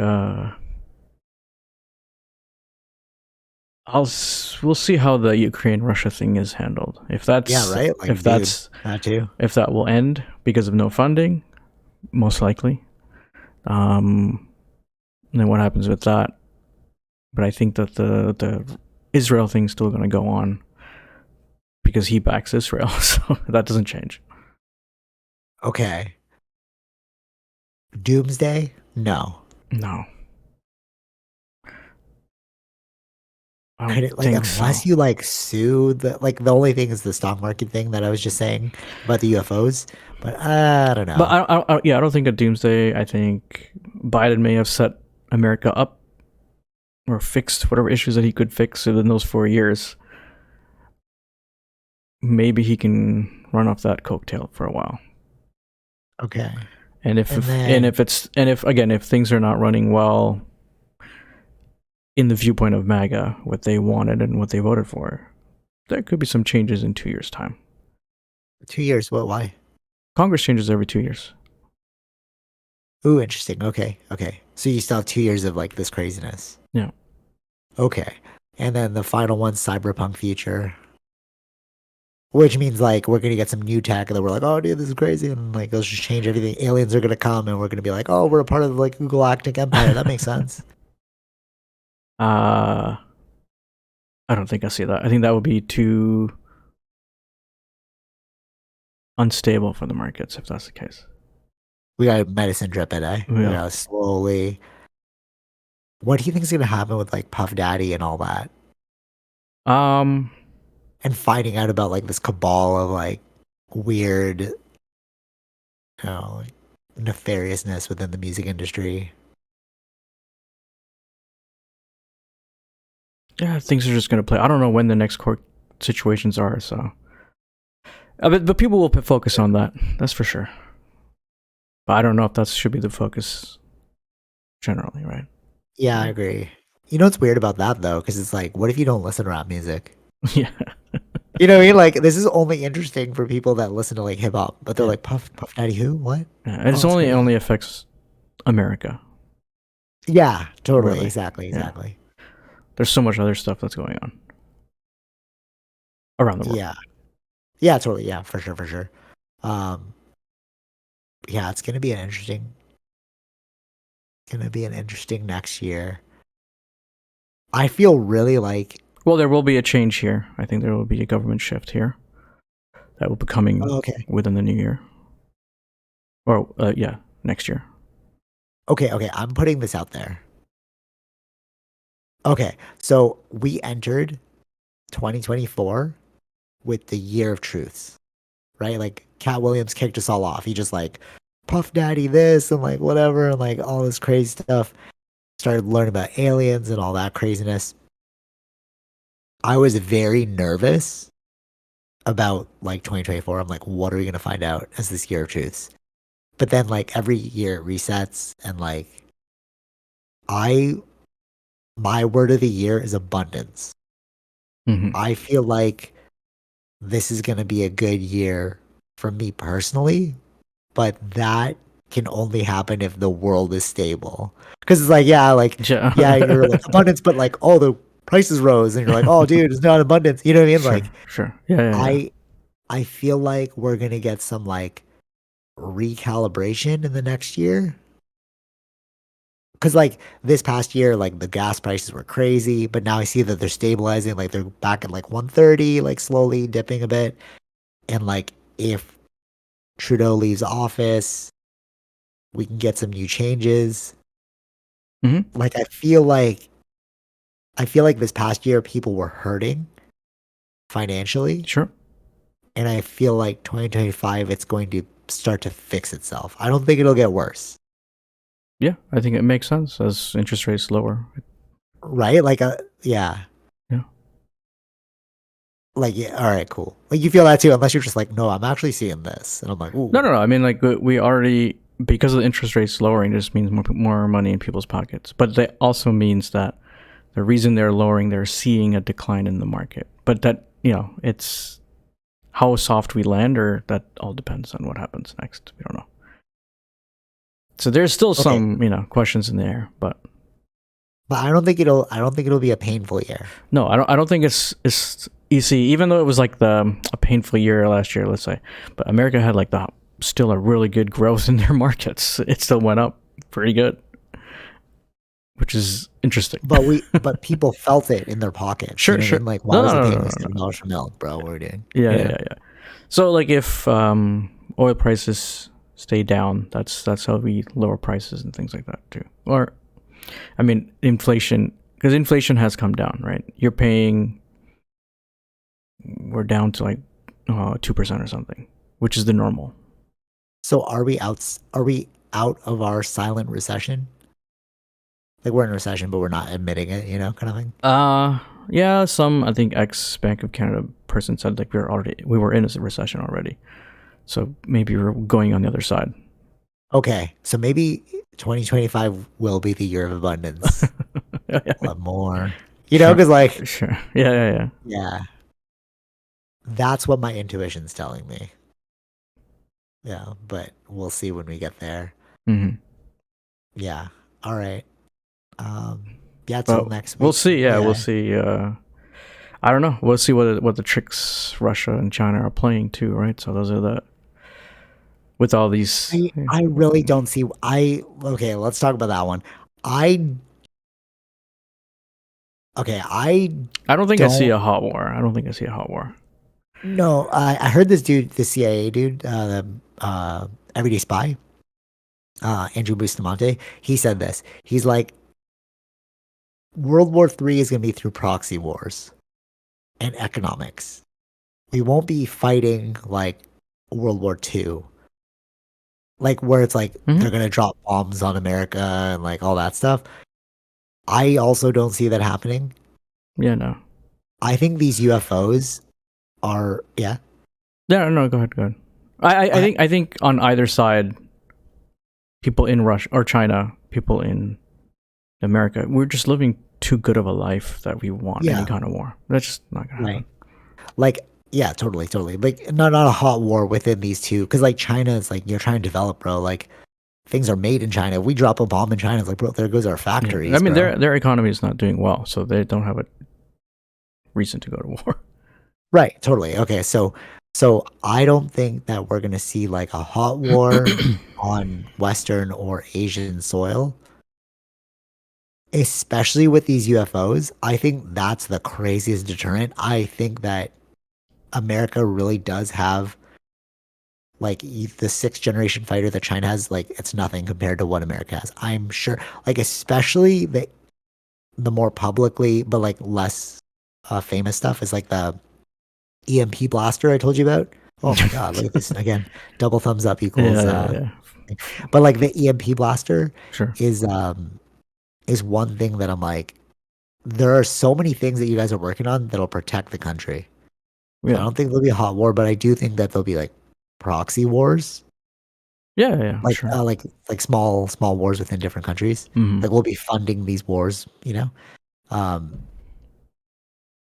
we'll see how the Ukraine Russia thing is handled. Yeah, right. Like, If dude, that's that too. if that will end because of no funding, most likely. And then what happens with that? But I think that the Israel thing's still going to go on because he backs Israel, so that doesn't change. Okay, Doomsday? No. No, I Could don't it, like, think so. unless you like sue the only thing is the stock market thing that I was just saying about the UFOs, but I don't But know. yeah, I don't think a doomsday. I think Biden may have set America up or fixed whatever issues that he could fix within those 4 years. Maybe he can run off that coattail for a while. Okay. And And then if again if things are not running well in the viewpoint of MAGA, what they wanted and what they voted for, there could be some changes in 2 years' time. 2 years, what, why? Congress changes every 2 years. Ooh, interesting. Okay, okay. So you still have 2 years of like this craziness. Yeah. Okay. And then the final one, Cyberpunk Future, which means like we're gonna get some new tech, and then we're like, oh, dude, this is crazy, and like let's just change everything. Aliens are gonna come, and we're gonna be like, oh, we're a part of like the Galactic Empire. That makes sense. uh, I don't think I see that. I think that would be too unstable for the markets if that's the case. We got a medicine drip it, eh? We Yeah. gotta slowly. What do you think is gonna happen with like Puff Daddy and all that, Um. and finding out about like this cabal of like weird, like, nefariousness within the music industry? Yeah, things are just gonna play. I don't know when the next court situations are, so. But people will focus on that. That's for sure. But I don't know if that should be the focus generally, right? Yeah, I agree. You know what's weird about that though? Because it's like, what if you don't listen to rap music? Yeah. You know what I mean? Like, this is only interesting for people that listen to like hip hop, but they're Yeah. like, Puff Daddy, who? What? Yeah. And Oh, it's it crazy. only affects America, Yeah, totally, really. exactly, Yeah. exactly. There's so much other stuff that's going on around the world. Yeah, yeah, totally. Yeah, for sure, for sure. Um, yeah, it's gonna be an interesting next year. I feel really like, Well, there will be a change here. I think there will be a government shift here that will be coming oh, okay, within the new year. Or, yeah, next year. okay, okay. I'm putting this out there. Okay, so we entered 2024 with the year of truths, right? Like Cat Williams kicked us all off. He just like Puff Daddy this and like whatever and like all this crazy stuff. Started learning about aliens and all that craziness. I was very nervous about like 2024. I'm like, what are we gonna find out as this year of truths? But then like every year it resets and like I my word of the year is abundance. Mm-hmm. I feel like this is gonna be a good year for me personally, but that can only happen if the world is stable. Because it's like, yeah, you're like Yeah. abundance, but like, oh, the prices rose, and you're like, oh, dude, it's not abundance. You know what I mean? Sure, Like, sure. Yeah, yeah, yeah. I I feel like we're gonna get some like recalibration in the next year. Because like this past year, like the gas prices were crazy, but now I see that they're stabilizing. Like they're back at like 130, like slowly dipping a bit. And like if Trudeau leaves office, we can get some new changes. Mm-hmm. Like I feel like this past year people were hurting financially, Sure. and I feel like 2025 it's going to start to fix itself. I don't think it'll get worse. Yeah, I think it makes sense as interest rates lower. right? Like yeah. Yeah. Like yeah, all right, cool. Like you feel that too, unless you're just like, no, I'm actually seeing this, and I'm like, No, ooh, no, no. I mean, like we already, because of the interest rates lowering, just means more money in people's pockets. But that also means that the reason they're lowering, they're seeing a decline in the market. But that, it's how soft we land, or that all depends on what happens next. We don't know. So there's still okay. some, questions in the air. But But I don't think it'll be a painful year. no, I don't think it's easy. Even though it was like a painful year last year, let's say, but America had like the still a really good growth in their markets. It still went up pretty good, which is interesting. But people felt it in their pockets. You Sure, know what I sure. mean? Like, why No, was no, I no, paying no, like no, no. $7 for milk, bro? What are we doing? Yeah, yeah, Yeah. yeah, yeah. So like if oil prices stay down, that's how we lower prices and things like that too. Or I mean, inflation, because inflation has come down, right? We're down to like 2% or something, which is the normal. So are we out? Are we out of our silent recession? Like we're in a recession, but we're not admitting it. You know, kind of thing. Yeah, some I think ex Bank of Canada person said like we were in a recession already, so maybe we're going on the other side. Okay, so maybe 2025 will be the year of abundance. Yeah, yeah, What more? You know, sure, because like, sure. Yeah, yeah, yeah. yeah, that's what my intuition's telling me. Yeah, but we'll see when we get there. Hmm. Yeah. All right. Yeah, till But next we'll week. see. Yeah, we'll Yeah. see. I don't know. We'll see what the tricks Russia and China are playing too, right? So those are the with all these. I really don't see okay, let's talk about that one. I okay, I I don't think I see don't a hot war. I don't think I see a hot war. know. I heard this dude, the CIA dude, the Everyday Spy, Andrew Bustamante, he said this. He's like, World War III is gonna be through proxy wars and economics. We won't be fighting like World War II. Like where it's like they're Hmm. gonna drop bombs on America and like all that stuff. I also don't see that happening. Yeah, no. I think these UFOs are yeah. Yeah, no. Go ahead. Go ahead. I I think on either side, people in Russia or China, people in America, we're just living too good of a life that we want any yeah, kind of war. That's just not gonna happen. right. Like yeah, totally, totally. Like not a hot war within these two because like China is like you're trying to develop, bro. Like things are made in China. If we drop a bomb in China, it's like bro, there goes our Yeah, I factories, mean bro. their economy is not doing well, so they don't have a reason to go to war. Right, totally. Okay, so I don't think that we're gonna see like a hot war on Western or Asian soil, especially with these UFOs. I think that's the craziest deterrent. I think that America really does have like the sixth generation fighter that China has, like it's nothing compared to what America has. I'm sure, like especially the more publicly but like less famous stuff is like the EMP blaster I told you about. Oh my god, look at this again. Double thumbs up Yeah, equals yeah, yeah. but like the EMP blaster Sure. is is one thing that I'm like there are so many things that you guys are working on that'll protect the country. So I Yeah. don't think there'll be a hot war, but I do think that there'll be like proxy wars, Yeah, yeah, like sure. like small wars within different countries. Hmm. Like we'll be funding these wars, you know. Um,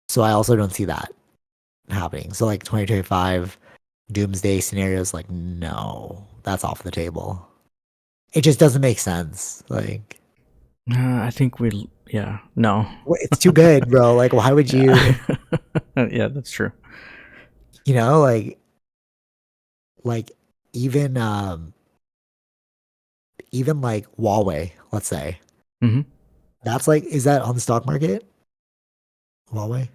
so I also don't see that happening. So like 2025 doomsday scenarios, like no, that's off the table. It just doesn't make sense. Like I think yeah, no. it's too good, bro. Like why would you, Yeah. Yeah, that's true. you know, like even even like Huawei, let's say. Hmm. That's like is that on the stock market? Huawei?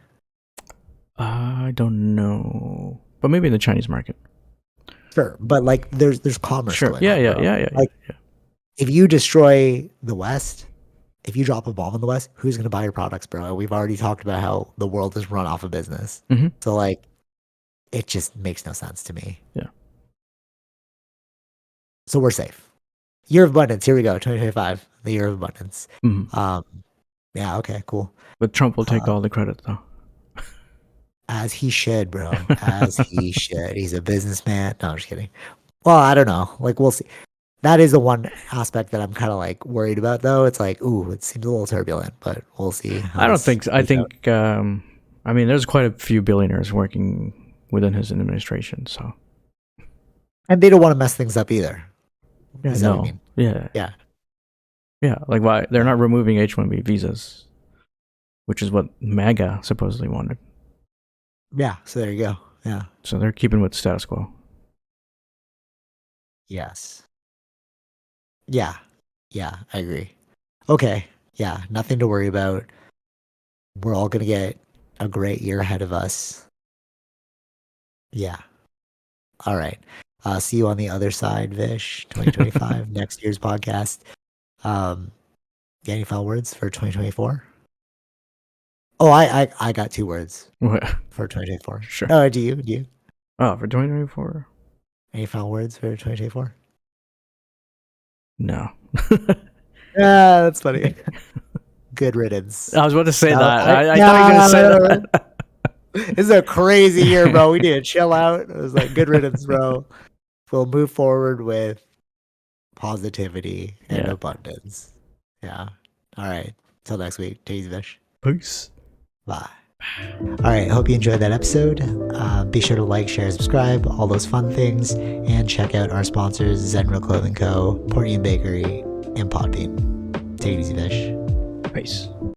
I don't know, but maybe in the Chinese market. Sure. But like there's commerce Sure. going Yeah, on, yeah, bro. yeah, yeah, Like yeah, if you destroy the West, if you drop a bomb in the West, who's gonna buy your products, bro? We've already talked about how the world is run off of business. yeah. Hmm. So like it just makes no sense to me. Yeah. So we're safe. Year of abundance. Here we go. 2025, the year of abundance. Mhm. Um, yeah. Okay. Cool. But Trump will take Uh, all the credit though. as he should, bro. As he should. He's a businessman. No, I'm just kidding. Well, I don't know. Like, we'll see. That is the one aspect that I'm kind of like worried about, though. It's like, ooh, it seems a little turbulent, but we'll see how I don't this think so. I plays out. think I mean there's quite a few billionaires working within his administration, so And they don't want to mess things up either. yeah, Is that what you no. mean? Yeah. Yeah. Yeah, like why they're Yeah. not removing H-1B visas, which is what MAGA supposedly wanted. Yeah. So there you go. Yeah. So they're keeping with the status quo. Yes. Yeah. Yeah. I agree. Okay. Yeah. Nothing to worry about. We're all going to get a great year ahead of us. Yeah. All right. See you on the other side, Vish. 2025, next year's podcast. Um, any final words for 2024? Oh, I got 2 words What? for 2024. Sure. Oh, do you? Do you? Oh, for 2024? Any final words for 2024? No. Yeah, that's funny. Good riddance. I was about to say No, that. I thought you were gonna say that. This is a crazy year, bro. We need to chill out. It was like good riddance, bro. We'll move forward with positivity and Yeah. abundance. Yeah. All right. Till next week. Take it easy, Vish. Peace. Bye. All right. Hope you enjoyed that episode. Be sure to like, share, subscribe, all those fun things, and check out our sponsors: Zenro Clothing Co., Portian Bakery, and Podbean. Take it easy, Vish. Peace.